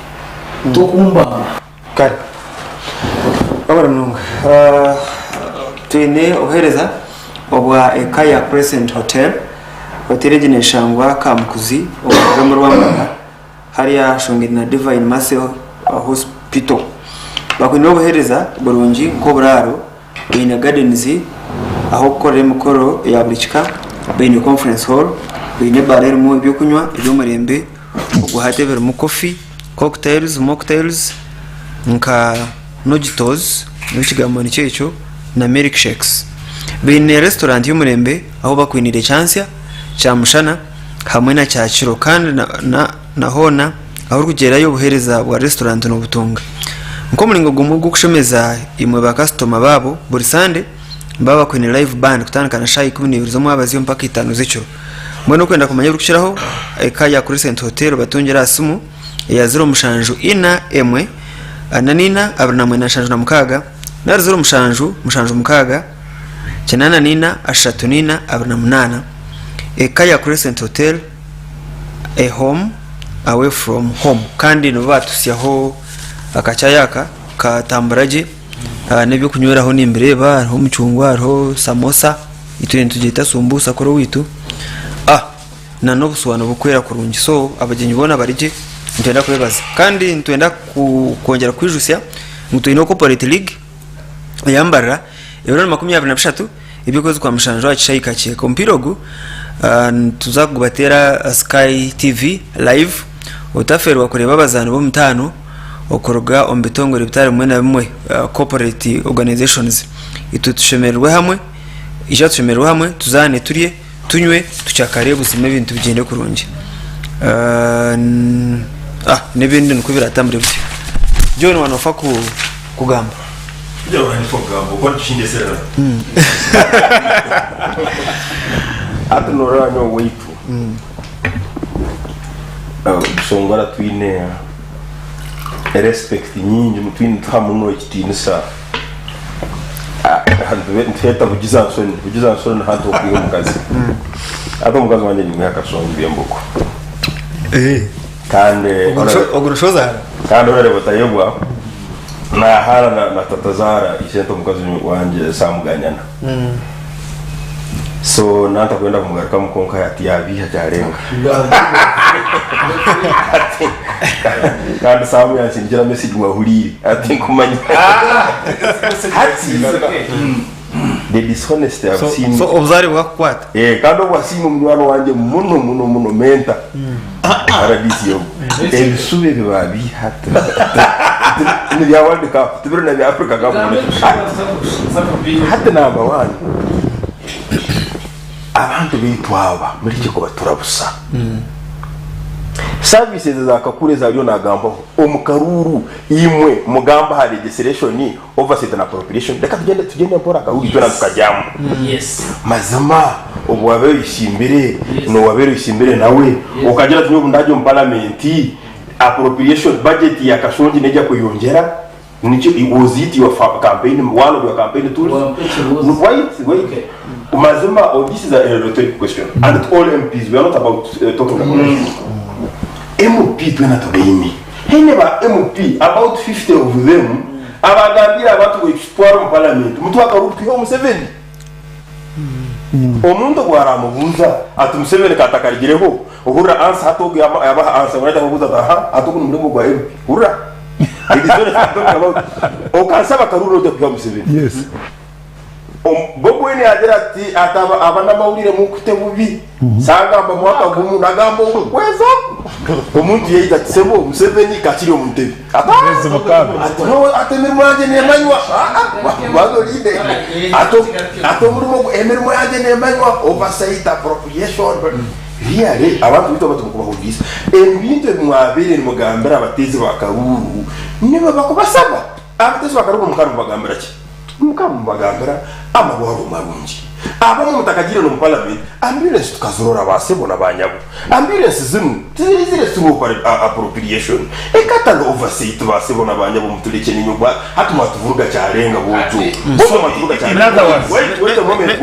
tukumba kare abara nunga twine ohereza obwa Ekaya Crescent Hotel hotel geneshangwa Kamukuzi mu Rwanda hariya shongera na Divine Mercy Hospital bakwino bohereza burungi ko buraro in gardens aho korera mukoro ya burikika bene conference hall bene barere mu byo kunywa ibyo murembe uguhatebera mu coffee cocktails mocktails nka nojitos n'ikigamo n'icyecho na milkshakes bene restaurant y'umurembe aho bakwinire chance cya mushana hamwe na cyakiro kandi na hona aho rugerayo buhereza bwa restaurant no butunga nko muringo gumu gukushemeza imwe ba customer babo buri sande baba kwine live band kutandukana shayi 12 zo mwabazi mpaka 5 z'icyo mbona kwenda kumanya urukishiraho ekaya kuri Cent Hotel batongera asumu ya 0 mushanju ina emwe ananina abana na shanju na mukaga na 0 mushanju mukaga chenana nina ashatu nina abana munana ekaya kuri Cent Hotel a home away from home kandi no batusyaho akachayaka katambaraje nebyo kunyweraho nimbireba aho mucungwa aho samosa itwente tugita sumbusa koro witu na no busobanuro bukwera kurungi so abagenyi bona barije ntenda kwebaza kandi ntwenda kongera kwijusya mutuyino corporate league yambara euro 23 ibikoze kwa mushanjo acishayika kiye kompirogu tuzakubatera Sky TV live utaferwa kureba bazana bo mutano okoroga ombetongore bitare mwe na bimwe corporate organizations itutushemerwe hamwe ijatushemerwe hamwe tuzane turiye tunywe tucyakare buzime ibintu bigende kurungi nebindi nuko biratambire byo John wanofa kugamba John wanofa kugamba uko nshinde sera atunora no weitu songora twine respect nyingi mutwine thamuno ikitinisa nteta bugizansoni hantu okwiga mukazi ate omukazi wanje ni myaka songi emboko kandi ogurushoza kandi orareba tayebwa na hala na tatazara isento omukazi wanje samuganyana so nanta kwenda kumugaruka mukonka yati yabiha cyarenga kandi samu yansingira message mwahuriri ati kumanya the dishonesty I've seen so obzari bwakwata kandi obwasimu mwana wanje muno menta paradise yo ebisube bibabiha ni bya World Cup tubiro na bya Africa Cup hata number 1 abantu bitwaba muri cyo kubaturabusa services zakakure zaliyo nagambaho omukaruru imwe mugamba ha legislation oversight and appropriation reka tugende mpora karuru cyo nakajyamo yes mazama obwabero ishimbere no wabero ishimbere nawe ukagera tunyo bundaje mu parliament appropriation budget ya kashonji nejya kuyongera nicho was it your campaign one of your campaign tools wait mazama this is a rhetorical question and all MPs we are not about talking about MP twena tobeimi heneba MP about 50 of them abagambira abantu go explore mu parliament mutu akarutu yo Museveni omuntu gwaramubuza ati Museveni katakarigireho uhura answer hatoge yaba answer wenda kubuza aha atukuntu muri mugwa MP hura idizone talking about okansaba karuro de kwa Museveni yes bobo ene adera ati ataba abana mawulire mu kutebubi sagamba mwaka gumu nagambo kwezo omuntu yeita tsebo Museveni kakiri omuntebe Yes, mukabe. no atemirimo yanje nemanywa bazo lide ato murumo emirimo yanje nemanywa oversight appropriation really abantu bito batukuba hobisa ebintu mwabere mugambira abatezi bakaruru niba bakubasaba abatezi bakaruru mukaru bagambira ki mukaru bagambira amaboro marungi aba mu mutakagire no parliament ambulance tukazorora basebona banyago ambulance ziri through appropriation ekatanga oversight basebona banyago mutuleke ninyugwa hatuma tuvuruga cyarenga bojo bojo matuvuga cyarenga wait a moment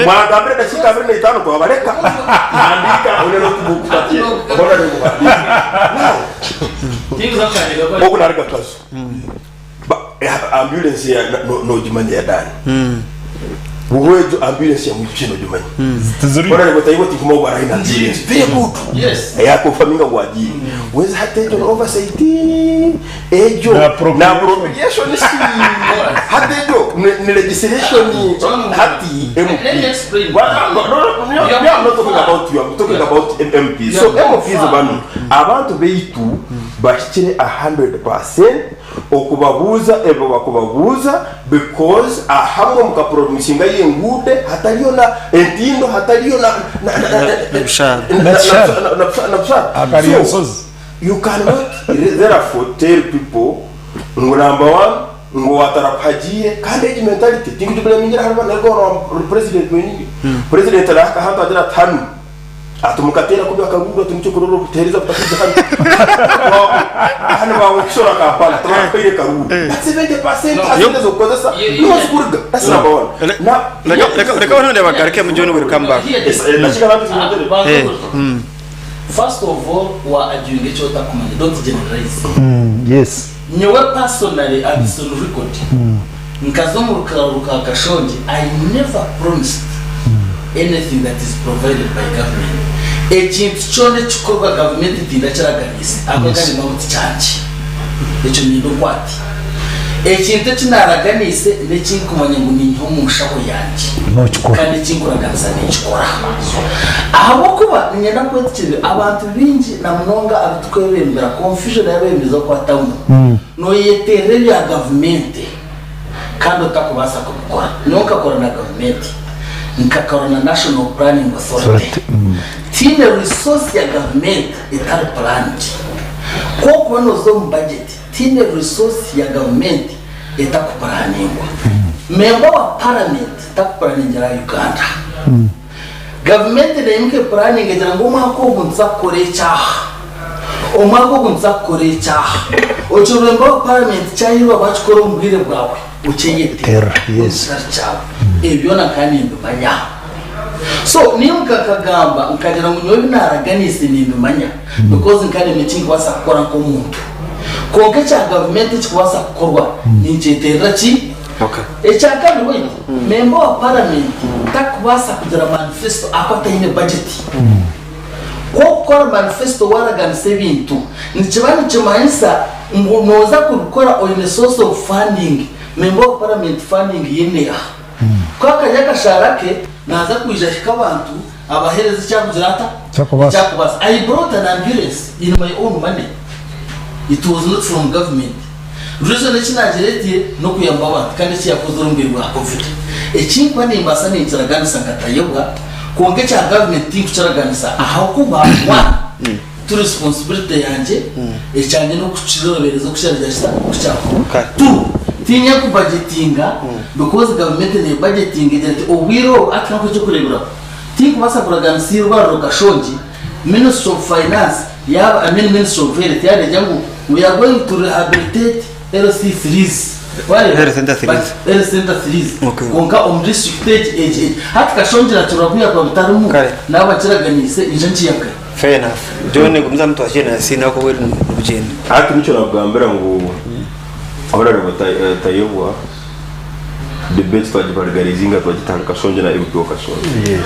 mwagambira dashika 25 to abareka andika unero tubukupatie bona ni ogo narika kazo ambulance ya no jimanye ya dani buhwejo ambulance ya mukino jumanya bora lebo tayibo tikuma bwa ina ambulance very good yes yako faminga waji weza hatejo oversight ejo na propagation si hatejo ni legislation hati I'm not talking about you, I'm talking about MP. So MPs banu abantu beitu bashikire 100% okubabuza ebo bakubabuza because ahamwe mukaproducinga yengude hataliyo na entindo hataliyo na you cannot therefore tell people number one ngo watarapagiye kandi age mentality tingujubule mingira harba nalgo president mwenye president la hata adira tanu atumukatera kubya kagugu tumucyo kuroro butereza butakiza hano bawo kishora ka pala twakwire karugu that's 70% asezo kozesa no skurga that's number one leka wana ndeba garike mujoni welcome back first of all wa ajuinge chota kumanya don't generalize yes nyewe personally absolute record nkazomuruka kashonje I never promised anything that is provided by government ekintu cyone cyukorwa government tindakiraganise akagani mabuti cyanje eco nindo kwati ekintu kinaraganise nekinkumanya ngo ni ntumushaho yanje kandi kinkuraganisa n'ikikora aho kuba nyenda kwetikire abantu bingi na munonga abitukwebembera confusion yabemeza ko atamu no yeterere ya government kandi utakubasa kubikora nuka kora na government nkakora na national planning authority tine resource ya government itari planned koko nozo mu budget tine resource ya government itakuparaningwa member wa parliament takuparaningera Uganda government na imke planning ngira ngo mwako bunza korecha omwako bunza korecha ocho member wa parliament cyahirwa bachikoro mbwire bwawe ucheyete yes ebyo nakani ndumanya so nimka kagamba nkagira ngo nyobe naraganise ndumanya because nkane meeting wasa gukora ko muntu konke cha government kikwasa gukorwa ninjetera ki echaka we member wa parliament takubasa kugira manifesto akwatayine budget ko gukora manifesto waraganise bintu nikibani cyomanyisa ngo noza kubikora on a source of funding member of parliament funding yeneya kwa kajaka sharake naza kwijashika abantu abahereza cyakuzirata cyakubasa I brought an ambulance in my own money. It was not from government. Reason ekinageretiye no kuyamba abantu kandi cyakoze urumbe rwa covid ekinkwa nimbasa n'ikiraganisa katayebwa konge cya government think cyaraganisa aho kuba wa to responsibility yanje ecyanye no kucirobereza kushyarisha kucyako tu tinya ku budgetinga because government ne budgeting ejete obwiro atanko cyo kurebura think basa kuraganisirwa rokashonji Minister of Finance yaba Minister of Health yale jangu we are going to rehabilitate LC3s Health Center 3s konka omdistricted age hati kashonji na turabuya kwa bitarumu n'abakiraganise injanci yakwe fair enough John gumza mtu ashena sina ko weri bugeni hati nico nabwambera ngo abara batayobwa debate twajibargarizinga twajitanga kashonje na ebyo kashonje yes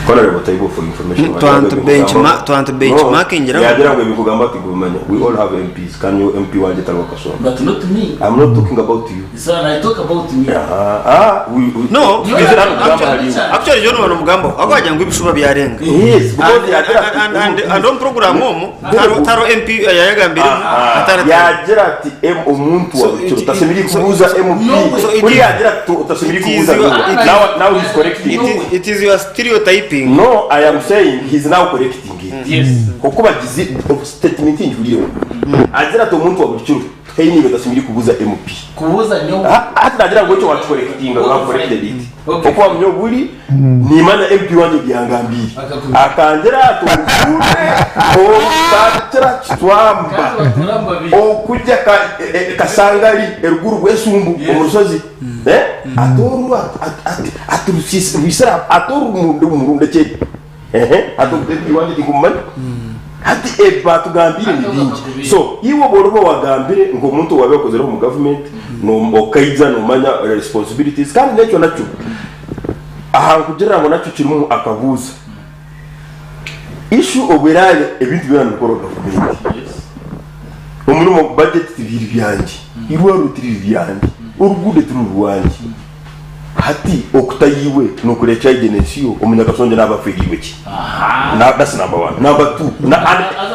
kora rebo tayibo for information to benchmark ngira yagira ngo bikugamba tigumanya we all have MPs can you MP wanje talwa kashonje but not me I'm not talking about you so I talk about me no actually John wano mugambo akwaje ngo ibishuba byarenga yes and on program momo taro MP yayagambira yagira ati umuntu wacu utasemiri kubuza MP kuri yagira utasemiri kubuza now he's correcting it is your stereotyping no I am saying he's now correcting it yes kukuba gizi statement injuriyo agira ati umuntu wacu hey ni batasemiri kubuza MP kubuza nyo hata nagira ngo cyo wacu correcting ngo corrected it kuko amnyo buri ni mana MP wanje byangambiri akangera atubure o tatira twamba o kujya kasangari eruguru gwesumbu umusozi atoru aturusisa atoru mundu cye atoru wanje digumman hati batugambire nibingi so iwo borobo wagambire ngo umuntu wabekozeho mu government no okaiza no manya responsibilities kandi necyo nacyo aha kugira ngo nacyo kirimo akabuza issue oberale ebintu byana gukora government umuntu mu budget tibiri byanje irwa rutiri byanje urugude turuwanjye hati okutayiwe no kurecha igenesio umunyakasonje n'abafiriwe ki that's number 1 number 2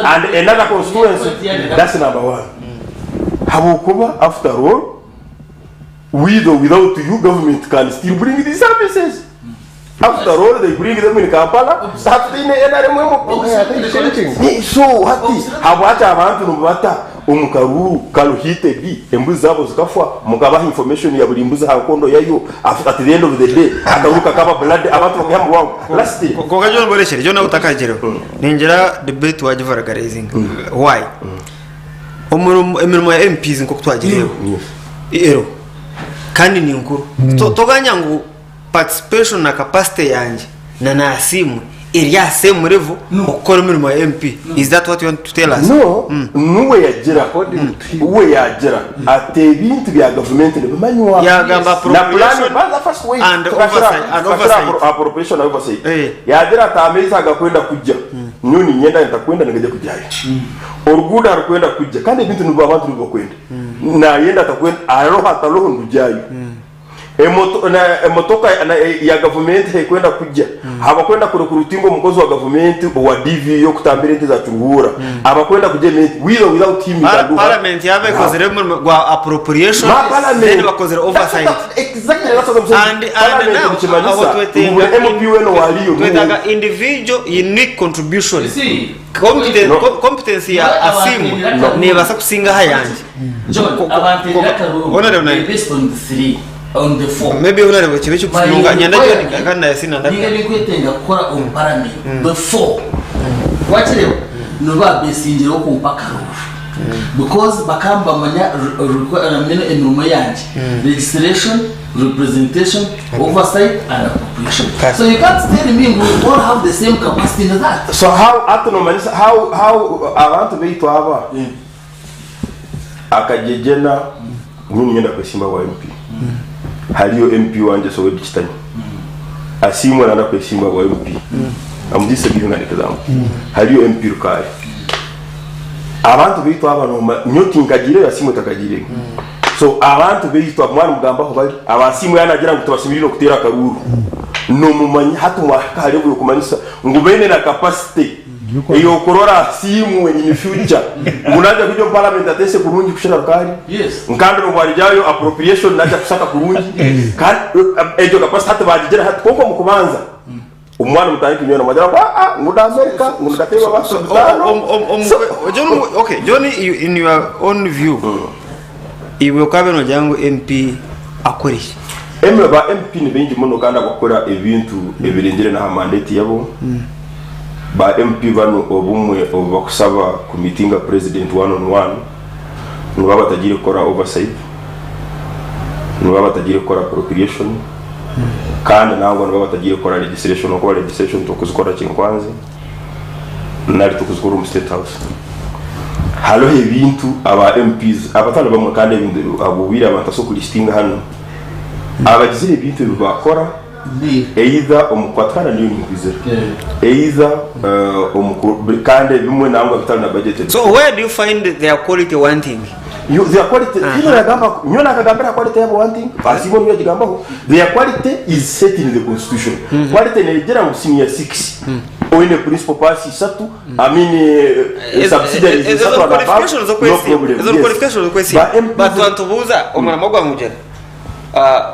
and another constituency that's number 1 habukuba after all with or without you government can still bring these services after all they bring them in Kampala after in so hati habacha abantu nubata umukaru kaluhite bi embuzi zabo zikafwa mukabaha information ya buri mbuzi hakondo yayo at the end of the day akaruka kaba blood abantu bakihamba wao last ko kajo mboreshere jo na utakajero ninjira debate wajivaragarizing why emirimo ya MPs nko twagireho ero kandi ni nkuru toganya ngo participation na capacity yanje na nasimwe iriya same level ukora imirimo ya MP is that what you want to tell us? No nuwe yagira uwe yagira ate bintu bya government ne bamanywa yagamba appropriation and appropriation and oversight yagira tameza agakwenda kujya nyoni nyenda ntakwenda ngajya kujyayo oruguda arukwenda kujya kandi ibintu nibo abantu nibo kwenda na yenda atakwenda aroha ataloho ndujyayo emotoka ya government kwenda kujya abakwenda kure ku rutingo umukozi wa government wa DV yo kutambira ente za turuhura abakwenda kujya without him parliament yabe kozere mu appropriation then bakozere oversight exactly that's what I'm saying and now MP weno waliyo twetaga individual unique contribution competence ya asimu ne basa kusinga hayanje based on the 3 on the 4 maybe unarebo chibecho kufunga nyanda yo kana yasina ndaka ninge bikwetenga gukora on parliament the 4 wachire no ba Eishengyero ko mpaka because bakamba manya emirimo yanje legislation representation oversight and appropriation so you can't tell me we all have the same capacity in that so how abantu beito aba akajejena nyine nyenda kwesimba wa MP haliyo MP wanje so wedikitanye asimwe nanda kwesimba wa MP amudise bihuna example haliyo MP rukari abantu beito aba no nyoti nkagire asimwe takagire so abantu beito mwana mugamba ho bari abasimwe yanagira ngo tubasimira kutera karuru no mumanyi hatumwa kare bwo kumanyisa ngo bene na capacity iyo korora simwe ni future munaje kujyo parliament atese kurungi kushira rukari yes nkandro bwarijayo appropriation naje kusaka kurungi kandi ejo capacity hata bajira hata koko mukubanza umwana mutari kinyona majara kwa nguda America nguda teba baso okay Johnny in your own view iwe kabeno jangu MP akorishi emwe ba MP ni benji muno kandi bakora ebintu ebirengere na mandate yabo ba MP bano obumwe obakusaba ku meeting ya president one on one nuba batagire kora oversight nuba batagire kora appropriation kandi nawo nuba batagire kora legislation no kora legislation to kuzikora kinkwanze nari to kuzikora mu state house halo ebintu aba MPs abatana bamwe kandi abubira bataso ku listing hano abagize ebintu bakora either omukwatana niyo nkwizera either kandi bimwe nangwa bitana na budget so where do you find their quality wanting their quality ino yagamba nyona kagambira quality yabo wanting basibo niyo yagamba their quality is set in the constitution quality ne jera mu senior 6 oine principal pass isatu I mean subsidiaries isatu no problem is qualification zo kwesi but wantubuza omwana magwa ngujera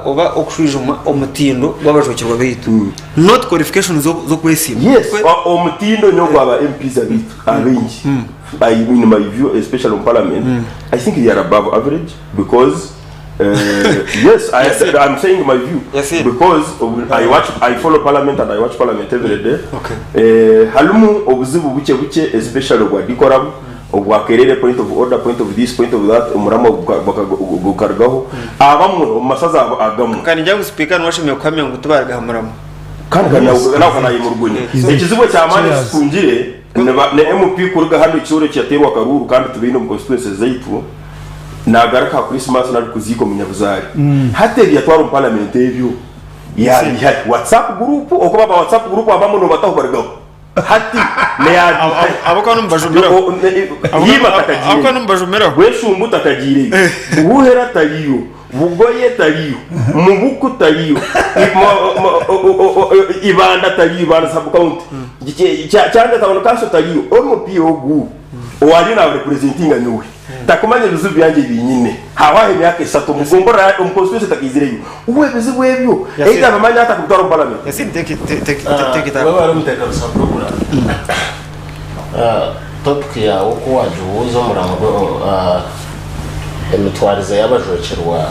oba okushujuma omutindo gw'abajwekyerwa beitu not qualification zo kwesi yes omutindo nyo gw'aba MPs abitu abenji I mean my view especially on parliament I think they are above average because yes I'm saying my view because I follow parliament and I watch parliament every day halumu obuzibu buke especially gwa dikoram obwakerere point of order point of this point of that umurama gukargaho abamwe omasaza agamu kandi njya speaker nwashimye kwamye ngo tubarga hamurama kandi nawo kana yimurgunye ikizibo cya mane kungire ne MP kuruga hano icyure cyaterwa karuru kandi tubino mu constituency zaitu nagaraka Christmas na kuziko munyabuzari hateri yatwara parliament y'ibyo ya WhatsApp group okuba ba WhatsApp group abamo no batahubargaho hati ne ya abakano mbajumira abakano mbajumira weshumbu takagire ubuhera tariyo bugoye tariyo mubuku tariyo ibanda tariyo bana sub count cyane tabona kaso tariyo omupiyo gu owari na representing anyuwe takumanye bizubu yanjye binyine hawahe myaka 3 mugombora umukonstitution takizireyo uwe bizubu ebyo ega bamanya atakutwara parliament yasi take baba rumteka sa program topic ya uko wajuzo murango emitwarize y'abajwekyerwa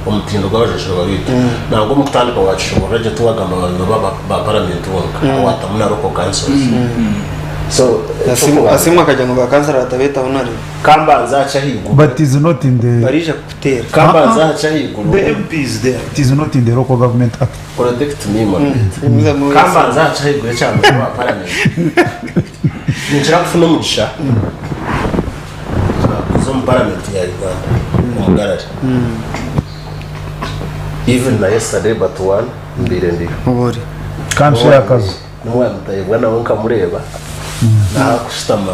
omutindo gw'abajwekyerwa bitu nango mutandika wacishobora rage tubagamba abantu ba parliament wonka watamuna roko councils so asimwa kajyango ba kansara atabeta onari kambanza acha higo but is not in the barija kutera kambanza acha higo the MPs there it is not in the local government act protect me man kambanza acha higo cyangwa kwa parliament ninjira kufuna mugisha zo mu parliament ya Uganda umugarari even na yesterday but one mbire ndi uburi kanshi yakazo n'uwa mutayibwa nawe nkamureba na kushitama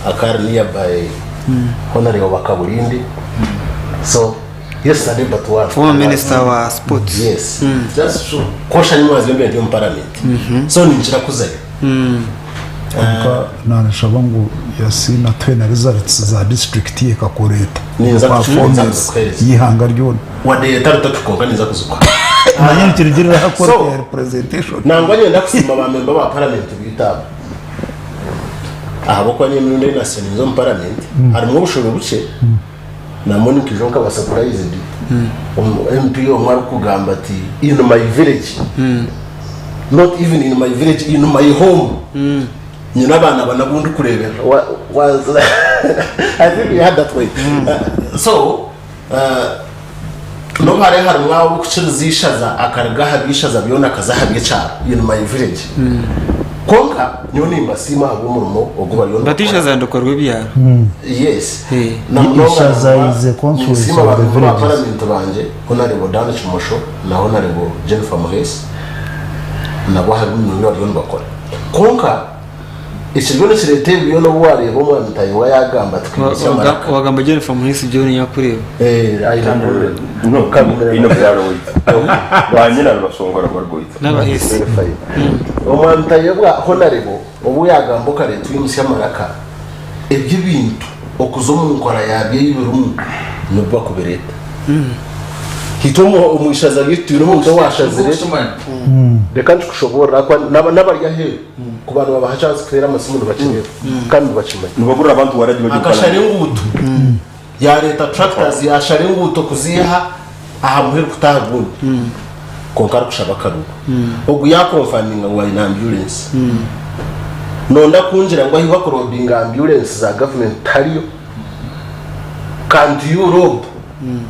akari nearby honorable Bakaburindi so yesterday but one former minister wa sports yes just so kosha nyuma zimbe ndio parliament so ninjira kuzayo nanashaba ngo yasina twena results za district ye kakoreta ninza kufunza yihanga ryo wade taratukonganiza kuzukwa nanye kirigirira hakora representation nangwanye ndakusima ba member ba parliament bitaba ahabo kwa nyemwe ndi nation zo mu parliament harimo ubushobozi buke na Monica Jonka basapurize ndi MP omwari kugamba ati in my village not even in my village in my home nyina bana banabundi kurebera I think you had that way so no hari mwa bukucirizishaza akarga habishaza byona kazahabye cyaro in my village konka nyoni mbasima abumurimo oguba yona batisha zandokorwe bya yes ishaza is a consulate of the village parliament banje honorable Dana Chimosho na honorable Jennifer Muhesi na bahabu n'undi yona bakora konka ikigone kirete byona bware bo mwantaye wayagamba twibisha maraka wagamba Jennifer Muhesi byone yakureba ayirambure no kamera ino byaro banyina basongora bargoita n'abahesi omwantaye bwa honorable obu yagamba kare twibisha maraka ebyo bintu okuzomu nkora yabye yibirumu nubwo kubereta hitomo umwishaza yitiro mu ndo washazire reka ndikushobora kwa nabarya he ku bantu babaha chance kwera amasimu bakireba kandi bakimanye nubagura abantu waraje bagiye akashare ngutu ya leta tractors ya share ngutu kuziha aha muheru kutagundi konkara kushabakaru ogu yakonfaminga wa in ambulance nonda kunjira ngo ahiwa kurobinga ambulance za government tariyo kandi Europe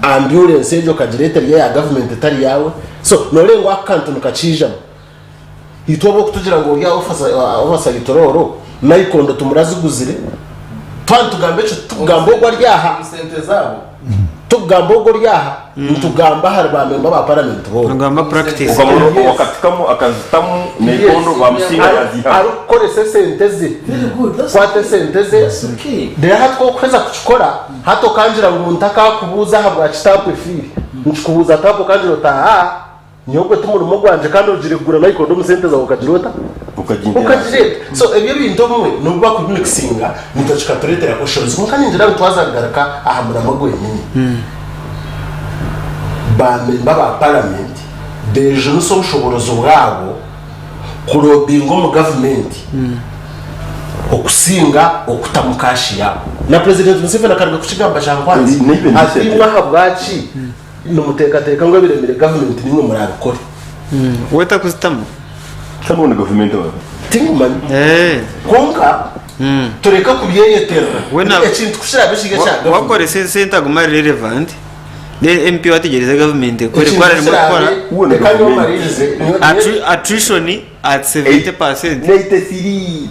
ambulance ejo kajireteri ya government tari yawe so norengo akantu nkacijamo itobo kutugira ngo ya ofasa gitororo nayikondo tumuraziguzire twantugambe cyo tugambo gwa ryaha sente zabo tugambo gwa ryaha ntugamba hari ba member ba parliament bo ngamba practice ukamuro wakatikamo akazitamu nekondo bamusinga yaziha arukore sente ze kwate sente ze de hatko kweza kuchikora hato kanjira ngo ntaka kubuza habwa kitapu fili nchikubuza tapo kanjiro ta nyogwe tumurimo gwanje kandi ujiregura nayikondo mu sente zawo kajirota ukajireta so ebyo bintu mwe nubwo ku mixinga mutachika turetera ko shows kandi njira twazagaraka ahamura magwe nyine ba parliament deje nuso ushoborozo bwabo kurobingo mu government okusinga okutamukashia na president Museveni akarga kuchigamba cyangwanzi ati mwahabwaci n'umutekateka ngo biremere government nimwe muri abikore weta kuzitamu tabone government wa tingumani konka tureka kubyeyetera wena ikintu kushira bishiga cyane wakore senta guma relevant the MP wategereza government kore kwara rimwe gukora attrition at 70%. 83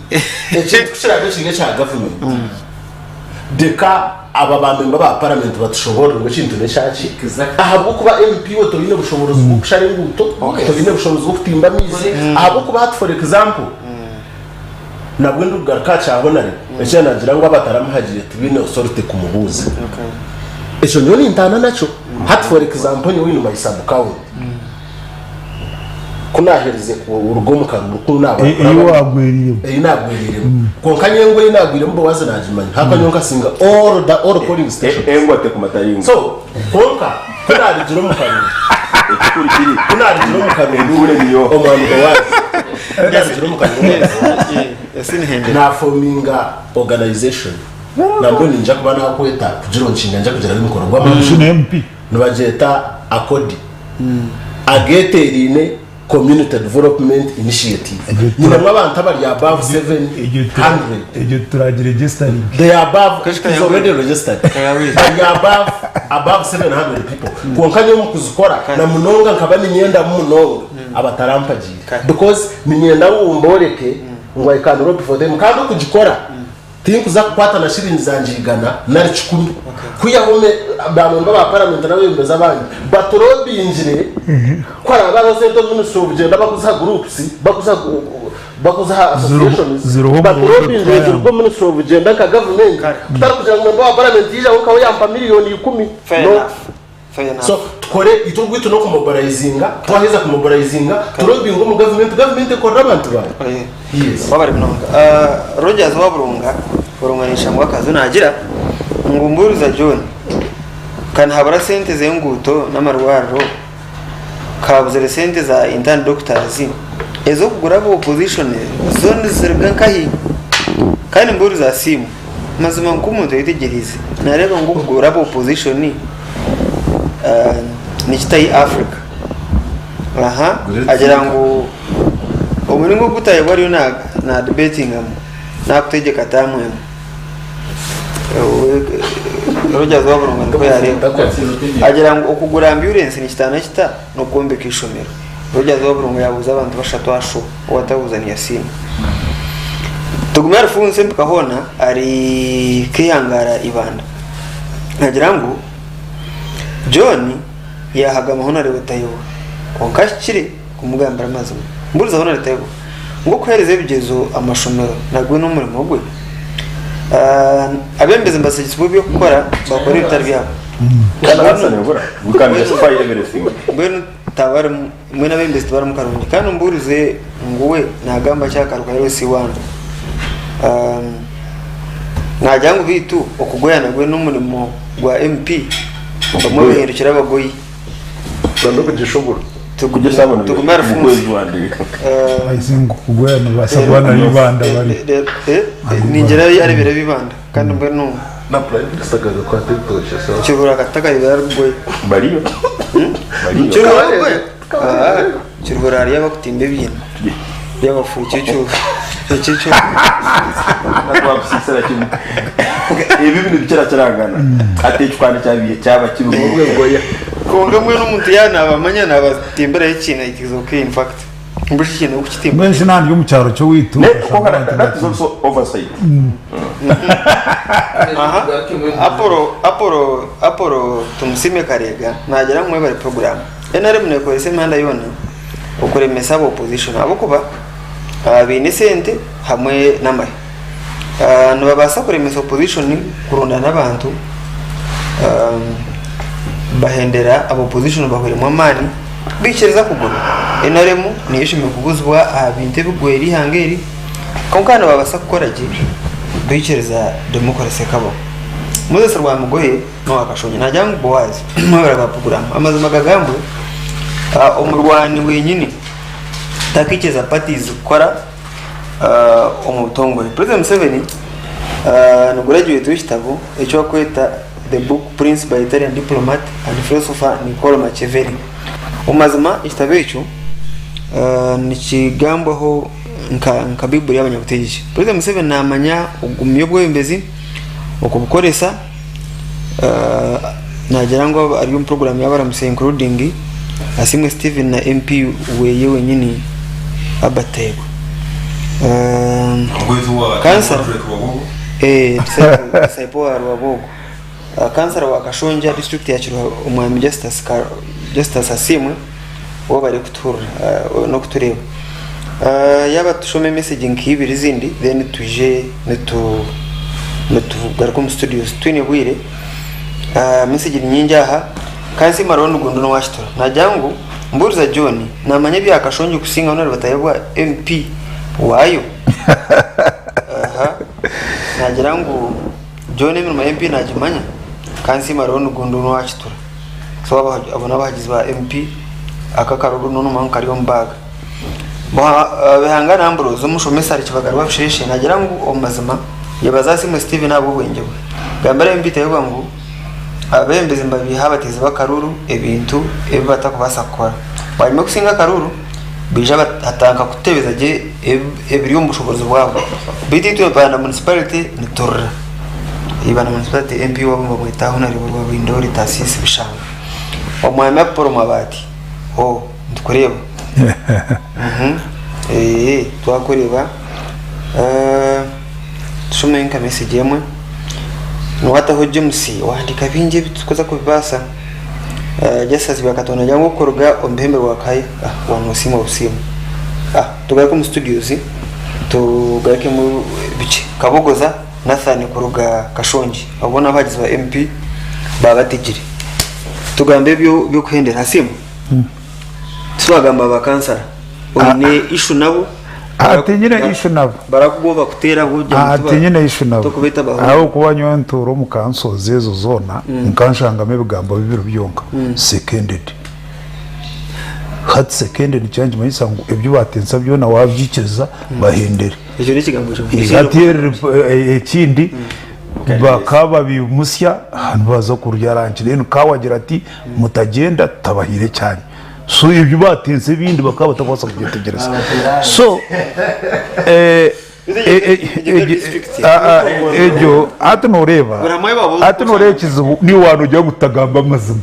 ekintu kushiraga kinge cya government deka aba bamemba ba parliament batushobora ngo kintu neshaki ahubwo kuba MP woto bine bushobozi bwo kushara imbuto to bine bushobozi bwo kutimba mizi ahubwo kuba for example nabwo ndugaruka cyabonare ese nagira ngo abataramuhagiye tubine authority kumubuza ejo nyoni ntana nacho hat for example ni winu mayisabu kawo kunaherize ku urugomo kan kunaba iyo wagwiriye konkanye ngo inagwire mbo wazanajimanya hakanyonka singa all calling station engwa te kumataringa so konka kunari jiro mukanu ekikurikiri kunari jiro mukanu ndure niyo omwami wazi yasi jiro mukanu yasini hende na forminga organization nambo ninja kubana kweta kujiro nshinga nja kugira bimukoro ngwa MP nubajeta akodi ageterine community development initiative nyina mw'abantu abari above 700 ejo turagira registering they are above is already registered they are above 700 people konkanye mu kuzikora na munonga nkabani nyenda mu munonga abatarampagiye because minyenda wumboreke ngo I can rob for them kandi kugikora tinkuza kwata na shiringi zanjigana nari 10 kuyahome bamemba ba parliament n'abembeza abandi batorobinjire kwara abaroseto ministry ugenda bakuza groups bakuza associations batorobinjire ku ministry ugenda ka government tutari kugira ngo memba wa parliament yija ukaho yampa miliyoni 10 no so tukore itugwito no kumobilizinga twaheza kumobilizinga turobingo mu government ekora abantu ba yes babari mnonga Rogers waburunga burunganisha mu akazi nagira ngumburuza John kan habara sente zenguto n'amarwaro kabuze sente za intern doctors ezo kugura bo opposition zone zirga kahi kandi mburuza simu mazima nkumuntu yitegereze nareba ngo kugura bo opposition ni kitai Africa agira ngo umuringo gutaye wari na debating na kutegeka tamwe Rogers waburunga ndiko yareba agira ngo okugura ambulance ni kitana kita no kombeka ishomero Rogers waburunga yabuza abantu bashatu asho watawuzaniya simu tugumya rufunse mpakahona ari kiyangara ibanda agira ngo John yahaga amahona ari butayo konkashire kumugambara amazi mburuza hona ritayo ngo kwereze bigezo amashomero nagwe no murimo gwe abembeze mbasagitse byo gukora bakora ibitari byabo we can justify everything bwenu tabara mwe nabembeze tabara mukarungi kandi mburuze nguwe nagamba cyakaruka rero si wanda najyangu bitu okugoya nagwe no murimo gwa MP bamuhindukira abagoyi bando kugishobora tukugisabona tukumara funzi wandi ayizingu kugwena basabana bibanda bari ningera ari bira bibanda kandi mbe no na plan sagaga kwa titoche so kibura kataka yargoye bariyo kibura ari abakutimbe byina yabafuye cyo nakwabusisera kimwe ibi bintu bikira kirangana atecukana cyaba kibugwe ngoya konga mwe n'umuntu yanabamanya nabatimbera y'ikina ikizoke in fact mbushi kintu kukitimba mwenshi nandi yo mu cyaro cyo witu that is also oversight aporo tumusime karega nagera mwe bari program NRM ne ko ese manda yona ukore mesaba opposition abo kuba bine sente hamwe n'amahe nababasa kuremesa opposition kurunda n'abantu bahendera abo opposition bahurimo amani bicereza kugura NRM niyishimiye kuguzwa abinte bigweri hangeri konkana babasa gukoraje bicereza demokarasi kabo Moses rwa mugoye no akashonye najyangu bowazi mwabara program amazima gagambwe umurwani wenyine takikeza parties kora umutongo President Museveni no graduate w'ikitabo ecyo kweta the book Prince by Italian diplomat and philosopher Niccolo Machiavelli umazima ikitabo icyo ni kigambo ho nka Bible y'abanyabutegetsi President Museveni namanya ugumyo bw'embezi okubukoresa nagira ngo ari mu program y'abaramuse including asimwe Steven na MP weye wenyine abatego kansara saipo arwabogo kansara wa Kashonja district ya Kiruha umwami Justice asimwe wo bari kutura no kutureba yaba tushome message nk'ibiri zindi then tuje netugaruka mu studios twine bwire message nyingi aha kansi marondo gundo no washitora najangu mburiza John namanye bya Kashonje kusinga none batayabwa MP wayo nagira ngo John mu MP najimanya kansi marondo gundo no washitora so abona bagize ba MP akakaruru none manka ariyo mbaga behangana ambrozo mushomesa ari kibagarwa bisheshe nagira ngo omazima yabazasi mu Steven abo bwenje gambara MP tayabwa ngo abembeze mbabi habateze bakaruru ebintu ebatakubasa kora barimo kusinga karuru bija batanka kutebeza je ebiri umushobozi bwabo bititu bana municipality nitorra ibana municipality MP wabo mwitaho na ribo bindori tasisi bishanga omwame poro mabati ndukureba twakureba tushume nka message yemwe nuwata ho James wandika binje bitukoza kubibasa Justice bakatona jango koruga ombembe wakaye wanusima usima tugaruka mu studios tugaruke mu bice kabogoza Nathan koruga Kashonji abona bagize ba MP babatigire tugambe byo kuhendera simu twagamba bakansara one issue nabo atinyine ishu nabo barakugoba kutera bujya atinyine ishu nabo aho kubanywa nturo mu kansoze ezo zona nkanshangame bigambo bibiro byonka seconded hat seconded change mayisa ngo ibyo batensa byo na wabyikeza bahendere icyo ni kigambo cyo ikindi bakaba bimusya ahantu baza kurya ranch rero kawagira ati mutagenda tabahire cyane so ibyo batense bindi bakaba batakwasa kugitegereza so ejo atunureba kizubu ni wantu ujya gutagamba amazima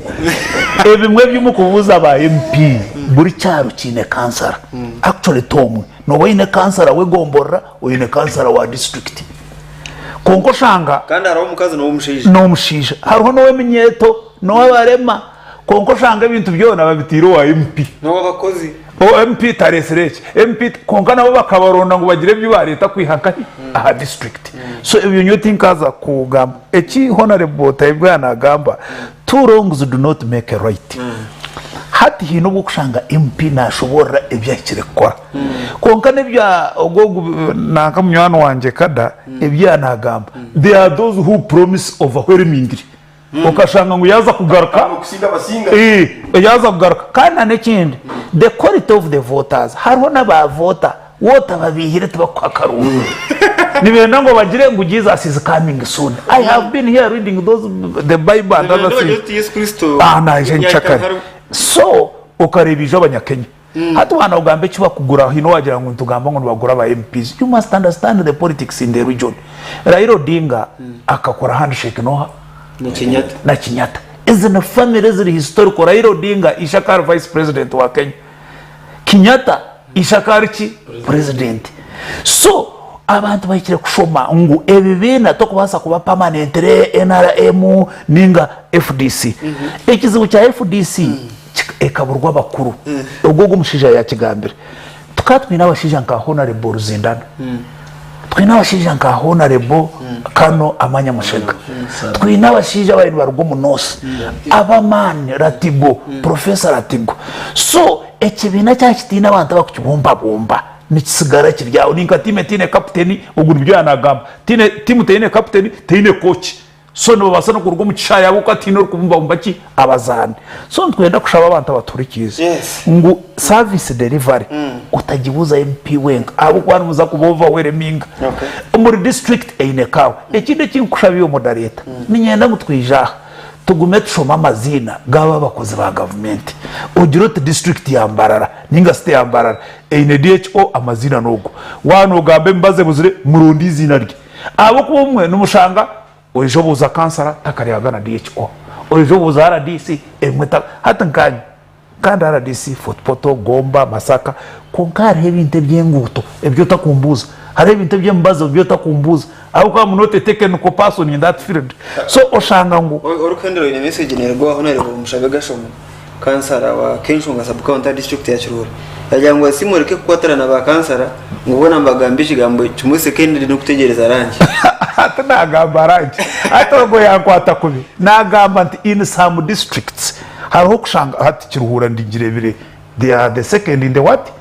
ebimwe by'umukubuza aba MP buri cyaro kine kansara actually tomwe no wine kansara we Gomborra wine kansara wa district konko shanga kandi haraho umukazi no umushija hariho no wemenyeto no abarema konko shanga ibintu byona babitiro wa MP no abakozi MP taresereke MP konka nabo bakabaronda ngo bagire byo bareta kwihaka aha district so if you think kaza kugamba eki honorable taibwana gamba two wrongs do not make a right hati hino gukushanga MP nashobora ibyakire kora konka nebya ogogo nakamyano wanje kada ibya nagamba they are those who promise overwhelmingly ukashanga ngo yaza kugaruka yaza kugaruka kana nekindi the quality of the voters hariho n'abavota wota babihire tubakwakaruru nibenda ngo bagire ngo Jesus is coming soon. I have been here reading the Bible and other things. Na nchakari so ukarebije abanyakenya hata wana ugambe kiba kugura hino wagira ngo ntugamba ngo bagura aba MPs. You must understand the politics in the region. Raila Odinga akakora handshake na Kenyatta is in a family is historical. Raila Odinga ishakara vice president wa Kenya, Kenyatta ishakara ki president. So abantu bayikire kushoma ngo ebibina to kubasa kuba permanent NRM ninga FDC ekizibu cha FDC ekaburwa bakuru ubwo gumushija ya kigambire tukatwina abashija nka honorable Ruzindana twina abashija nka honorable Kano Amanya Mushega twina abashija abantu barugo munosi abamani Ratibo Professor Ratigo so ekibina cya kitina abantu bakubumba bomba nikisigara kiryawo ninka tine captain uguru byo yanagamba timu tine captain tine coach so no basana kurugo mu cyaya buko atino kubumba bumbaki abazana so twenda kushaba abantu baturikize ngo service delivery utagibuza MP wenga abo kwani muza kubova wereminga muri district einekawe ekinde kinkushabiyo modareta ninyenda mutwija tugume tushoma amazina gaba bakoze ba government ugirote district ya Mbarara ninga state ya Mbarara NDHO amazina nogo wano gambe mbaze buzire murundi izina rye abo kumwe numushanga ojo buza kansara takariyaga na DHO ojo buza RDC emweta hatankanye kandi RDC footpoto gomba masaka konkare ibintu by'enguto ebyo takumbuza hari ibintu by'embazo byo takumbuza aho kwa munote technical person in that field so oshanga ngo urukendero ine message nerwa honore umushabe gashomo kansara wa kenshunga sub county district ya Kiruri yajangwa simureke kukwatarana ba kansara ngubona mbagambisha gambo cyumu secondary no kutegereza rangi atanagamba rangi atongo yakwata kubi nagamba nti in some districts hariho kushanga hati Kiruhura ndigirebire they are the second in the what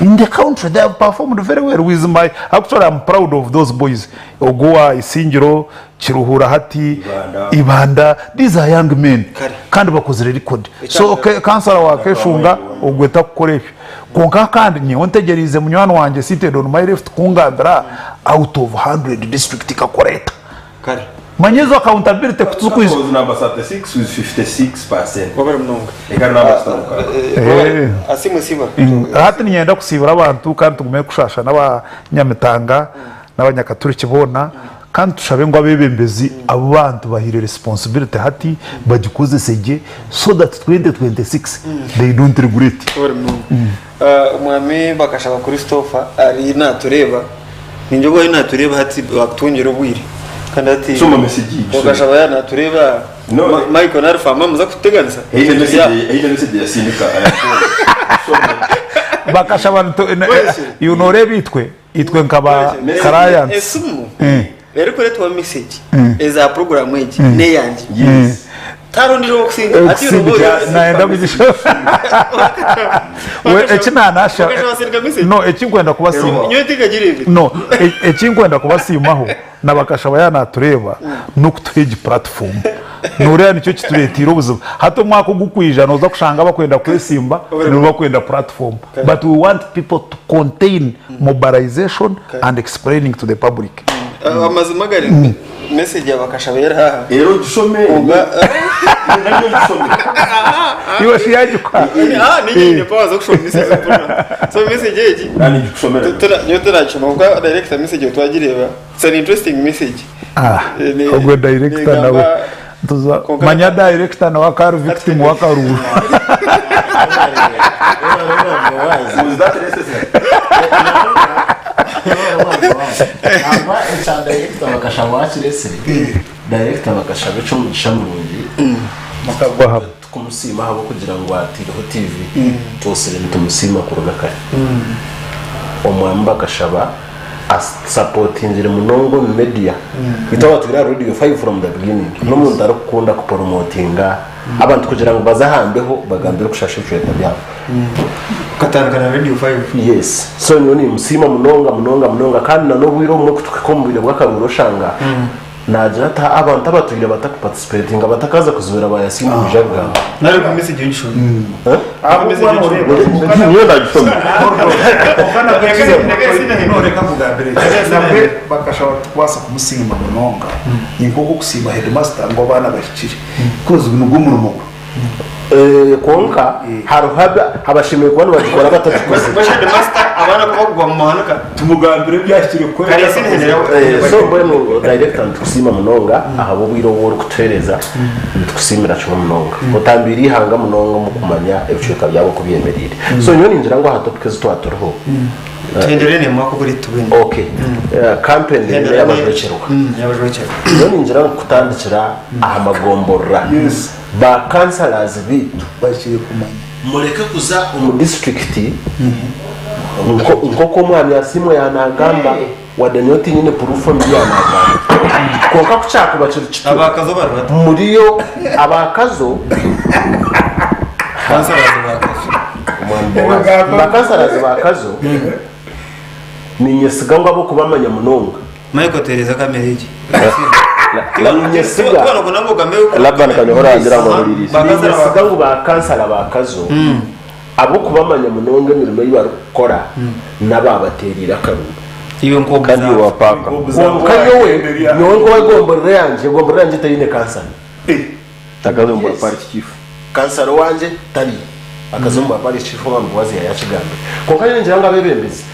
in the country. They have performed very well with my actually I'm proud of those boys Ogoa Eishengyero Kiruhura hati Ibanda these are young men kandi bakoze record so kansara wa keshunga ogweta kukoresha konka kandi ni ontegerize munywano wanje seated on my left kungandra out of 100 district kakoreta kare manyezo accountability kutukuizo number 36 with 56%. Wabara mnonga. Eka number staruka. Asimu siba. Hati ninyenda kusibura abantu kandi tugume kushasha n'abanyamitanga n'abanyakaturi kibona kandi tushabe ngo abebembezi abo bantu bahire responsibility hati bagikuze seje so that 2026 they don't regret. Wabara mnonga. Umwami bakashaba Christopher ari natureba. Ninjogo ari natureba hati bakutungiro bwire. Kandati soma message bakashaba yana tureba Michael narfa mamuza kuteganisa ile message ya sindika bakashaba you know rebitwe itwe nkaba karayans esumu rero retwa message eza program eji ne yanje taro ndiro kusinga ati naenda kugisho we ekina nasha no ekinkwenda kubasima nyotika girebe no ekinkwenda kubasimaho nabakashaba yana tureba no kutuheje platform nuriya nicyo kituretira ubuzima hato mwako gukwijana uza kushanga bakwenda kwesimba no bakwenda platform but we want people to contain mobilization and explaining to the public amazimagari message yabakashaba yara rero dushome nabyo dushome iwe shiyaje kwa ni pause kushoma message so message yeji nani dushomera nyotera chumva direct message twagireba it's an interesting message ogwe director nawe tuza manya director na wakaru victim wakaru was that necessary aba echanda director bakashaba akirese director bakashaba cyo mushamurungi makagwa kumusima habo kugira ngo atireho TV tosere tumusima kurunaka omwamba bakashaba supporting munongo media itawa tugira radio 5 from the beginning no muntu arukunda ku promotinga abantu kugira ngo bazahambeho bagambire kushasha cyeta byabo katangana radio 5 yes so nyoni musima munonga kandi na no bwiro umwe kutukombire bw'akaruro shanga nagira ata abantu abatubira batakuparticipating abatakaza kuzubira bayasimba bijabwa nari ku message y'isho aba message y'isho niyo ndagishoma ukana kwegeze ndagese none kavuga mbere namwe bakashaba kwasa kumusimba munonga inkoko kusimba headmaster ngo bana bashikire koze ibintu gumurumo konka habashimiye kubona bagikora batatukoze bashade master abana kubagwa mu mahanuka tumugambire byashyire ko so bueno director tusima munonga ahabo bwiro woro kutereza tukusimira cyo munonga utambiri hanga munonga mu kumanya ebiceka byabo kubiyemerire so nyoni ngira ngo hatopiке zitwatoroho tenderene mwako kuri tubene okay campaign y'abajwekyerwa nyoni ngira ngo kutandikira ahamagomborra ba councillors bitu bashyire kumanya mureke kuza mu district nko mwami yasimwe yanagamba wadanyoti nyine purufu mbi yanagamba konka kuchako baciro kitu abakazo barata muriyo abakazo councillors bakazo ninyesiga ngo abo kubamanya munonga Michael Teresa kamereje ninyesiga labda nakanyora ngira ngo muririsi ninyesiga ngo ba councillor bakazo abo kubamanya munonga mirimo y'ibakora nababaterira karungu iyo nko kandi wapaka kanyowe nyongo wagomborera yanje tayine kansana takazomba party chief kansara wanje tari akazomba party chief wangu wazi yachigambe konkanye njanga bebembezi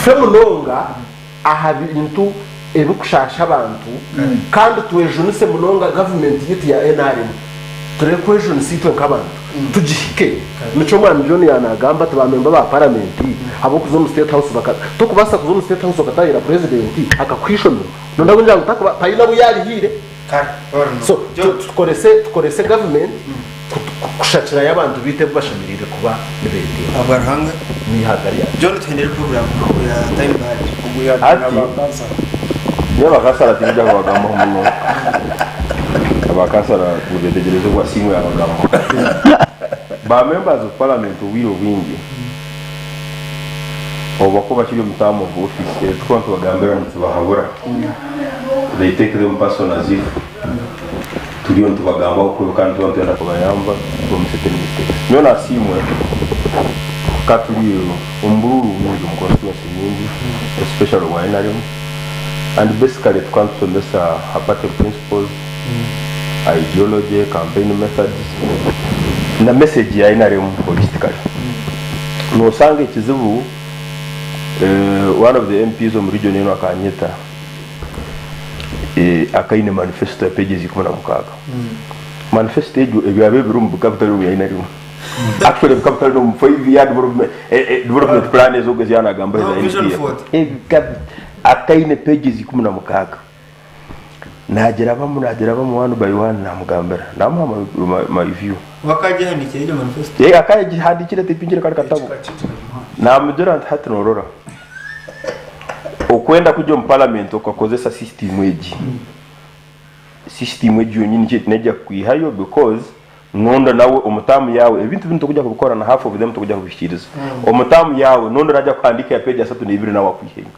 fe munonga aha bintu ebikushasha abantu kandi tuwejunise munonga government yitu ya NRM turi kwejunise itwe nk'abantu tugihike mico mwana John yanagamba tubamemba ba parliament abo kuzo mu state house bakata tukubasa kuzo mu state house bakatayira president akakwishomera nonda kunja gutaka payina buyarihire so tukorese government kushakira y'abantu bite bashamirire kuba nibete abarhanga nihagariya John tendere program ya time bad ubuya n'abakasa y'abakasara tijja kubagamba muno abakasara kubetegereza kwa simu y'abagamba ba members of parliament wiro wingi obako bakiri mutamo of office twantu bagambira ntibahabura they take them person as if turiyo ntubagamba uko kandi twantenda kubayamba bamusekeni mistake nyo na simwe katuriyo umbururu wingi mu constituency nyingi especially wa NRM and basically twantusomesa aparte principles ideology campaign methods na message ya NRM holistically no sange kizibu one of the MPs of region ino akanyeta akaine manifesto ya pages 16 manifesto ebyo abebiru mu capital room ya NRM actually the capital room for year development plan is ogezi yanagamba za akaine pages 16 najera bamu wanu by one namugambira namuha my view wakaje handikira iyo manifesto akaje handikira tipinjire kali katabu namujera hatinorora okwenda kujya mu parliament okakozesa system eji yonyine nejja kwihayo because nondo nawe omutamu yawe ebintu bintu kujya kubikora na half of them tukujya kubishiriza omutamu yawe nondo najya kwandika ya page 32 nawe kwihenga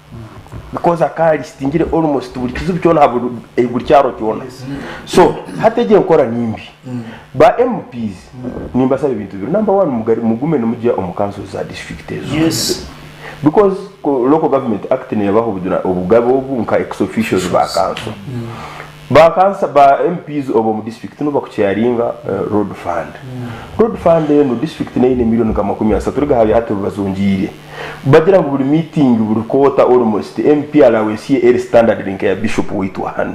because akali stingire almost buri kizibu cyona habo buri cyaro cyona so hategeye gukora nimbi ba MPs nimba sabe ibintu biro number 1 mugari mugume no mujya omukanso za district yes because local government act ne yabaho ubugabo bunka ex officials ba council ba MPs obo mu district no bakucyaringa road fund no district ne ine million kama 10 turiga habi hatu bazongire bagira ngo buri meeting buri quota almost MP allowance ye standard link ya bishop witu hano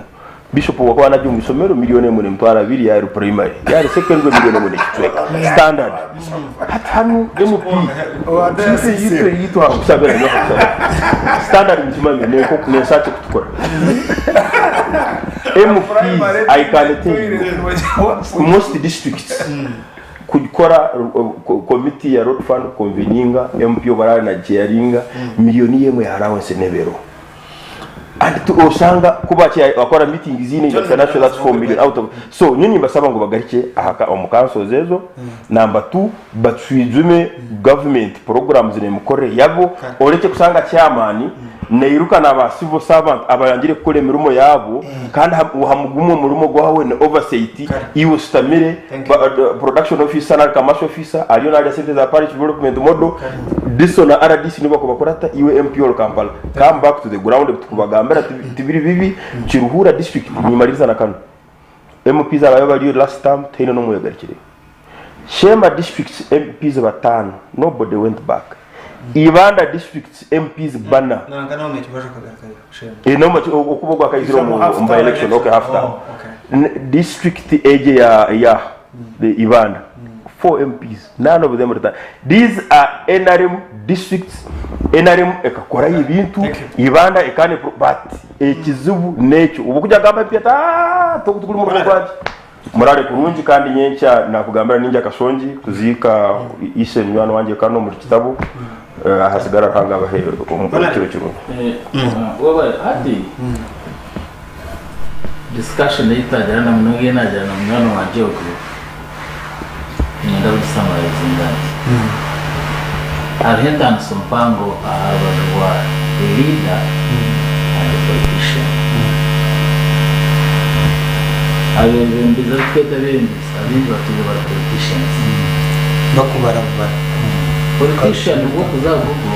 bishop wakwana jumbi isomero milioni mu mtwara 2 ya primary ya secondary milioni mu standard hanu MP yitu kusabira no standard mtimame ne ko ne sache kutukora MP I can think most districts kukora committee ya road fund conveninga MP obarana na jaringa milioni yemwe allowance nebero and to osanga kuba cya akora meeting zine international that's 4 million out of so nyinyi basaba ngo bagarike ahaka omukanso zezo number 2 batwizume government programs ne mukore yabo oreke kusanga chairman neiruka na civil servant abayangire kukora imirimo yabo kandi uhamugumu murumo gwawe na oversight iwo stamire production officer na commercial officer ariyo na center za parish development model diso na RDC nibo kubakorata iwe MPO Kampala come back to the ground tukubagambira tibiri bibi kiruhura district nyimariza na kanu MPs abayo last time teno no muyagarikire Shema districts MPs batano nobody went back Ibanda districts MPs bana nangana umekibasha kagarikare no much okubogwa kayiziro mu election okay after district age ya the Ibanda 4 MPs none of them retired. These are NRM districts NRM ekakora ibintu Ibanda ekane but ekizubu necho ubukujya gamba pita tukuri mu rwanda murare kurunji kandi nyencha nakugambira ninja kashonji kuzika Eishengyero wanje kano mu kitabo hasigara hanga bahe umukiro cyo wabaye hadi discussion itajana na mnoge na jana mwana wa Geography nenda kusummarize ndani arhenda nsompango abantu wa leader and politician abembiza kweta bembiza abindi batuye ba politicians bakubara politician uko kuzavugo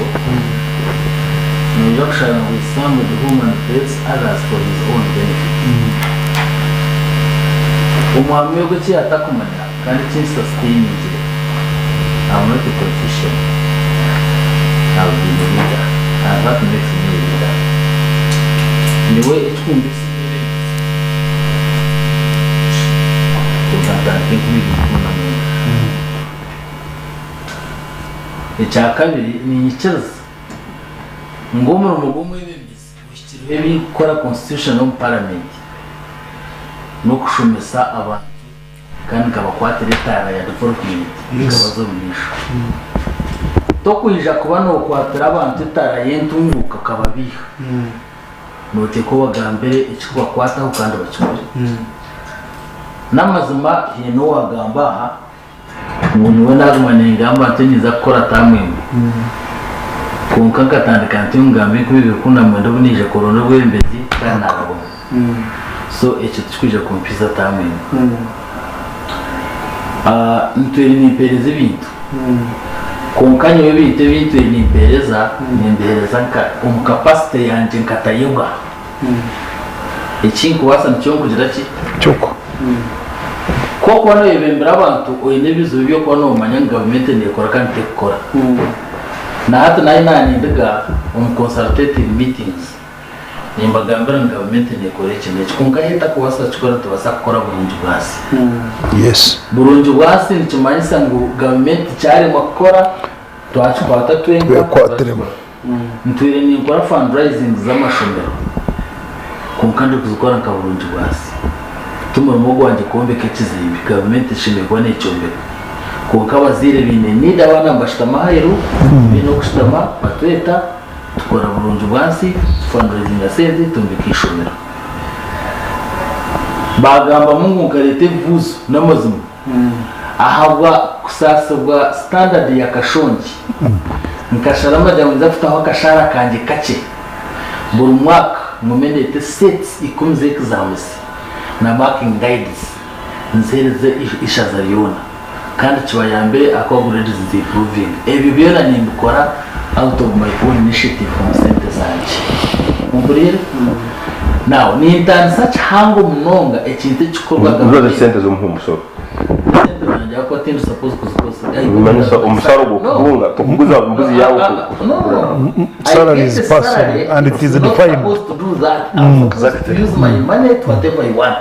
no yakshana with some of the human fails others for his own benefit umwami yo guki atakumanya kandi kin sustain it I'm not a politician I'll be the leader and that makes me a leader hakenewe icumbi uzatanga nk'ibintu icya kabiri ni inyikiriza ngo umurimo w'umwebembezi wishyiriweho ibikora constitution of parliament no gushomesa abantu kandi kabakwate retara ya development ikabazo binisha to kuyija kuba no kwatira abantu itara yentunguka kababiha note ko bagambere ikikuba kwataho kandi bakimuri n'amazima hino wagamba umuntu we nagumanenga amategeza gukora tamwemwe konka katandika ntungambe kubibira kunamwenda bunije korona bwembezi kandi arabo so icyo twije kompiza tamwemwe ntweri ni pereza ibintu konka nyewe bite bintu ni pereza nka umukapasite yanje nkatayoga ikintu wasa nicyo kugira ki cyoko koko no yebembera abantu oyine bizo byo ko no manya government ne kora kandi tekora na hata nani ndaga consultative meetings nimbagambira government ne kore cyane kunga hita ko wasa chikora to wasa kora burundu bwasi yes burundu bwasi ni cyumanyisa ngo government cyari makora twachkwata twenga kwatrema ntwire ni kora fundraising z'amashomero kunkandi kuzikora nka burundu bwasi tumurimo gwanje kombe kekizimbi government ishimirwa n'icyombere kuko abazire bine nida bana mbashitama hayiru bino kushitama batweta tukora burundu bwasi fundraising aseze tumbikishomera bagamba mungu karete vuzo n'amazimo ahabwa kusasabwa standard ya kashonji nkasharama jamwe afitaho akashara kanje kace buri mwaka mumendete sets ikumze exams na marking guides nzereze ishazariona kandi kiba ya mbere akoguredi improving ebi byona nimbikora out of my own initiative from center zanje umburire now ni intansa chango mnonga ekintu kikorwa gabiro center zo muhumuso yako tendo suppose kuzikosa manisa umusaro gukubunga tukuguza mbuzi yawo salary is personal and it is defined to do that exactly use my money to whatever I want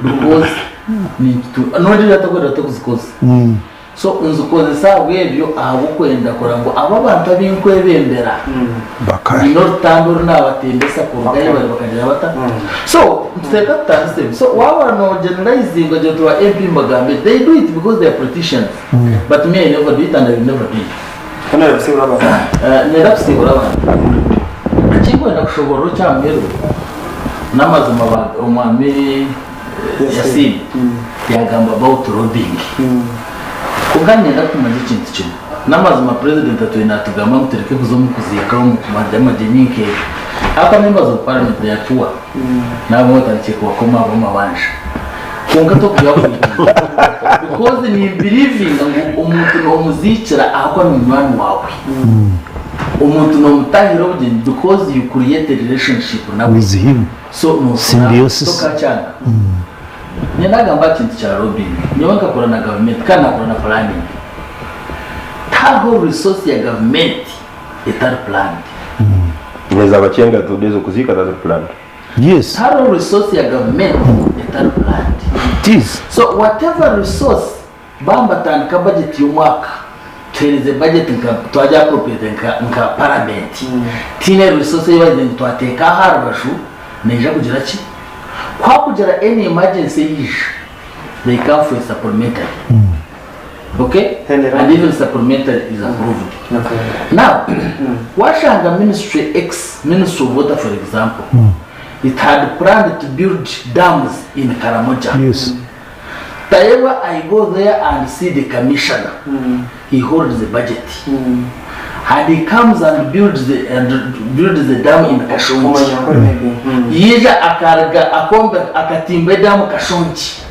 because need to nodi yatagora tukuzikosa so unzukoze sabwebyo abo kwenda korango aba bantu abinkwebembera bakari no tamburo nabatembesa kurugaye bari bakagira bata so mteka tanse so wawa no generalizing go to MP Magambe they do it because they are politicians but me I never do it and I will never do it kana yabisibura baba nerabisibura baba akingwe ndakushobora cyamero namazima ba umwami yasini yagamba about lobbying kuganye ndakumaje ikintu kimwe namazima president atwena tugamba mutereke kuzomu kuzika mu kumanja majenyinke hapa member of parliament ya tuwa nabo batakekwa ko mabo mabanje kunga to kuya because ni believing ngo umuntu no muzikira ahako ni umwana wawe umuntu no mutahiro because you create a relationship with him so no symbiosis tokachana nyenagamba kintu cya lobbying nyonga kora na government kana kora na planning taho resource ya government itari planned neza bacenga tudezo kuzika that planned yes taho resource ya government itari planned it is so whatever resource bamba tandika budget y'umwaka tereze budget nka twaja appropriate nka parliament tine resource y'abageni twateka harabashu neja kugira ki kwa kugira any emergency issue they come for supplementary okay and even supplementary is approved now washanga ministry X ministry of water for example it had planned to build dams in Karamoja yes Tayewa I go there and see the commissioner he holds the budget and he comes and builds the dam in Kashonji yija akarga akomba akatimba dam Kashonji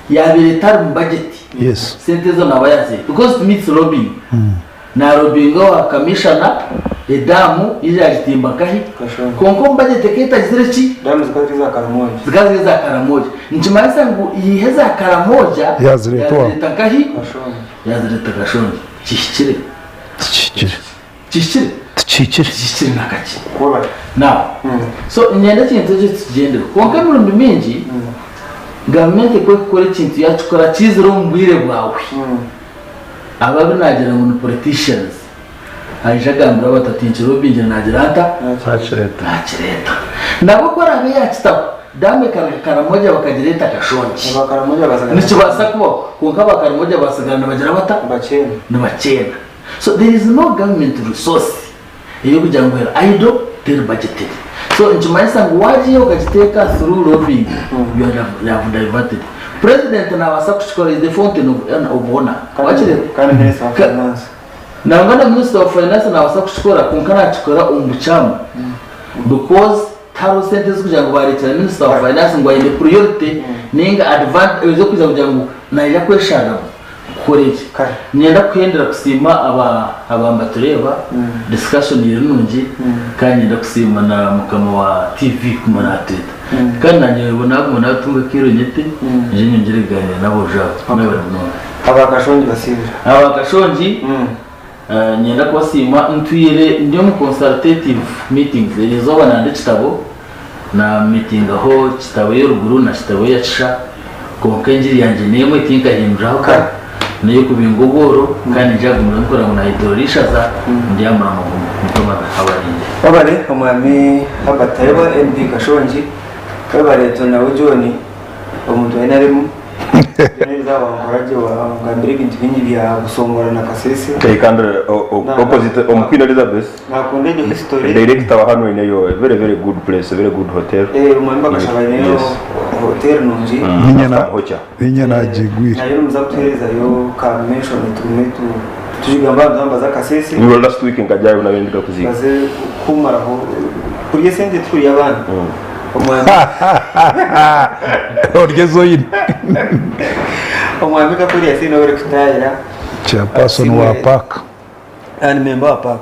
yabire tar budget yes sentezo nabayaze because meets lobbying na lobbying wa commissioner edamu yija atimba kahi konko budget keta zireki damu zikazi za Karamoja nchimasa ngo iheza Karamoja yaziretoa kahi yazireta Kashonji chishire kikiri nakaki now so ngenda kintu cyo tugende konka mu mingi gavumenti ko gukora ikintu yakikora kizira umbwire bwawe ababi nagira ngo ni politicians ajagambira batatinjiro binje nagira anta achireta nabo kora abe yakitabo dame karamoja bakagireta kashonji bakaramoja basagana nikibasa kuba konka bakaramoja basagana bagira bata bachena so there is no government resource iyo kugira ngo idle till budgeted so nchimaisa ngo waje ukagiteka through lobbying you have diverted president na wasakushikora is the fountain of honor wachire kandi minister of finance na ngana minister of finance na wasakushikora kunkana chikora umbuchama because taro sentence kugira ngo barekera minister of finance ngo ayinde priority ninga advance ezo kugira ngo naija kweshana koreje nyenda kwendera kusima abamba tureba discussion y'irungi kandi nyenda kusima na mukama wa TV kumana Twitter kandi nanye ubona ko natunga kiro nyete je nyongere ganira nabo jabo nawe abakashonji nyenda kwasima ntwire ndio mu consultative meetings ezo banande kitabo na meeting aho kitabo y'uruguru na kitabo yacisha konkenjiri yanje nemwe tinka himraho ka nayo kubingogoro kandi jagumura nkora na idorishaza ndiyamara mu mutoma habarinde babare umwami habatayeba MD Kashonji babare tona ujoni omuntu enaremu neza bankoraje wa ngambire ibintu binyi bya gusongora na kasese kandi opposite omukwina Elizabeth nakunde ni history director wa hano inayo very good place, very good hotel umwamba kashabaye nayo hotel nunji inyana jigwira nayo muzakutereza yo ka mention tumetu tujigamba ndamba za kasese ni last week ngajayo nabendika kuziga baze kumara ho kuriye sente turi yabana orgezo yin omwami kapuri asino wale kutayira chairperson wa park and member wa park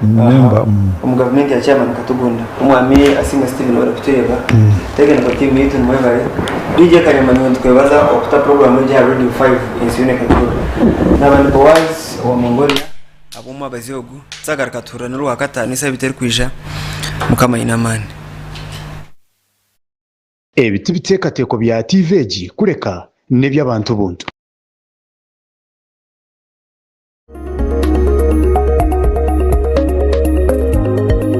member government ya chairman katugunda omwami asinga Steven wale kuteba tege na team yetu mwebale DJ Karema ni twebaza okuta program ya Radio 5 insune katugunda n'abantu boys wa Mongolia abumwa bazyogu tsagarakatura n'uruwa gatanu isa biteri kwija mukama inamani ebiti biteekateko bya TVG kureka ne by'abantu buntu